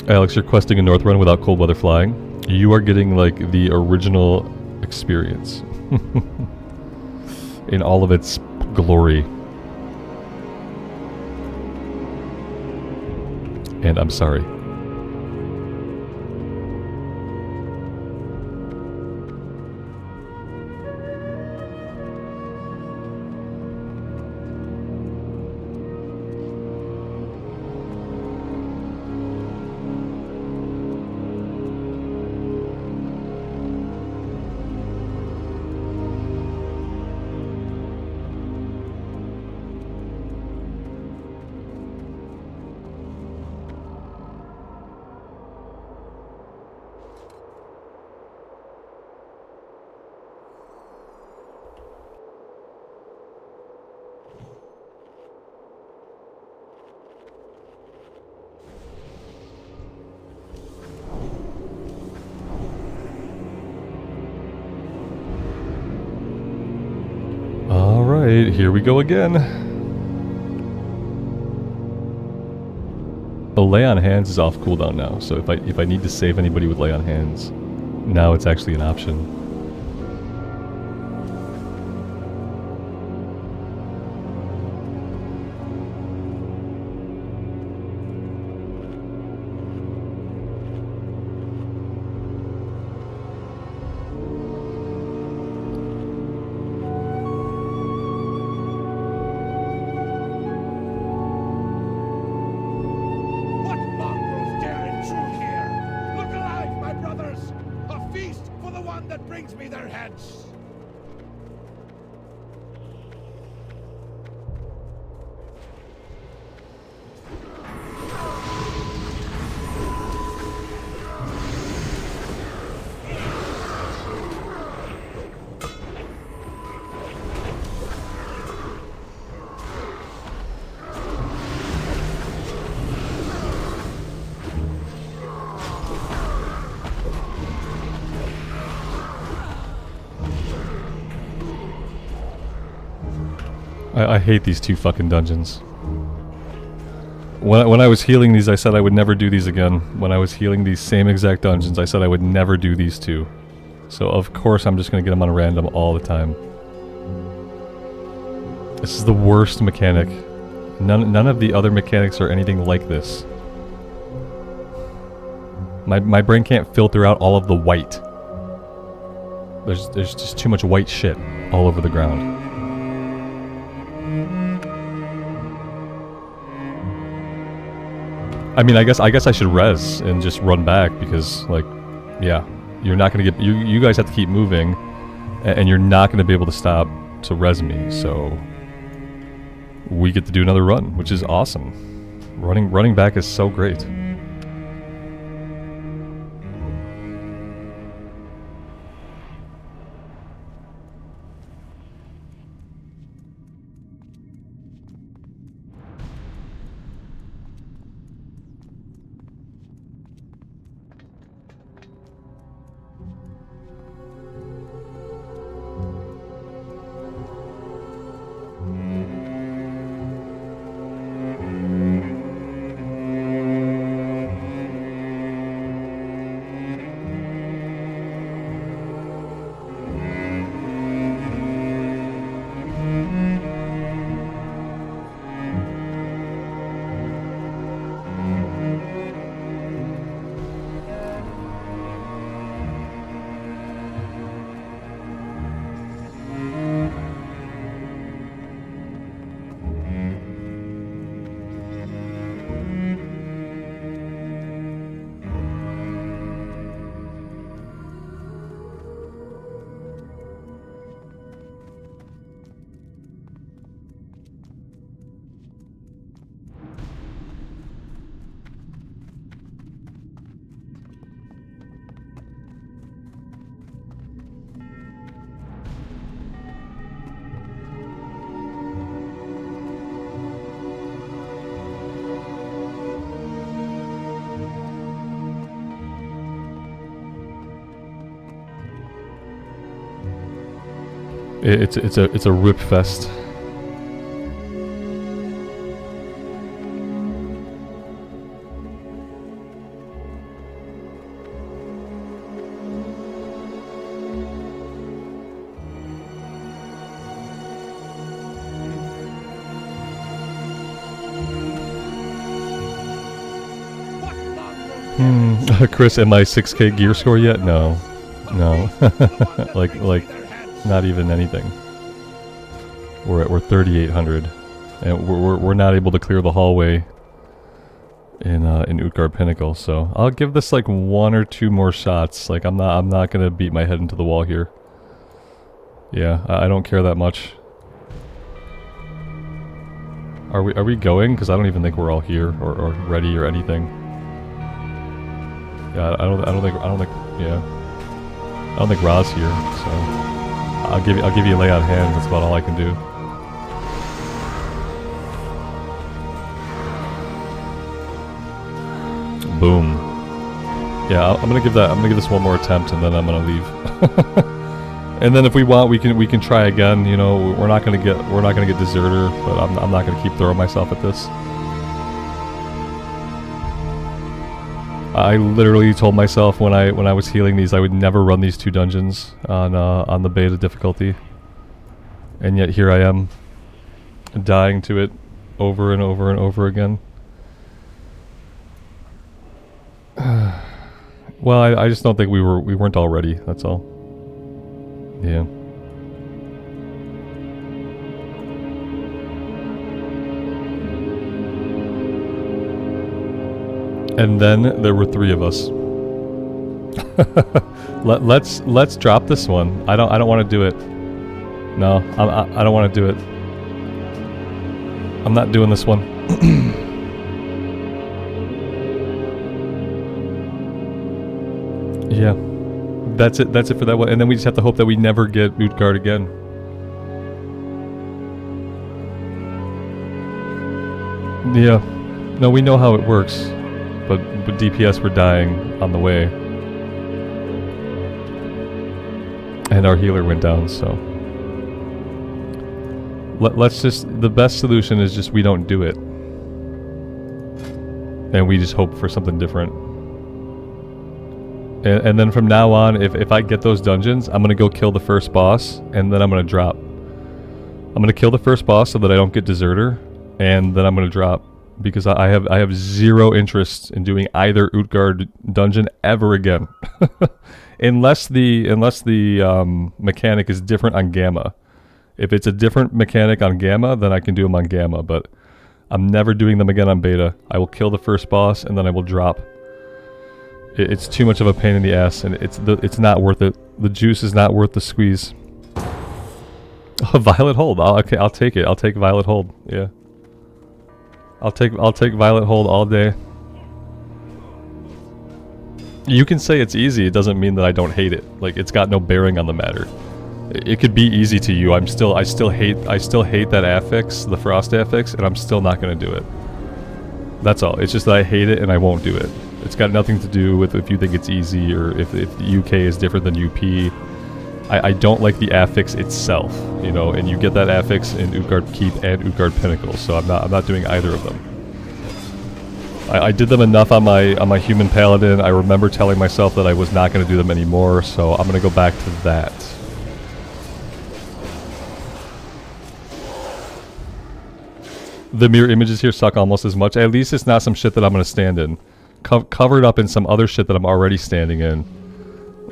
Alex, you're questing in Northrun without cold weather flying. You are getting like the original experience in all of its glory. And I'm sorry. Alright, here we go again. The lay on hands is off cooldown now, so if I need to save anybody with lay on hands, now it's actually an option. What mongrels dare intrude here? Look alive, my brothers! A feast for the one that brings me their heads! I hate these two fucking dungeons. When I was healing these, I said I would never do these again. When I was healing these same exact dungeons, I said I would never do these two. So of course I'm just gonna get them on random all the time. This is the worst mechanic. None of the other mechanics are anything like this. My brain can't filter out all of the white. There's just too much white shit all over the ground. I mean, I guess I should res and just run back because, like, yeah, you're not gonna get you guys have to keep moving, and you're not gonna be able to stop to res me. So we get to do another run, which is awesome. Running back is so great. It's a rip fest. Chris, am I 6K gear score yet? No. No. like, not even anything. We're 3,800. And we're not able to clear the hallway in Utgard Pinnacle, so I'll give this like 1 or 2 more shots. Like I'm not gonna beat my head into the wall here. Yeah, I don't care that much. Are we going? Because I don't even think we're all here or ready or anything. Yeah, I don't think yeah. I don't think Ra's here, so I'll give you a lay on hands. That's about all I can do. Boom. Yeah, I'm gonna give this one more attempt, and then I'm gonna leave. And then if we want, we can try again. You know, we're not gonna get deserter, but I'm not gonna keep throwing myself at this. I literally told myself when I was healing these, I would never run these 2 dungeons on the beta difficulty, and yet here I am, dying to it over and over and over again. Well, I just don't think we weren't all ready. That's all. Yeah. And then there were 3 of us. Let's drop this one. I don't want to do it. No, I don't want to do it. I'm not doing this one. Yeah, that's it for that one, and then we just have to hope that we never get Utgard again. Yeah, no, we know how it works, but DPS were dying on the way, and our healer went down. So let's just, the best solution is just we don't do it, and we just hope for something different. And then from now on, if I get those dungeons, I'm going to go kill the first boss, and then I'm going to drop. I'm going to kill the first boss so that I don't get deserter, and then I'm going to drop. Because I have 0 interest in doing either Utgard dungeon ever again. unless the mechanic is different on Gamma. If it's a different mechanic on Gamma, then I can do them on Gamma, but I'm never doing them again on Beta. I will kill the first boss, and then I will drop. It's too much of a pain in the ass, and it's not worth it. The juice is not worth the squeeze. Oh, Violet Hold. Okay, I'll take it. I'll take Violet Hold. Yeah. I'll take Violet Hold all day. You can say it's easy. It doesn't mean that I don't hate it. Like, it's got no bearing on the matter. It could be easy to you. I still hate that affix, the frost affix, and I'm still not gonna do it. That's all. It's just that I hate it and I won't do it. It's got nothing to do with if you think it's easy or if the UK is different than UP. I don't like the affix itself, you know, and you get that affix in Utgard Keep and Utgard Pinnacle, so I'm not doing either of them. I did them enough on my human paladin. I remember telling myself that I was not going to do them anymore, so I'm going to go back to that. The mirror images here suck almost as much. At least it's not some shit that I'm going to stand in. Covered up in some other shit that I'm already standing in.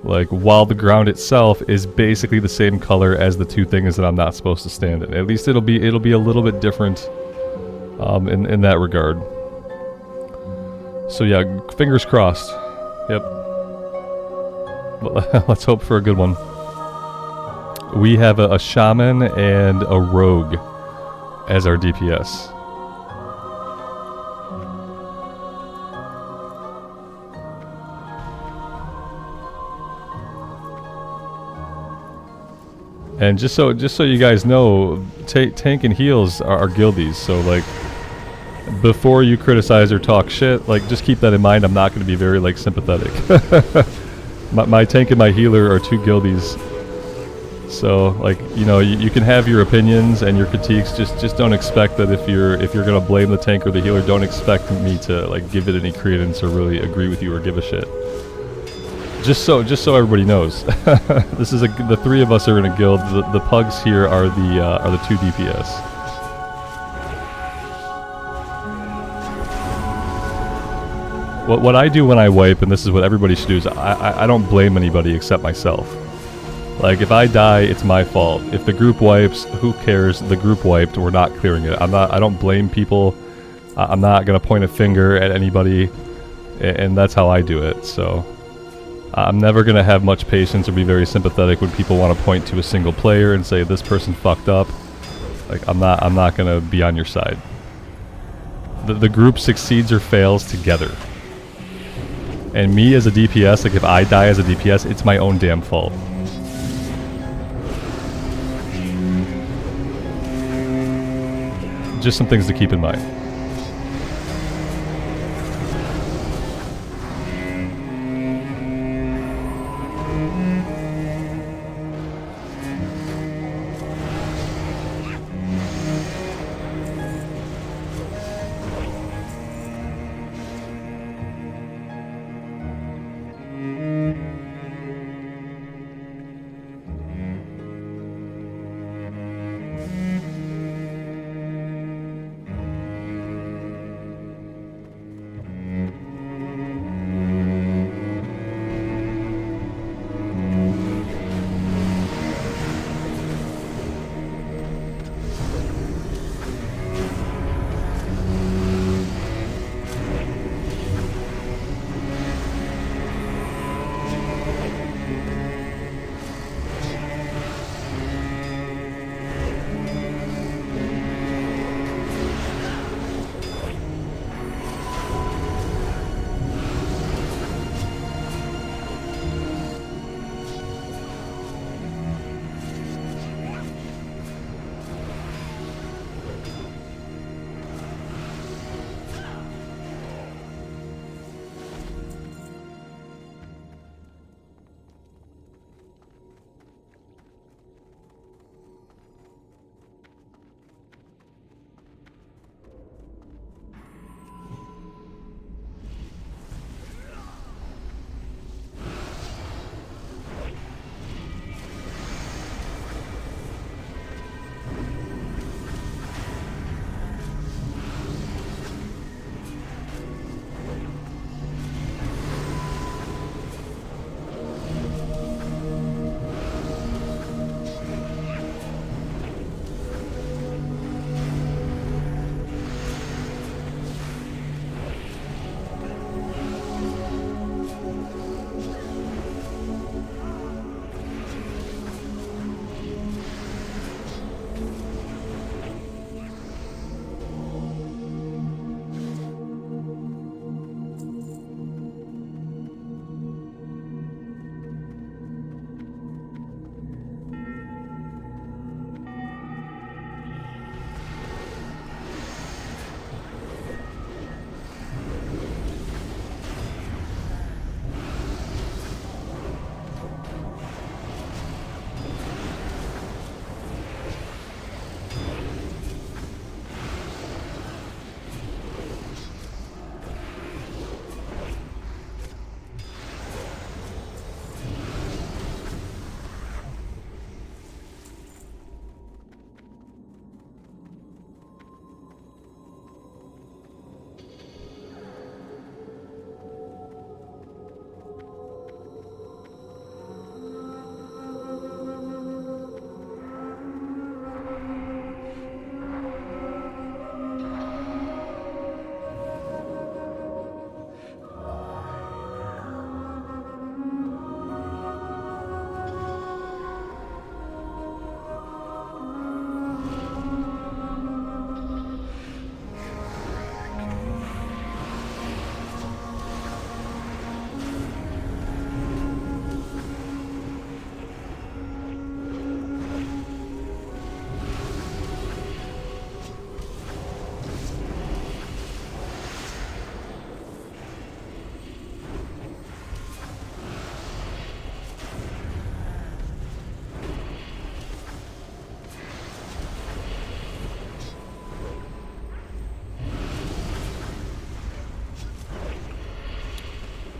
Like, while the ground itself is basically the same color as the 2 things that I'm not supposed to stand in. At least it'll be a little bit different in that regard. So yeah, fingers crossed. Yep. Let's hope for a good one. We have a shaman and a rogue as our DPS. And just so you guys know, tank and heals are guildies. So like, before you criticize or talk shit, like just keep that in mind. I'm not going to be very like sympathetic. my tank and my healer are 2 guildies. So like, you know, you can have your opinions and your critiques. Just don't expect that if you're going to blame the tank or the healer, don't expect me to like give it any credence or really agree with you or give a shit. Just so everybody knows, this is the 3 of us are in a guild. The pugs here are the 2 DPS. What I do when I wipe, and this is what everybody should do, is I don't blame anybody except myself. Like, if I die, it's my fault. If the group wipes, who cares? The group wiped, we're not clearing it. I don't blame people. I'm not gonna point a finger at anybody, and that's how I do it. So I'm never gonna have much patience or be very sympathetic when people want to point to a single player and say this person fucked up. Like, I'm not gonna be on your side. The group succeeds or fails together. And me as a DPS, like if I die as a DPS, it's my own damn fault. Just some things to keep in mind.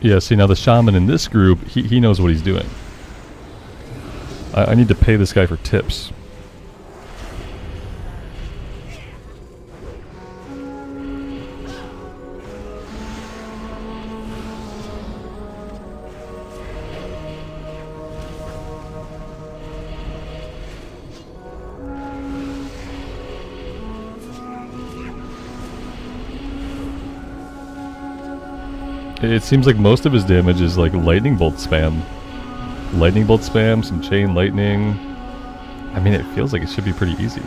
Yeah, see, now the shaman in this group, he knows what he's doing. I need to pay this guy for tips. It seems like most of his damage is like lightning bolt spam. Lightning bolt spam, some chain lightning. I mean, it feels like it should be pretty easy.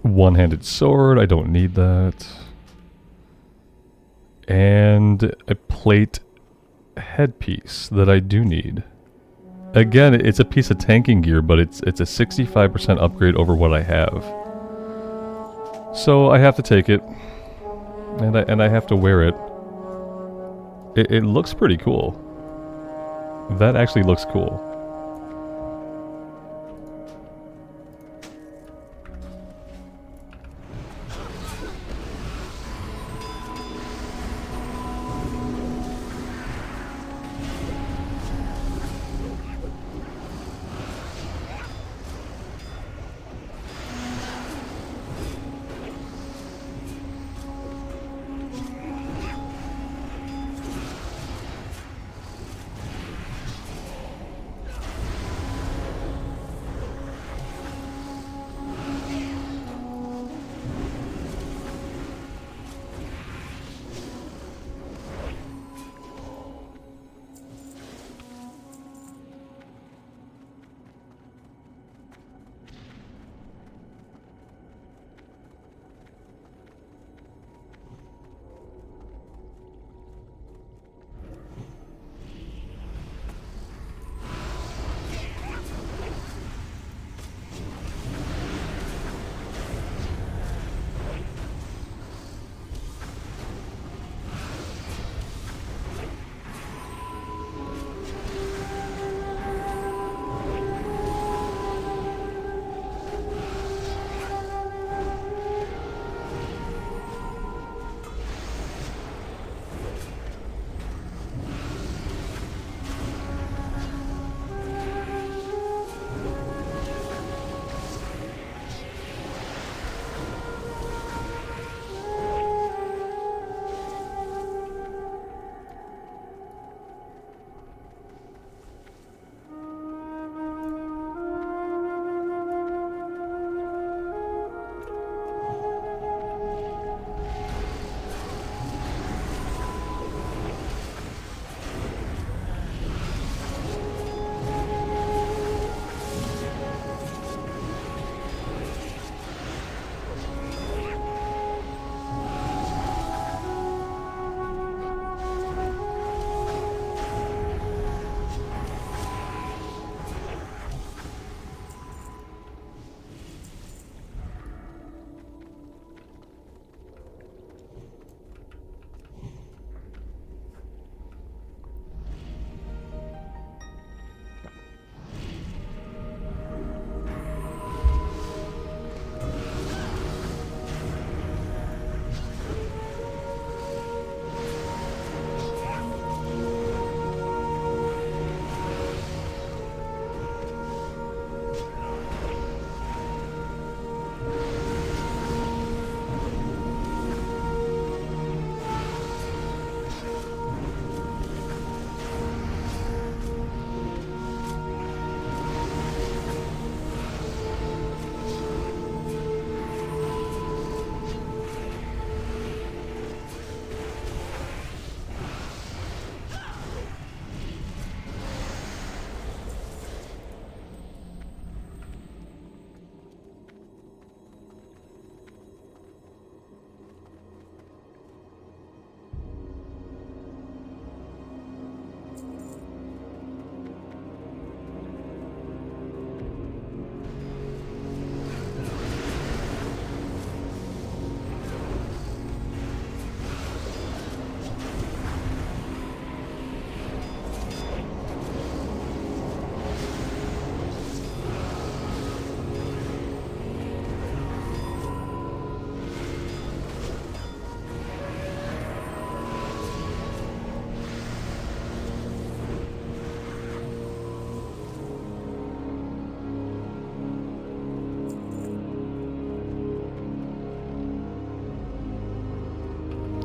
One-handed sword, I don't need that. And a plate headpiece that I do need. Again, it's a piece of tanking gear, but it's a 65% upgrade over what I have. So I have to take it, and I have to wear it. It looks pretty cool. That actually looks cool.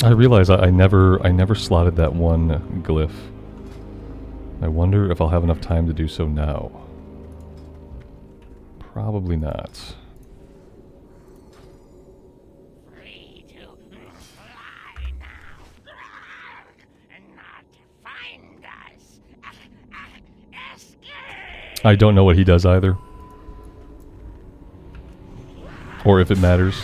I realize I never slotted that one glyph. I wonder if I'll have enough time to do so now. Probably not. Free to fly now. And not find us. Escape! I don't know what he does either. Or if it matters.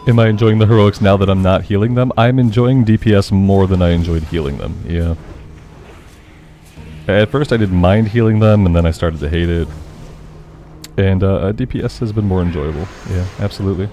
Am I enjoying the heroics now that I'm not healing them? I'm enjoying DPS more than I enjoyed healing them, yeah. At first I didn't mind healing them, and then I started to hate it. And DPS has been more enjoyable, yeah, absolutely.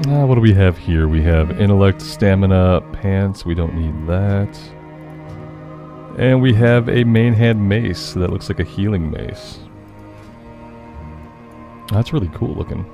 What do we have here? We have intellect, stamina, pants. We don't need that. And we have a main hand mace that looks like a healing mace. That's really cool looking.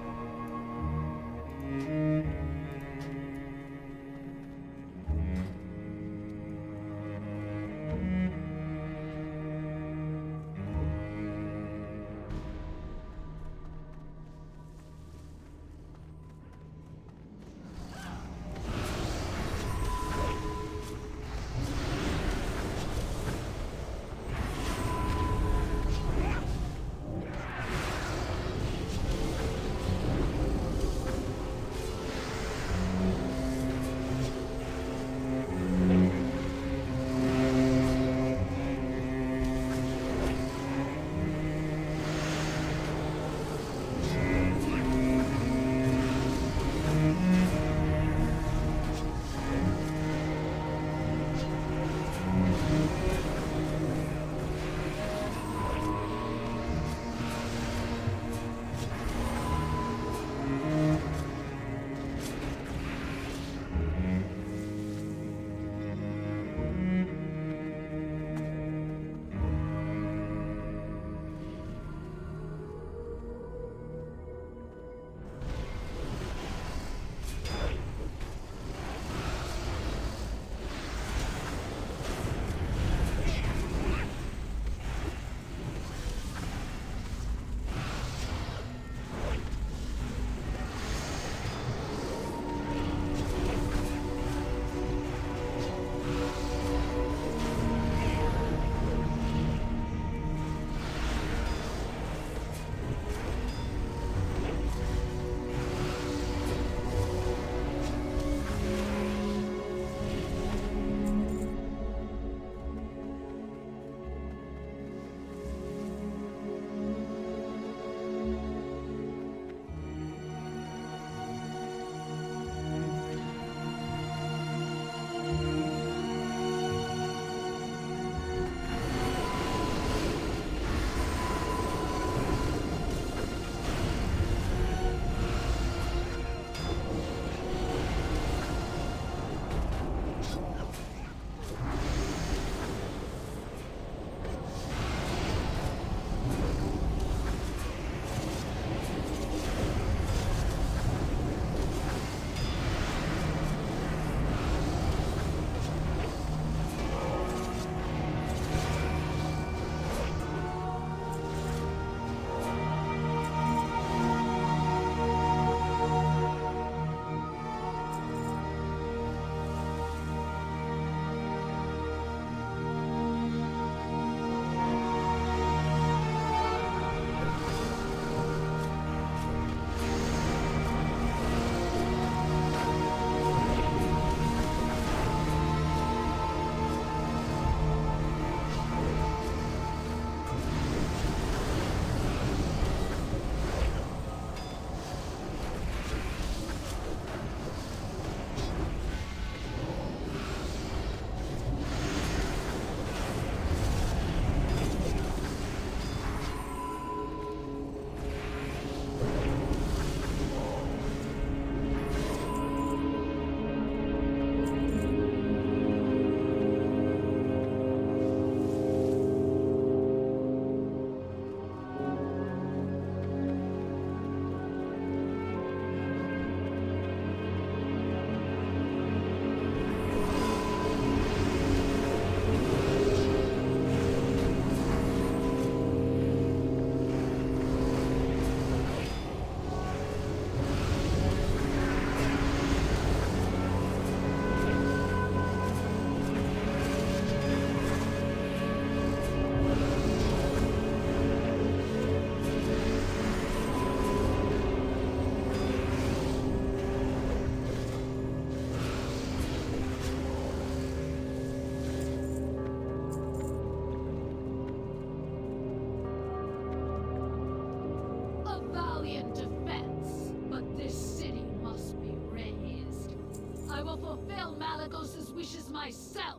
I will fulfill Malagos's wishes myself.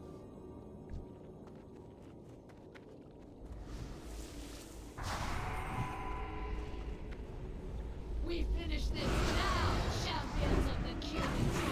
We finish this now, champions of the killing floor.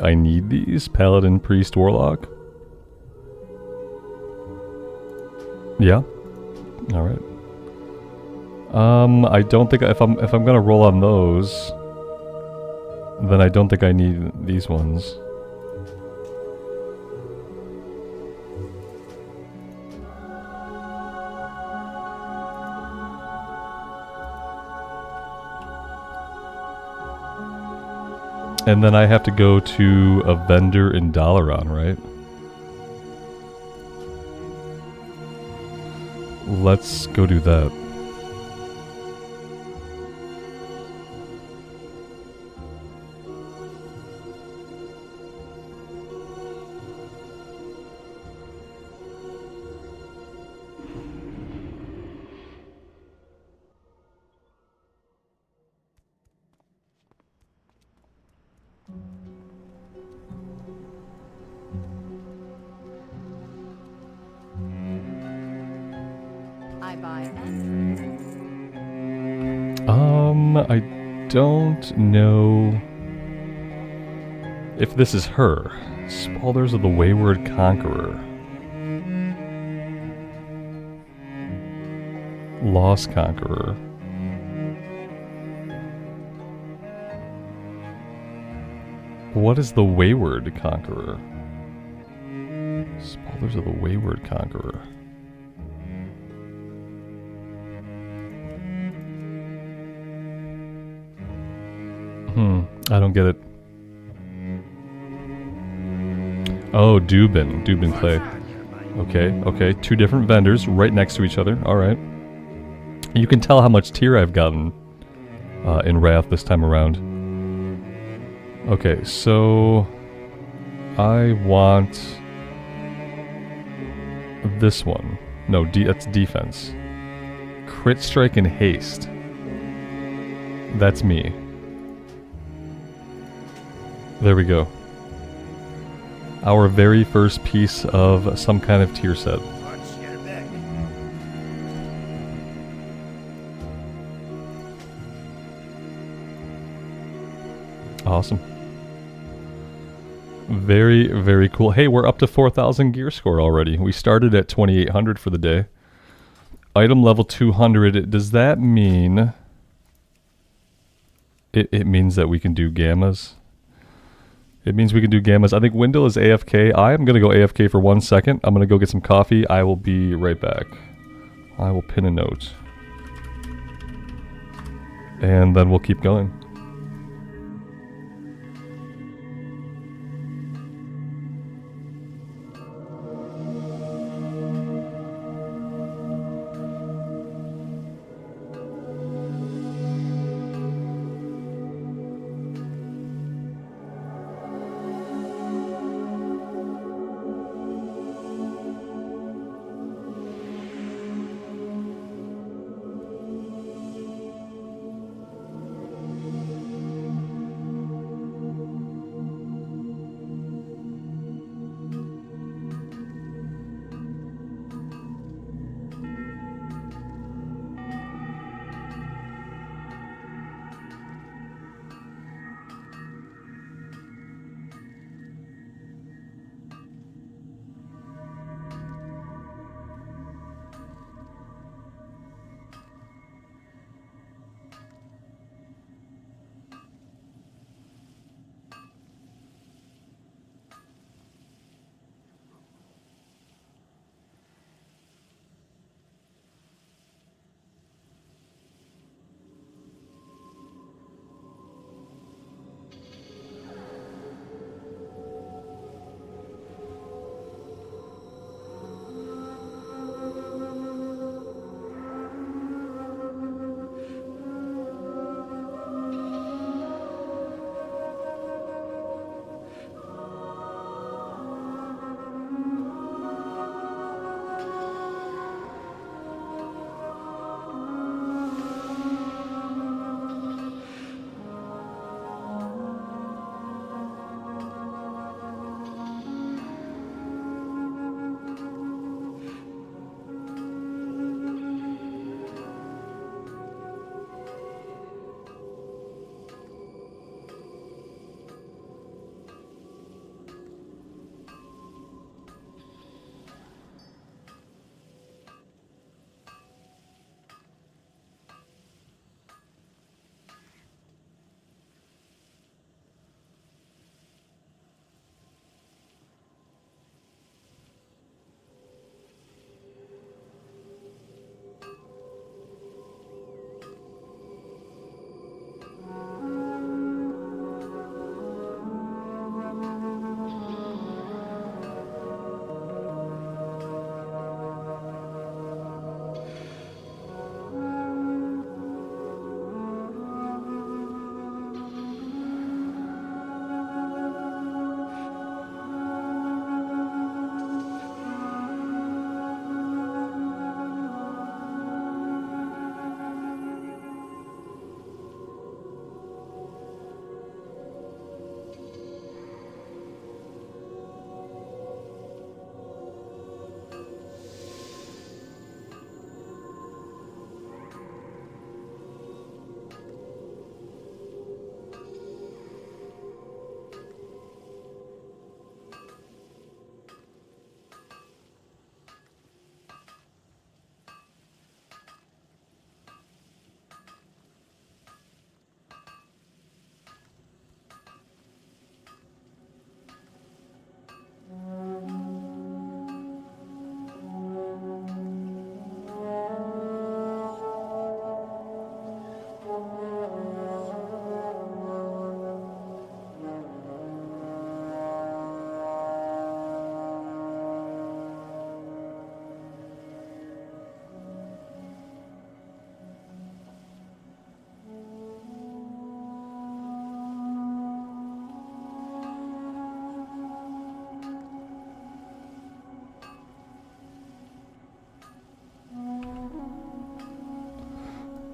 I need these. Paladin, Priest, Warlock. Yeah. Alright. I don't think if I'm gonna roll on those, then I don't think I need these ones. And then I have to go to a vendor in Dalaran, right? Let's go do that. I don't know if this is her. Spalders of the Wayward Conqueror. Lost Conqueror. What is the Wayward Conqueror? Spalders of the Wayward Conqueror. I don't get it. Oh, Dubin. Dubin Clay. Okay. Two different vendors right next to each other. Alright. You can tell how much tier I've gotten in Wrath this time around. Okay, so I want this one. No, that's defense. Crit strike and haste. That's me. There we go. Our very first piece of some kind of tier set. Awesome. Very, very cool. Hey, we're up to 4,000 gear score already. We started at 2,800 for the day. Item level 200. Does that mean... It means that we can do gammas? It means we can do gammas. I think Wendell is AFK. I am going to go AFK for 1 second. I'm going to go get some coffee. I will be right back. I will pin a note. and then we'll keep going.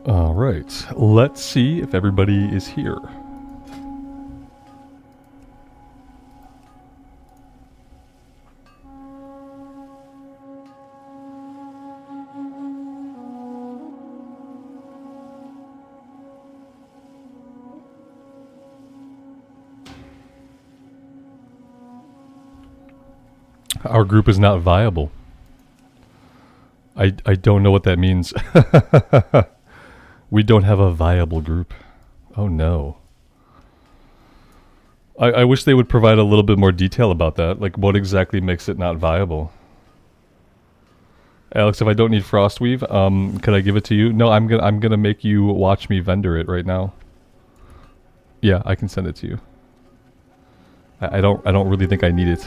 All right, let's see if everybody is here. Our group is not viable. I don't know what that means. We don't have a viable group. Oh no. I wish they would provide a little bit more detail about that. Like, what exactly makes it not viable? Alex, if I don't need Frostweave, could I give it to you? No, I'm gonna make you watch me vendor it right now. Yeah, I can send it to you. I don't really think I need it.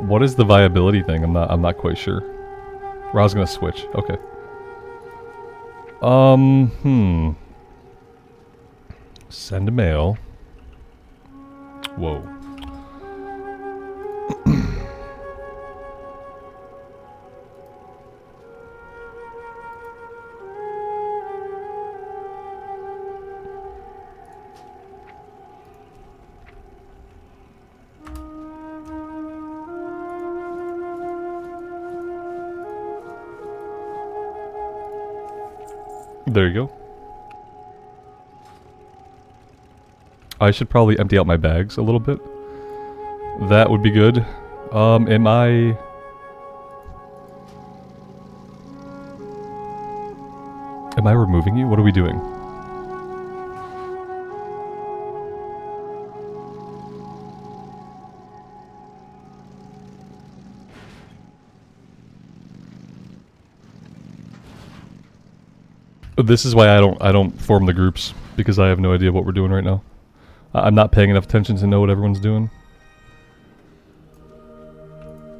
What is the viability thing? I'm not quite sure. I was gonna switch. Okay. Send a mail. Whoa. There you go. I should probably empty out my bags a little bit. That would be good. Am I removing you? What are we doing? This is why I don't form the groups, because I have no idea what we're doing right now. I'm not paying enough attention to know what everyone's doing.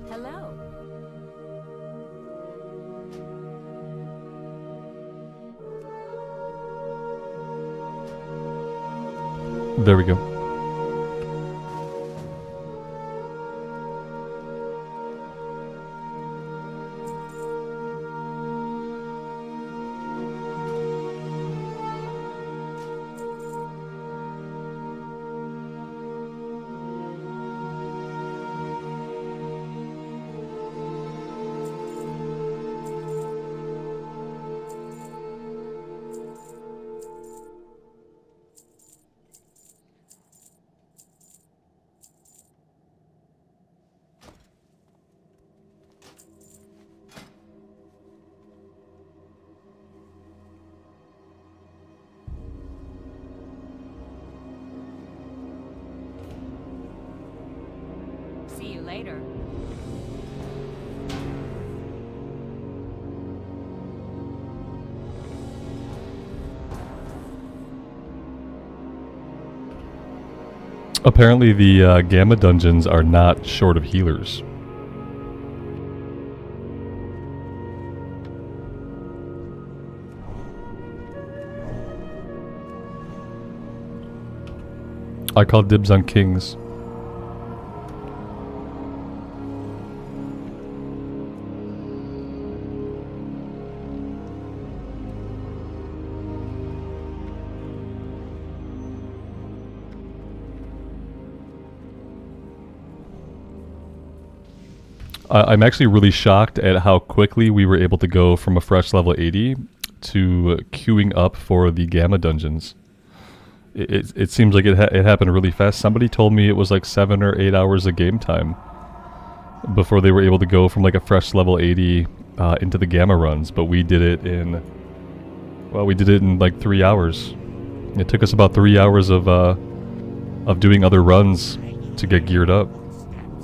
Hello. There we go. See you later. Apparently the Gamma dungeons are not short of healers. I call dibs on kings. I'm actually really shocked at how quickly we were able to go from a fresh level 80 to queuing up for the Gamma dungeons. It seems like it happened really fast. Somebody told me it was like 7 or 8 hours of game time before they were able to go from like a fresh level 80 into the Gamma runs, but we did it in, well, we did it in like 3 hours. It took us about 3 hours of doing other runs to get geared up,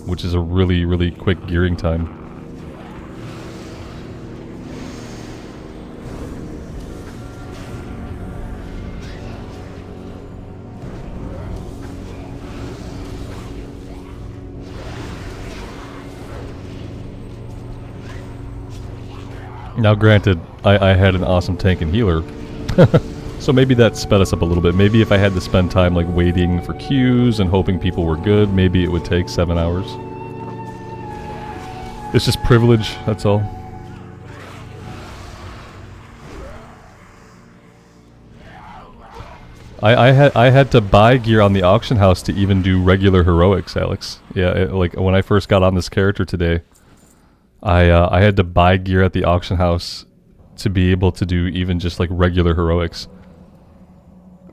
which is a really, really quick gearing time. Now granted, I had an awesome tank and healer, so maybe that sped us up a little bit. Maybe if I had to spend time like waiting for queues and hoping people were good, maybe it would take 7 hours. It's just privilege, that's all. I had to buy gear on the auction house to even do regular heroics, Alex. Yeah, like when I first got on this character today, I had to buy gear at the auction house to be able to do even just like regular heroics.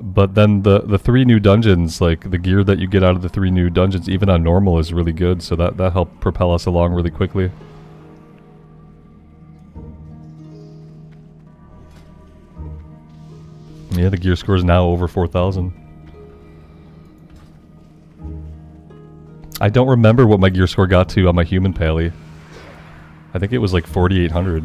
But then the 3 new dungeons, like the gear that you get out of the 3 new dungeons, even on normal, is really good. So that helped propel us along really quickly. Yeah, the gear score is now over 4,000. I don't remember what my gear score got to on my human pally. I think it was like 4,800.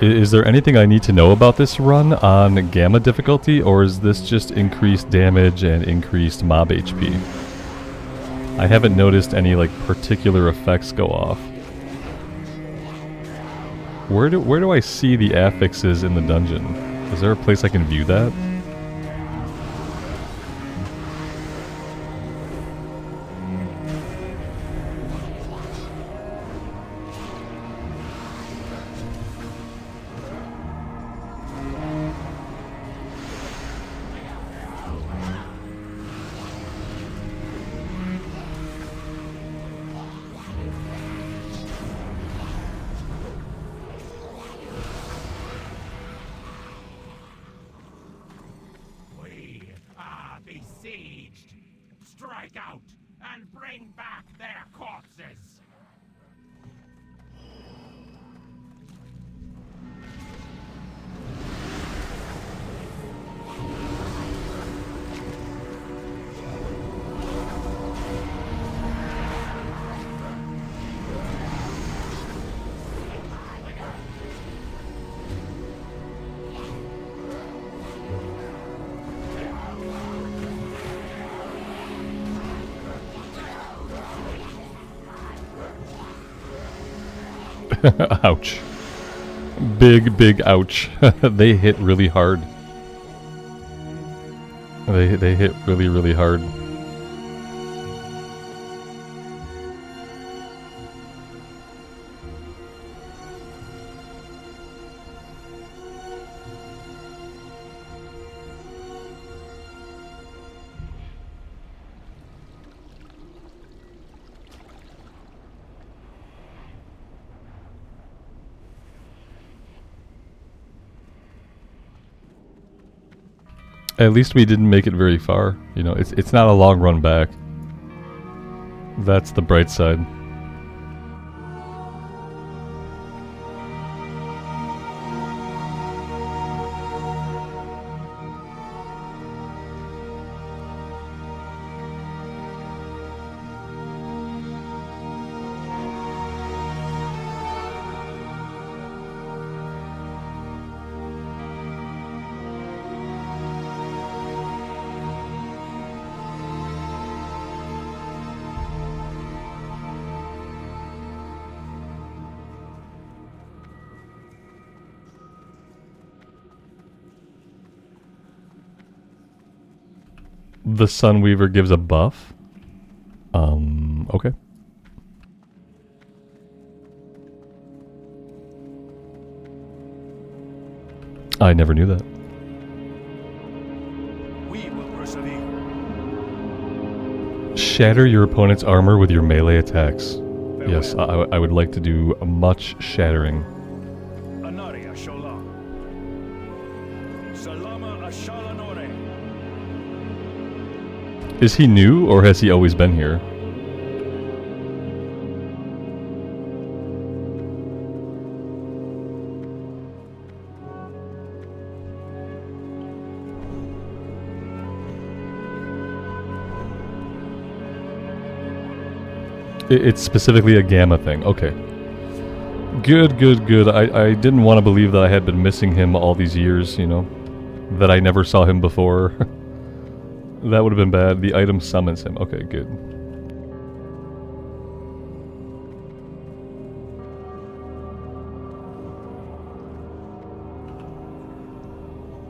Is there anything I need to know about this run on Gamma difficulty, or is this just increased damage and increased mob HP? I haven't noticed any like particular effects go off. Where do I see the affixes in the dungeon? Is there a place I can view that? Strike out and bring back their corpses! Ouch. Big ouch. They hit really hard. They hit really hard. At least we didn't make it very far. You know, it's not a long run back. That's the bright side. The Sunweaver gives a buff? Okay. I never knew that. We will persevere. Shatter your opponent's armor with your melee attacks. Farewell. Yes, I would like to do much shattering. Anaria Shola. Salama Ashalanore. Is he new, or has he always been here? It's specifically a Gamma thing. Okay. Good. I didn't want to believe that I had been missing him all these years, you know. That I never saw him before. That would have been bad. The item summons him. Okay, good.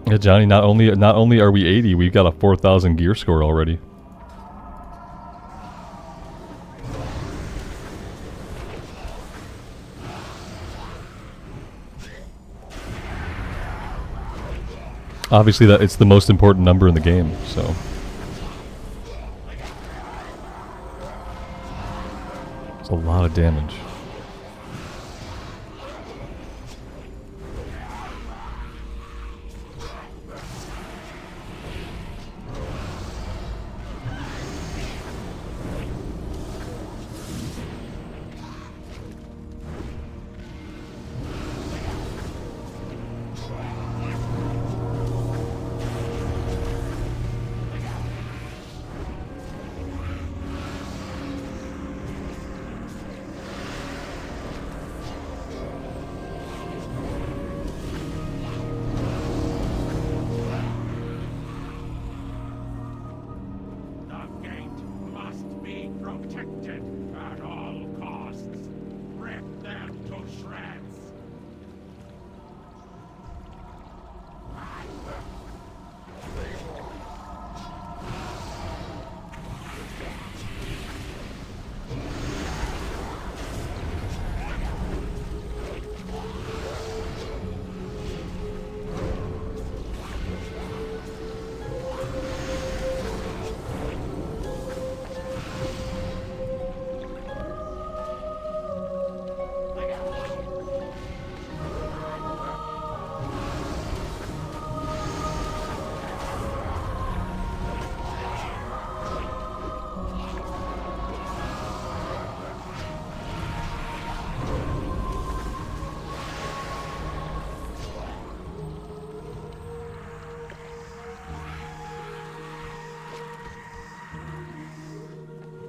Yeah, Johnny, not only are we 80, we've got a 4,000 gear score already. Obviously, that it's the most important number in the game, so. It's a lot of damage. The gate must be protected at all costs. Rip them to shreds.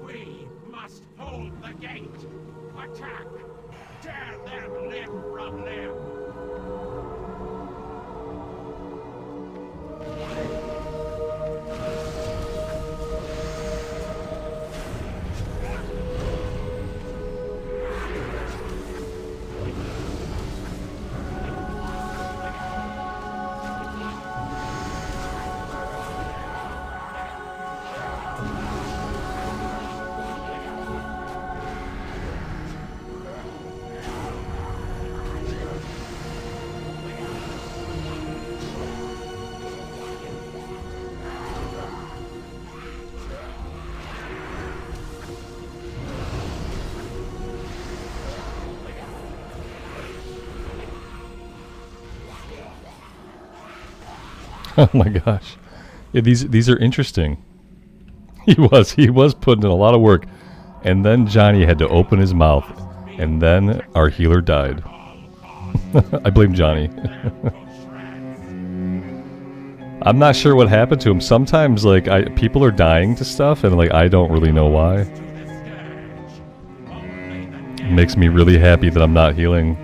We must hold the gate. Attack. Tear them limb from limb. Oh my gosh. Yeah, these are interesting. He was putting in a lot of work. And then Johnny had to open his mouth. And then our healer died. I blame Johnny. I'm not sure what happened to him. Sometimes like people are dying to stuff and like I don't really know why. It makes me really happy that I'm not healing.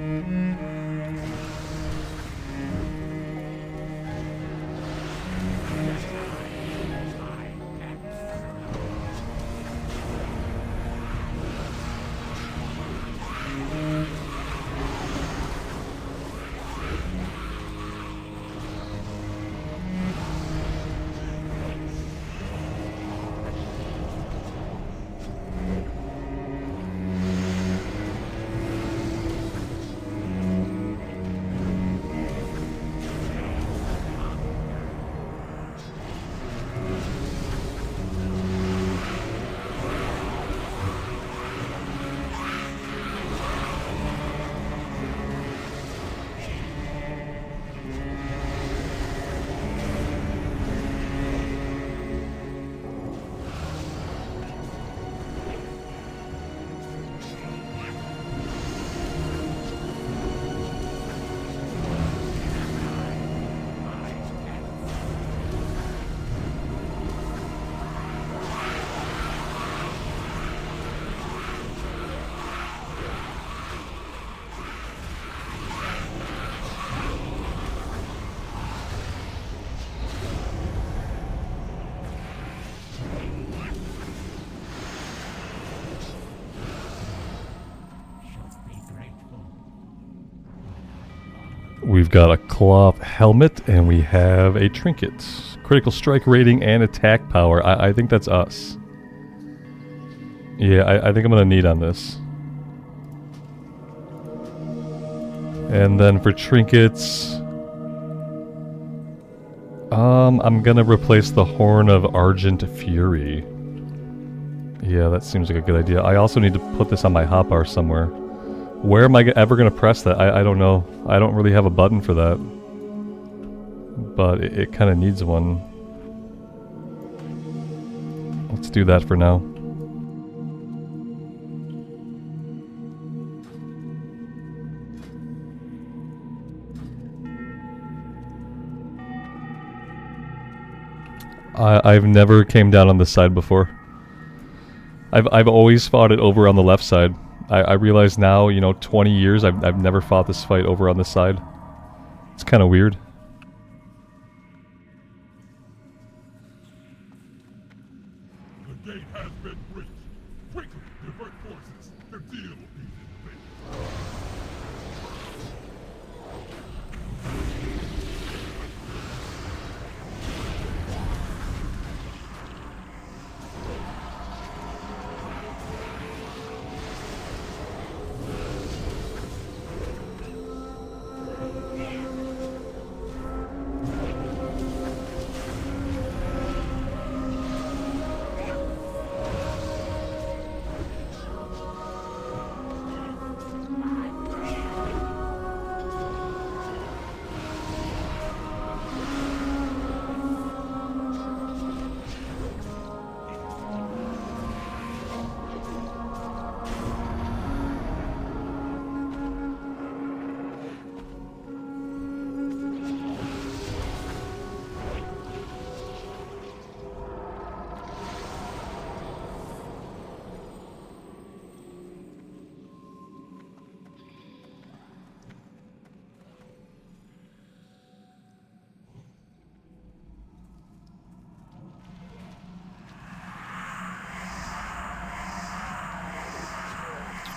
we've got a cloth helmet, and we have a trinket. Critical strike rating and attack power. I think that's us. Yeah, I think I'm gonna need on this. And then for trinkets, I'm gonna replace the Horn of Argent Fury. Yeah, that seems like a good idea. I also need to put this on my hotbar somewhere. Where am I ever gonna press that? I don't know. I don't really have a button for that. But it kind of needs one. Let's do that for now. I've never came down on this side before. I've always fought it over on the left side. I realize now, you know, 20 years, I've never fought this fight over on this side. It's kind of weird. The gate has been breached. Quickly, divert forces. The deal will be defeated.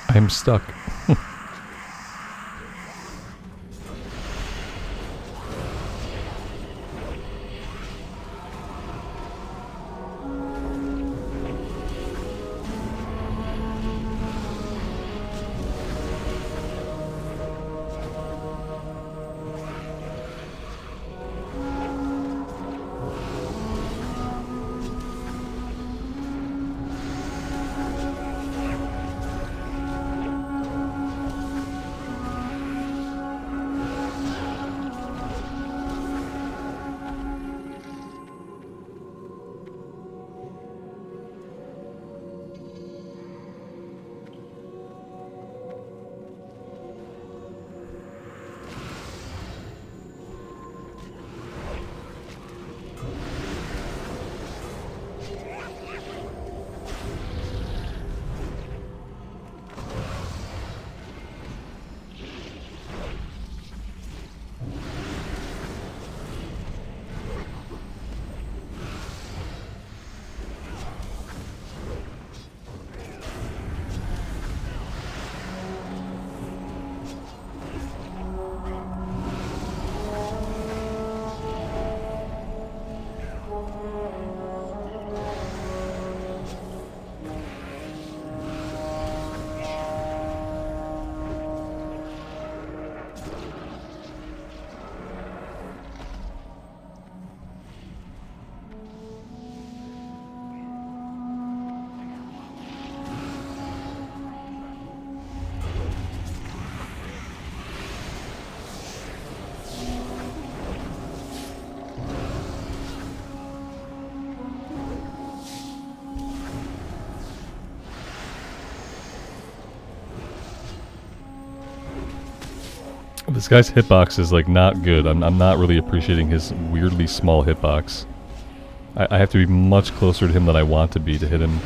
I'm stuck. This guy's hitbox is like not good. I'm not really appreciating his weirdly small hitbox. I have to be much closer to him than I want to be to hit him.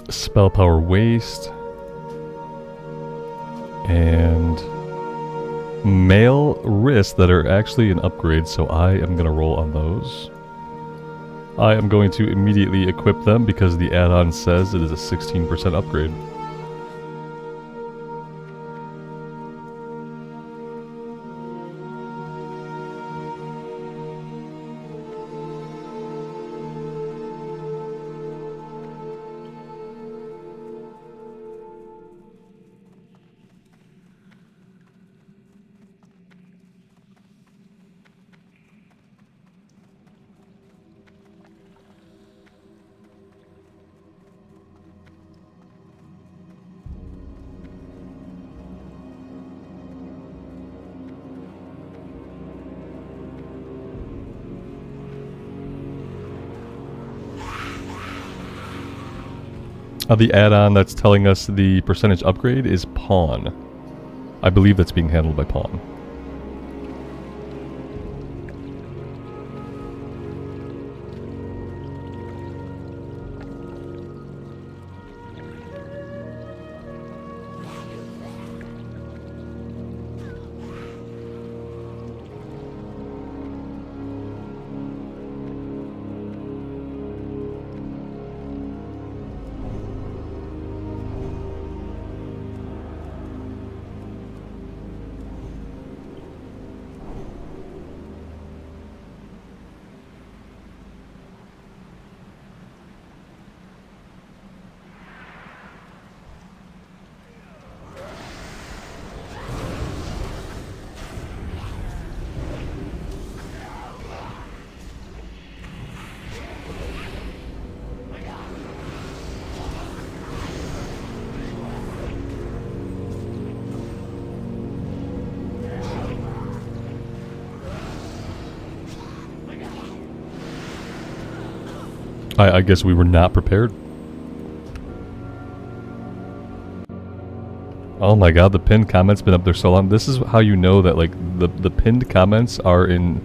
Spell power waste. And male wrists that are actually an upgrade, so I am going to roll on those. I am going to immediately equip them because the add-on says it is a 16% upgrade. The add-on that's telling us the percentage upgrade is Pawn. I believe that's being handled by Pawn. I guess we were not prepared. Oh my god, the pinned comments been up there so long. This is how you know that like the pinned comments are in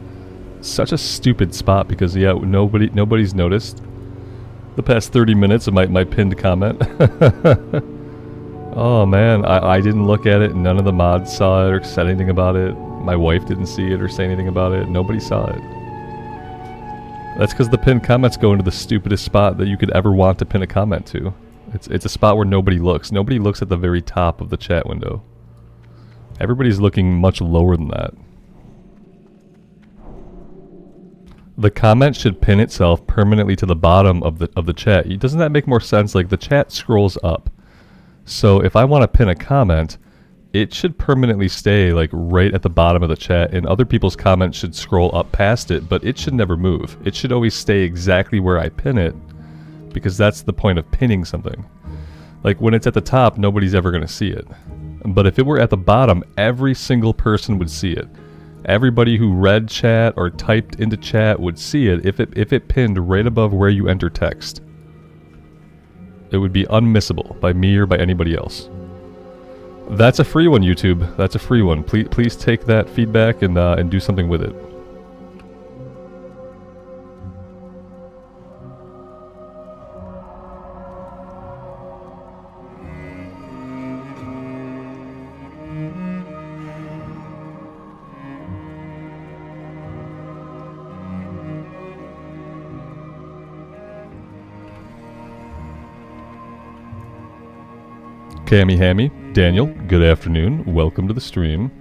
such a stupid spot because yeah, nobody's noticed the past 30 minutes of my pinned comment. Oh man, I didn't look at it. None of the mods saw it or said anything about it. My wife didn't see it or say anything about it. Nobody saw it. That's because the pinned comments go into the stupidest spot that you could ever want to pin a comment to. It's a spot where nobody looks. Nobody looks at the very top of the chat window. Everybody's looking much lower than that. The comment should pin itself permanently to the bottom of the chat. Doesn't that make more sense? Like the chat scrolls up. So if I want to pin a comment, it should permanently stay like right at the bottom of the chat, and other people's comments should scroll up past it, but it should never move. It should always stay exactly where I pin it, because that's the point of pinning something. Like when it's at the top, nobody's ever going to see it. But if it were at the bottom, every single person would see it. Everybody who read chat or typed into chat would see it if it pinned right above where you enter text. It would be unmissable by me or by anybody else. That's a free one, YouTube. That's a free one. Please take that feedback and do something with it. Cammy Hammy, Daniel, good afternoon. Welcome to the stream.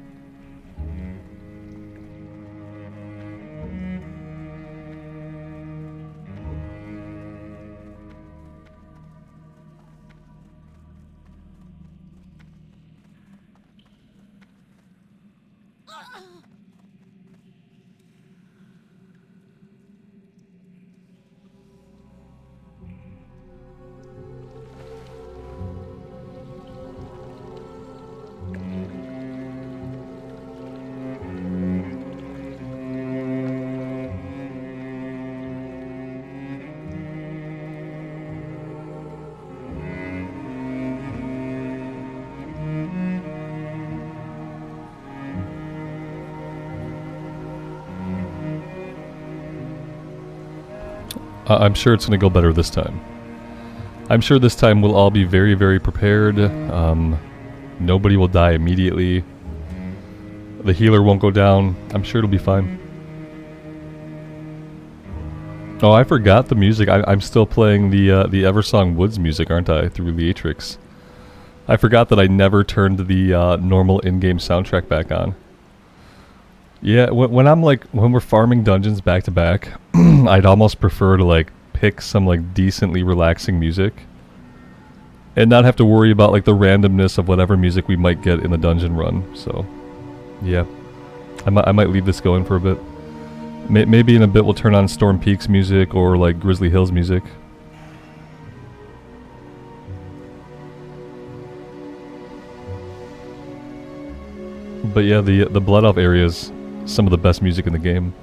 I'm sure it's going to go better this time. I'm sure this time we'll all be very, very prepared. Nobody will die immediately. The healer won't go down. I'm sure it'll be fine. Oh, I forgot the music. I'm still playing the Eversong Woods music, aren't I, through Leatrix. I forgot that I never turned the normal in-game soundtrack back on. Yeah, when we're farming dungeons back to back, I'd almost prefer to like pick some like decently relaxing music and not have to worry about like the randomness of whatever music we might get in the dungeon run. So, yeah, I might leave this going for a bit. Maybe in a bit we'll turn on Storm Peaks music or like Grizzly Hills music. But yeah, the Blood Elf area is some of the best music in the game.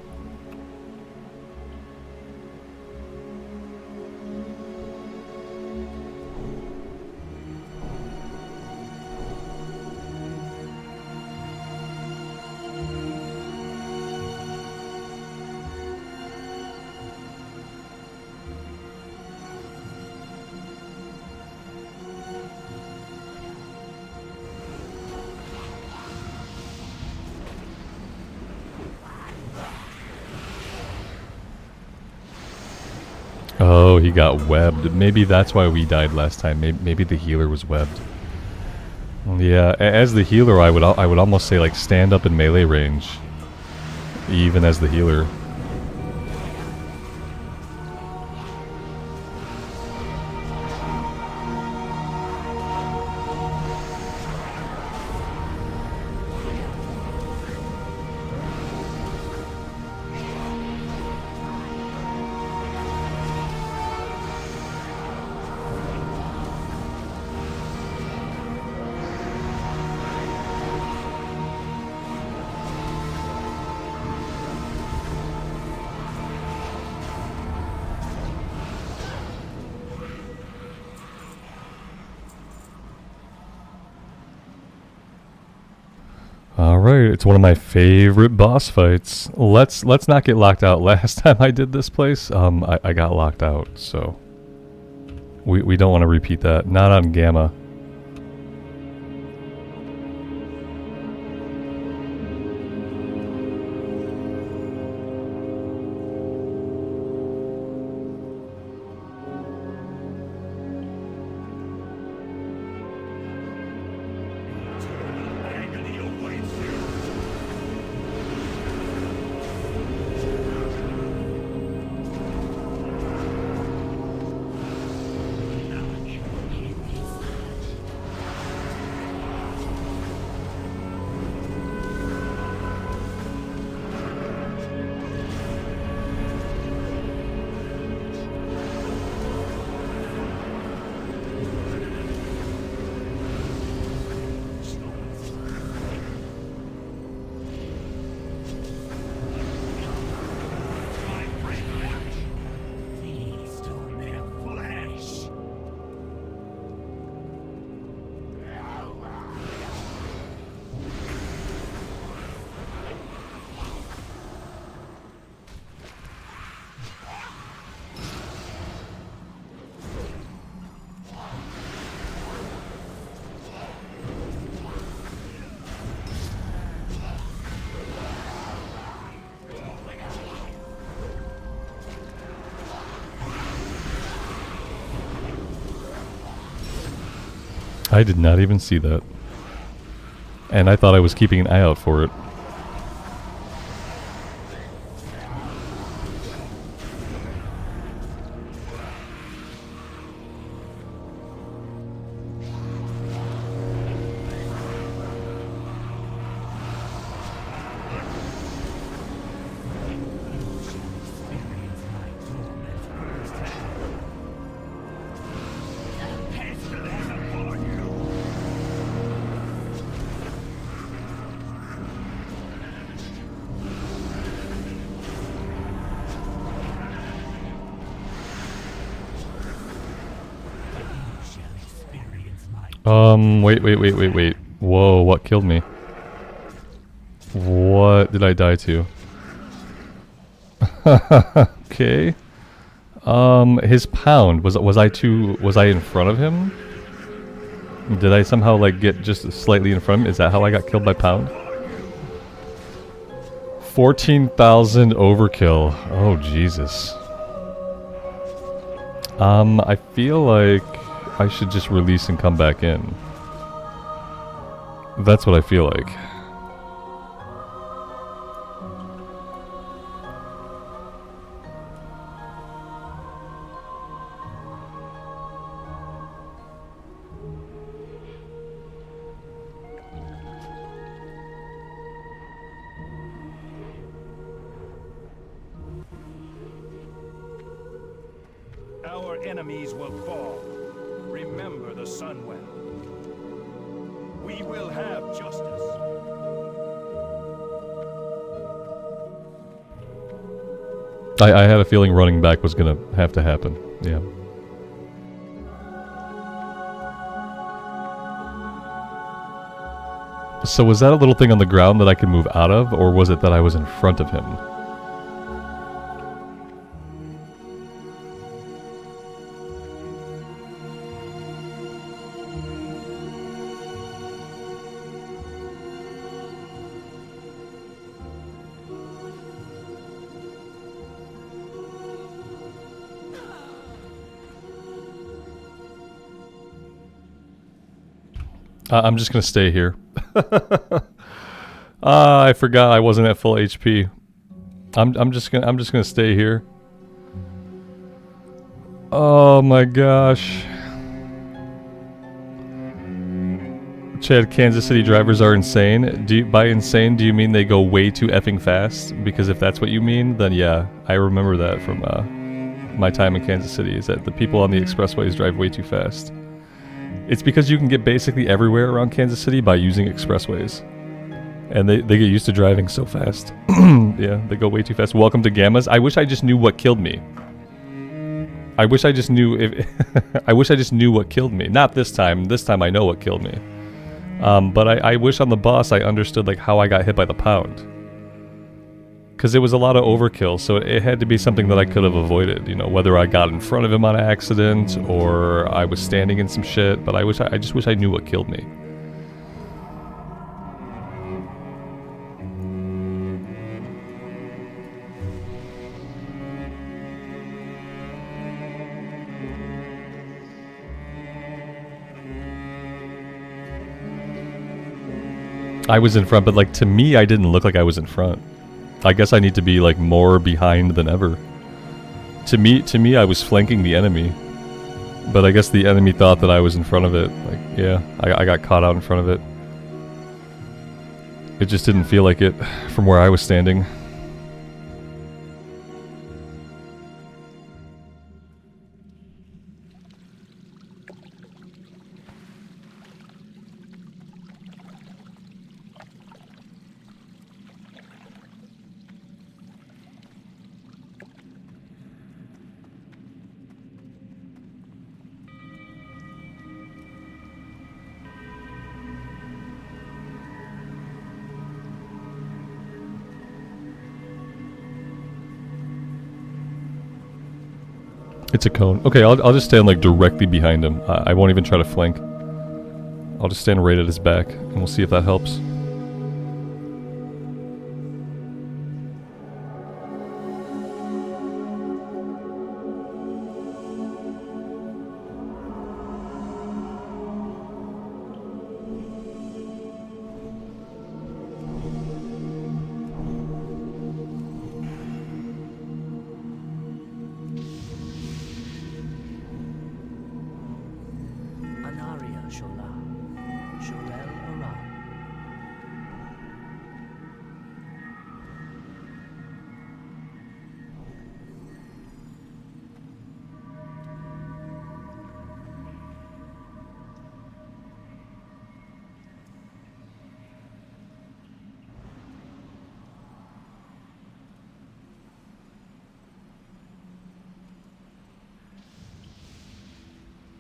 Oh, he got webbed. Maybe that's why we died last time. Maybe the healer was webbed. Yeah, as the healer, I would almost say like stand up in melee range, even as the healer. Alright, it's one of my favorite boss fights. Let's not get locked out. Last time I did this place, I got locked out, so we don't want to repeat that. Not on Gamma. I did not even see that. And I thought I was keeping an eye out for it. Wait. Whoa, what killed me? What did I die to? Okay. His pound, was I in front of him? Did I somehow like get just slightly in front of him? Is that how I got killed by pound? 14,000 overkill. Oh Jesus. I feel like I should just release and come back in. That's what I feel like. Our enemies will fall. Remember the Sunwell. We will have justice. I had a feeling running back was gonna have to happen. Yeah. So was that a little thing on the ground that I could move out of, or was it that I was in front of him? I'm just gonna stay here. I forgot I wasn't at full HP. I'm just gonna stay here. Oh my gosh. Chad, Kansas City drivers are insane. By insane, do you mean they go way too effing fast? Because if that's what you mean, then yeah, I remember that from my time in Kansas City, is that the people on the expressways drive way too fast. It's because you can get basically everywhere around Kansas City by using expressways. And they get used to driving so fast. Yeah, they go way too fast. Welcome to Gammas. I wish I just knew what killed me. I wish I just knew if I wish I just knew what killed me. Not this time. This time I know what killed me. But I wish on the boss I understood like how I got hit by the pound. Because it was a lot of overkill, so it had to be something that I could have avoided. You know, whether I got in front of him on accident or I was standing in some shit. But I just wish I knew what killed me. I was in front, but like to me, I didn't look like I was in front. I guess I need to be like more behind than ever. To me, I was flanking the enemy, but I guess the enemy thought that I was in front of it. Like, yeah, I got caught out in front of it. It just didn't feel like it from where I was standing. It's a cone. Okay, I'll just stand like directly behind him. I won't even try to flank. I'll just stand right at his back, and we'll see if that helps.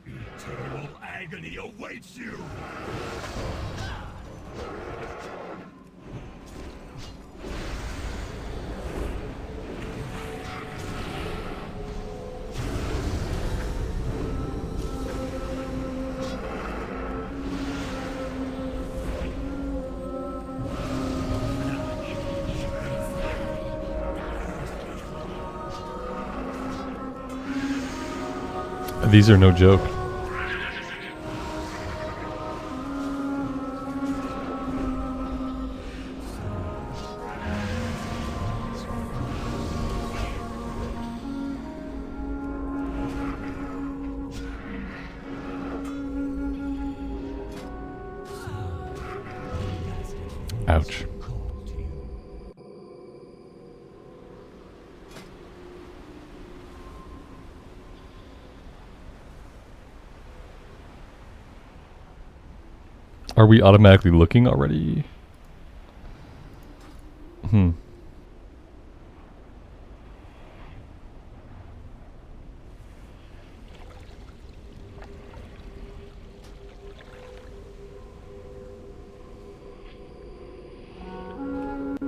Eternal agony awaits you! These are no joke. Ouch. Are we automatically looking already?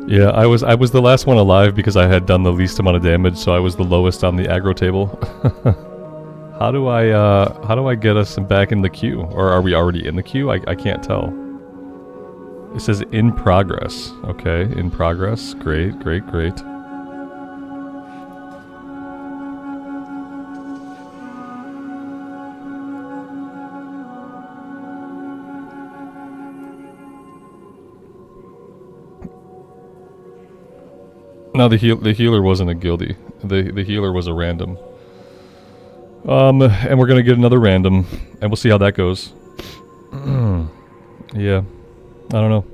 Yeah, I was the last one alive because I had done the least amount of damage, so I was the lowest on the aggro table. How do I get us back in the queue? Or are we already in the queue? I can't tell. It says in progress. Okay, in progress. Great, great, great. No, the healer wasn't a guildie. The healer was a random. And we're gonna get another random, and we'll see how that goes. Yeah, I don't know.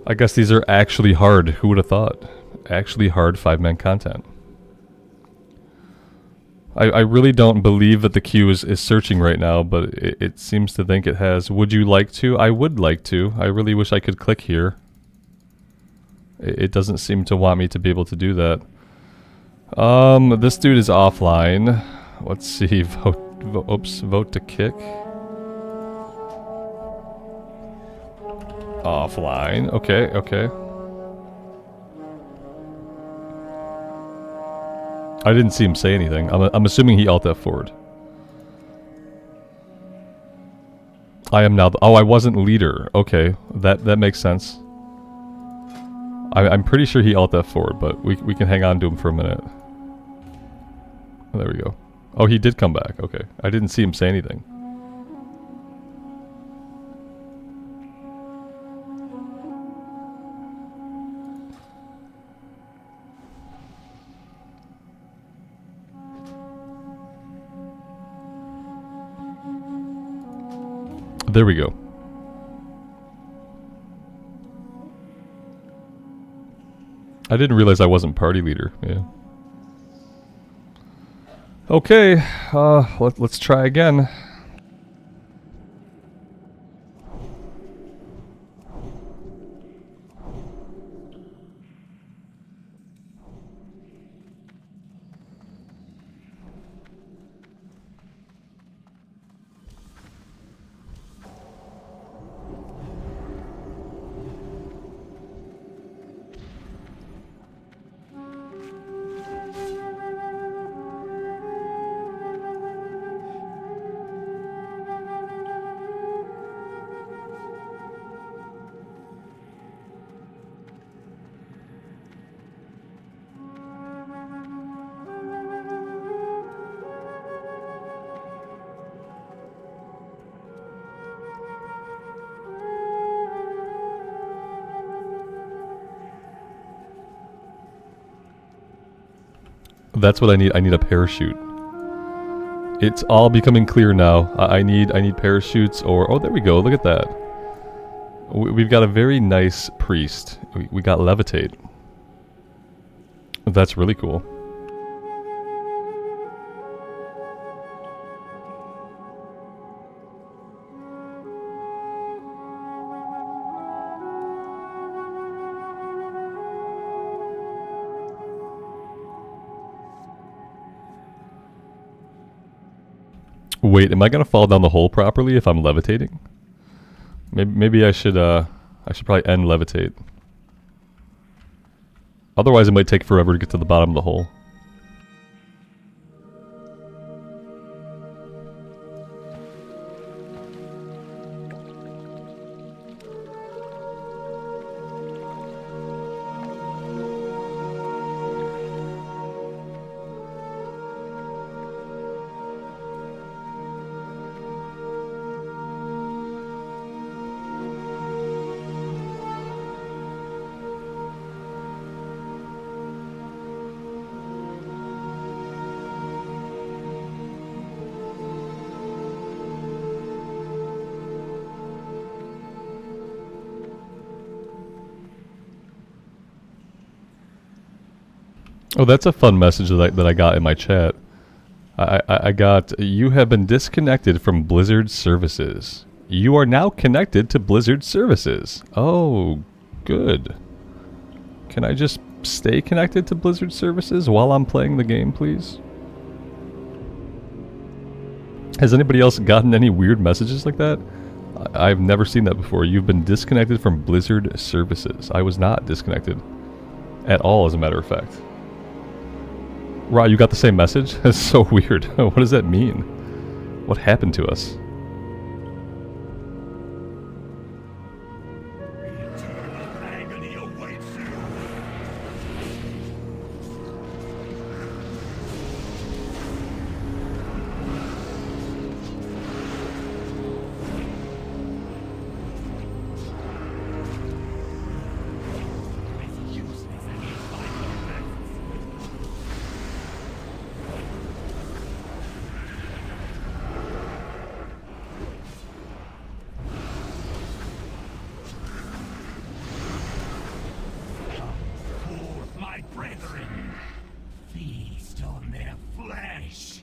I guess these are actually hard. Who would have thought? Actually hard 5-man content. I really don't believe that the queue is searching right now, but it seems to think it has. Would you like to? I would like to. I really wish I could click here. It doesn't seem to want me to be able to do that. This dude is offline. Let's see. Vote to kick. Offline. Okay, okay. I didn't see him say anything. I'm assuming he alt F4'd. I am now. Oh, I wasn't leader. Okay, that makes sense. I'm pretty sure he alt F4'd, but we can hang on to him for a minute. Oh, there we go. Oh, he did come back. Okay, I didn't see him say anything. There we go. I didn't realize I wasn't party leader. Yeah. Okay, let's try again. That's what I need. I need a parachute. It's all becoming clear now. I need parachutes or... Oh, there we go. Look at that. We've got a very nice priest. We got levitate. That's really cool. Wait, am I gonna fall down the hole properly if I'm levitating? Maybe I should probably end levitate. Otherwise it might take forever to get to the bottom of the hole. Oh, that's a fun message that I got in my chat. I got, you have been disconnected from Blizzard services. You are now connected to Blizzard services. Oh, good. Can I just stay connected to Blizzard services while I'm playing the game, please? Has anybody else gotten any weird messages like that? I've never seen that before. You've been disconnected from Blizzard services. I was not disconnected at all, as a matter of fact. Ra, you got the same message? That's so weird. What does that mean? What happened to us? Agony awaits you. Forth, my brethren, feast on their flesh.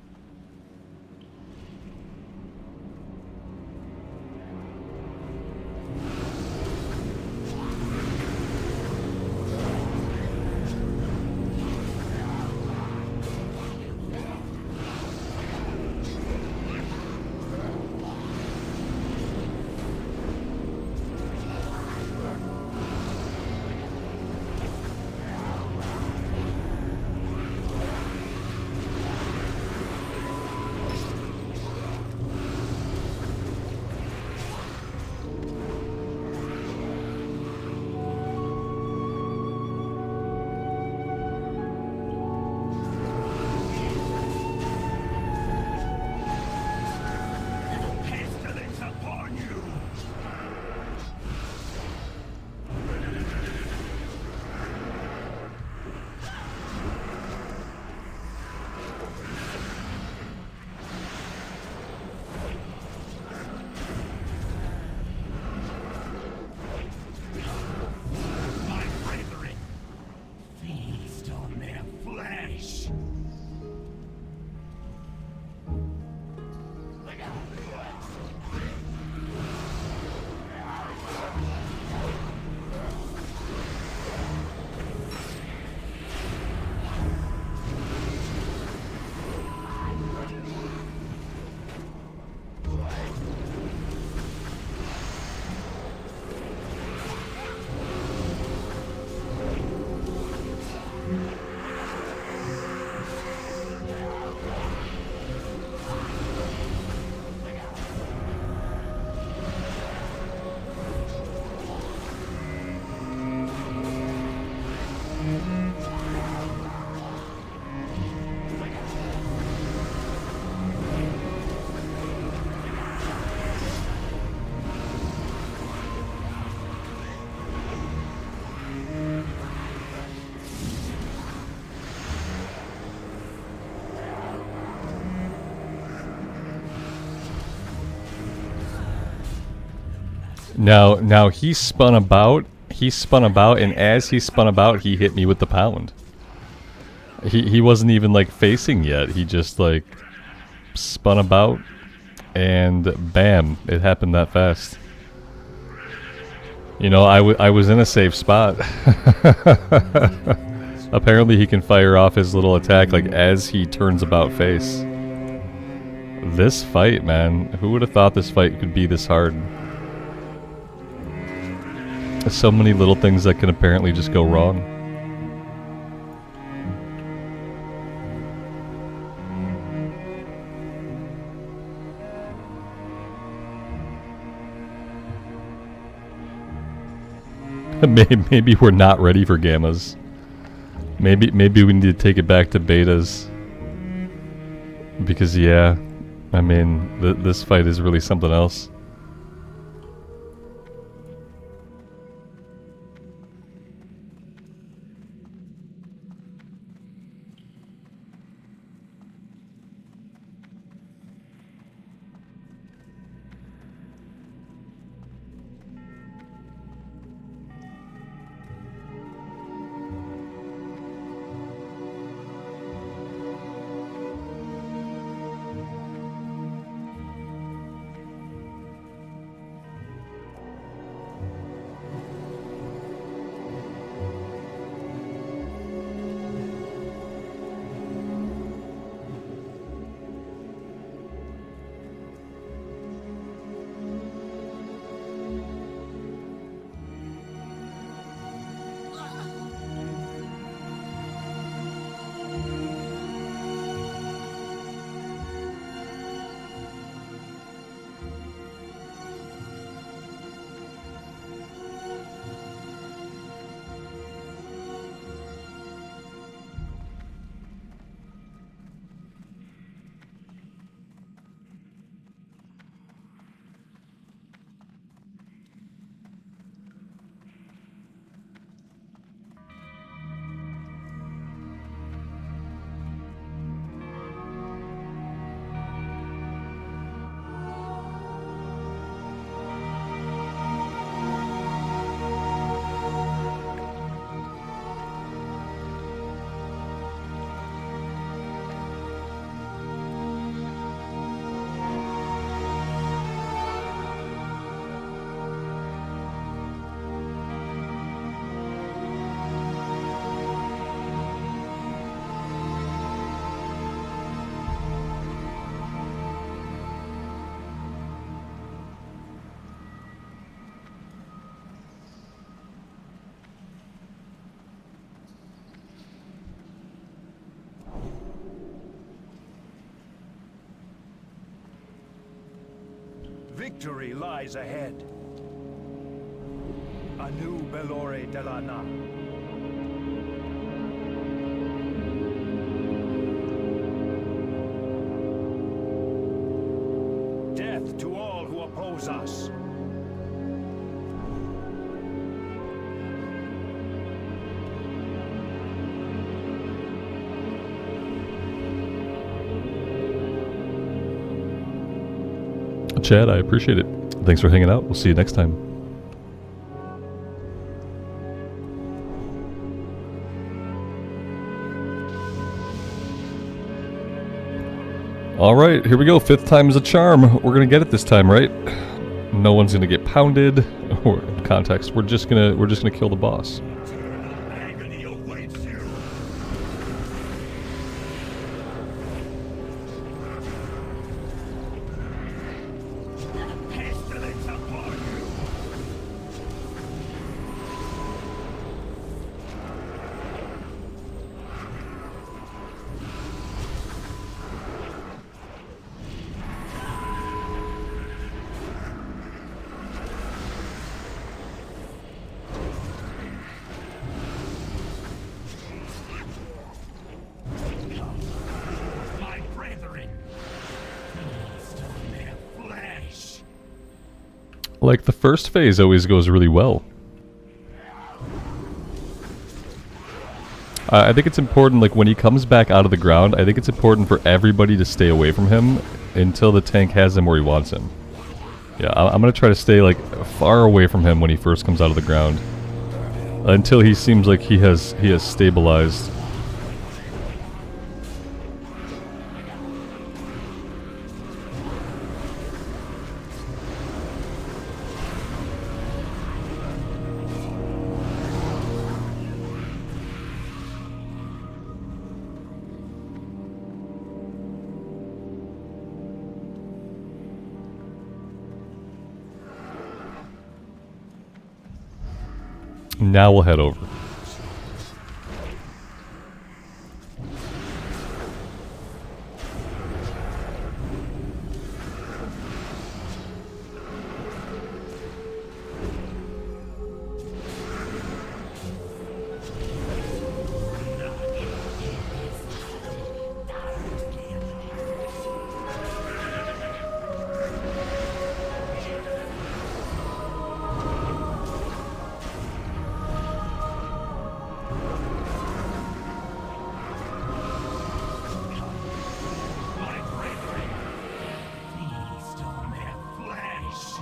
Pestilence upon you. My brethren, feast on their flesh. Now he spun about, and as he spun about, he hit me with the pound. He wasn't even like facing yet. He just like spun about, and bam, it happened that fast. You know, I was in a safe spot. Apparently he can fire off his little attack like as he turns about face. This fight, man, who would have thought this fight could be this hard? So many little things that can apparently just go wrong. Maybe we're not ready for gammas. Maybe we need to take it back to betas. Because yeah, I mean, this fight is really something else. Victory lies ahead. A new Belore de la Na. Death to all who oppose us. Chad, I appreciate it. Thanks for hanging out. We'll see you next time. All right, here we go. 5th time is a charm. We're gonna get it this time, right? No one's gonna get pounded. Or in context, we're just gonna kill the boss. Agony awaits you. Pestilence upon you. My brethren, feast on their flesh. Like, the first phase always goes really well. I think it's important, like, when he comes back out of the ground, I think it's important for everybody to stay away from him until the tank has him where he wants him. Yeah, I'm gonna try to stay, like, far away from him when he first comes out of the ground. Until he seems like he has stabilized. Now we'll head over. My brethren, feast on their flesh.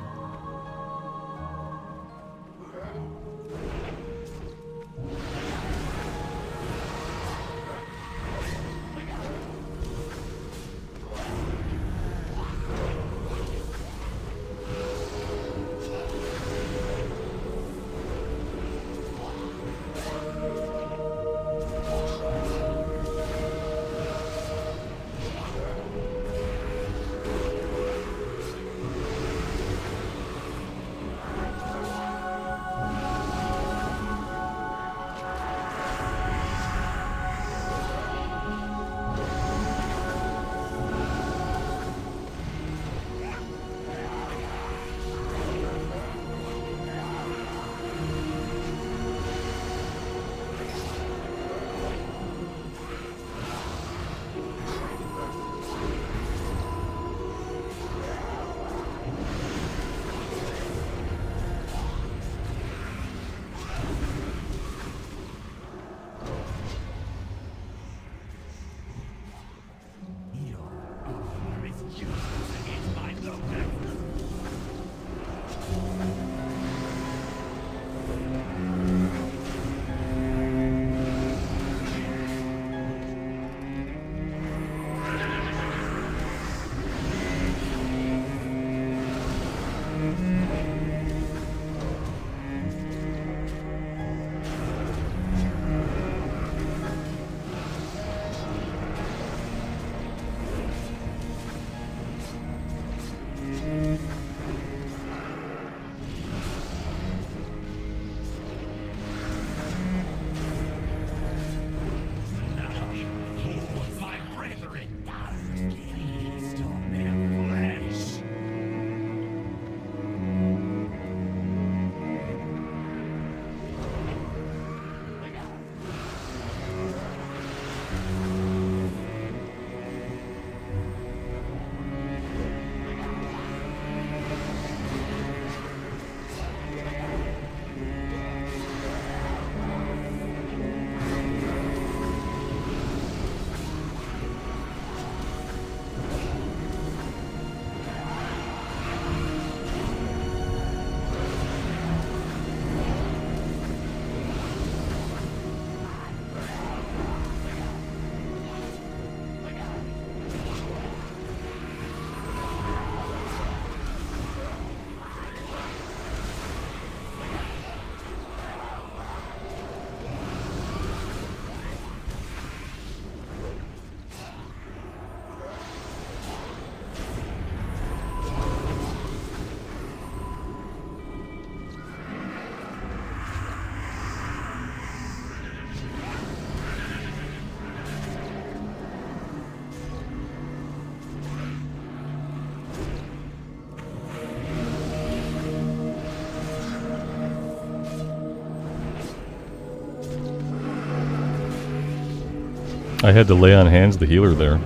I had to lay on hands the healer there.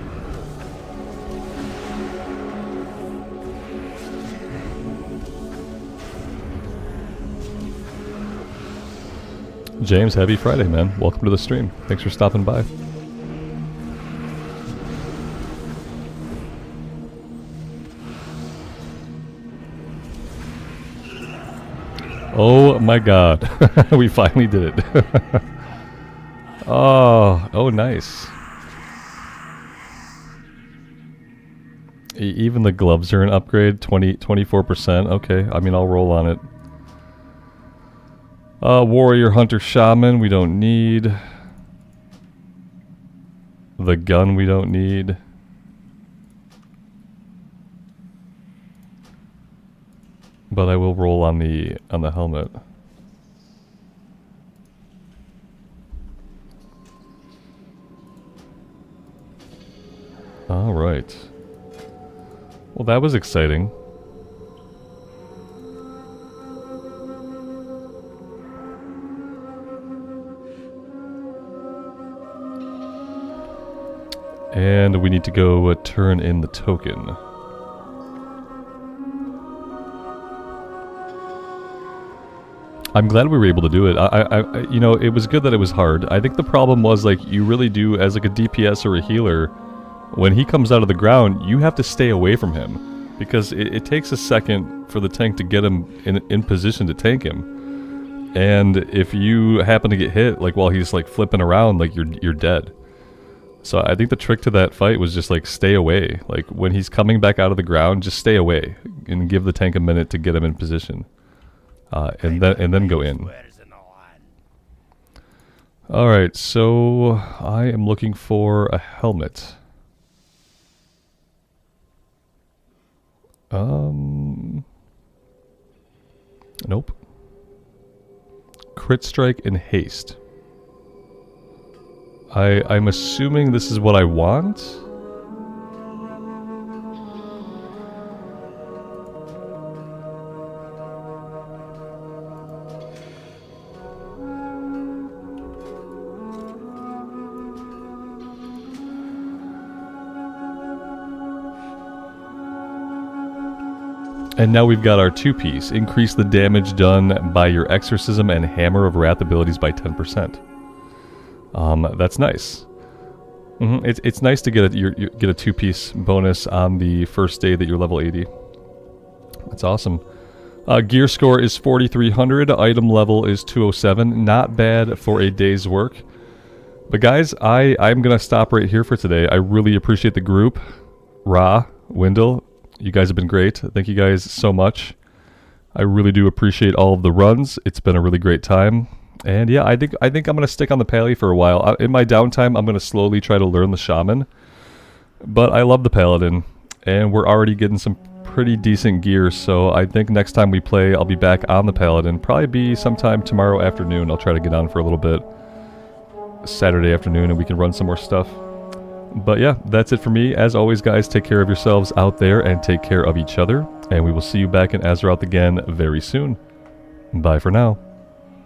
James, happy Friday, man. Welcome to the stream. Thanks for stopping by. Oh my god. We finally did it. Oh, nice. Even the gloves are an upgrade, 24%. Okay, I mean, I'll roll on it. Warrior, Hunter, Shaman, we don't need. The gun we don't need. But I will roll on the helmet. All right. Well, that was exciting. And we need to go turn in the token. I'm glad we were able to do it. I you know, it was good that it was hard. I think the problem was, like, you really do, as like a DPS or a healer, when he comes out of the ground, you have to stay away from him. Because it takes a second for the tank to get him in position to tank him. And if you happen to get hit, like, while he's, like, flipping around, like, you're dead. So I think the trick to that fight was just, like, stay away. Like, when he's coming back out of the ground, just stay away. And give the tank a minute to get him in position. And then go in. Alright, so I am looking for a helmet. Nope. Crit strike and haste. I'm assuming this is what I want. And now we've got our 2-piece. Increase the damage done by your Exorcism and Hammer of Wrath abilities by 10%. That's nice. It's nice to get you get a 2-piece bonus on the first day that you're level 80. That's awesome. Gear score is 4,300. Item level is 207. Not bad for a day's work. But guys, I'm going to stop right here for today. I really appreciate the group. Ra, Wendell, you guys have been great. Thank you guys so much. I really do appreciate all of the runs. It's been a really great time. And yeah, I think I'm going to stick on the Pally for a while. In my downtime, I'm going to slowly try to learn the Shaman. But I love the Paladin. And we're already getting some pretty decent gear. So I think next time we play, I'll be back on the Paladin. Probably be sometime tomorrow afternoon. I'll try to get on for a little bit. Saturday afternoon, and we can run some more stuff. But yeah, that's it for me. As always, guys, take care of yourselves out there and take care of each other. And we will see you back in Azeroth again very soon. Bye for now.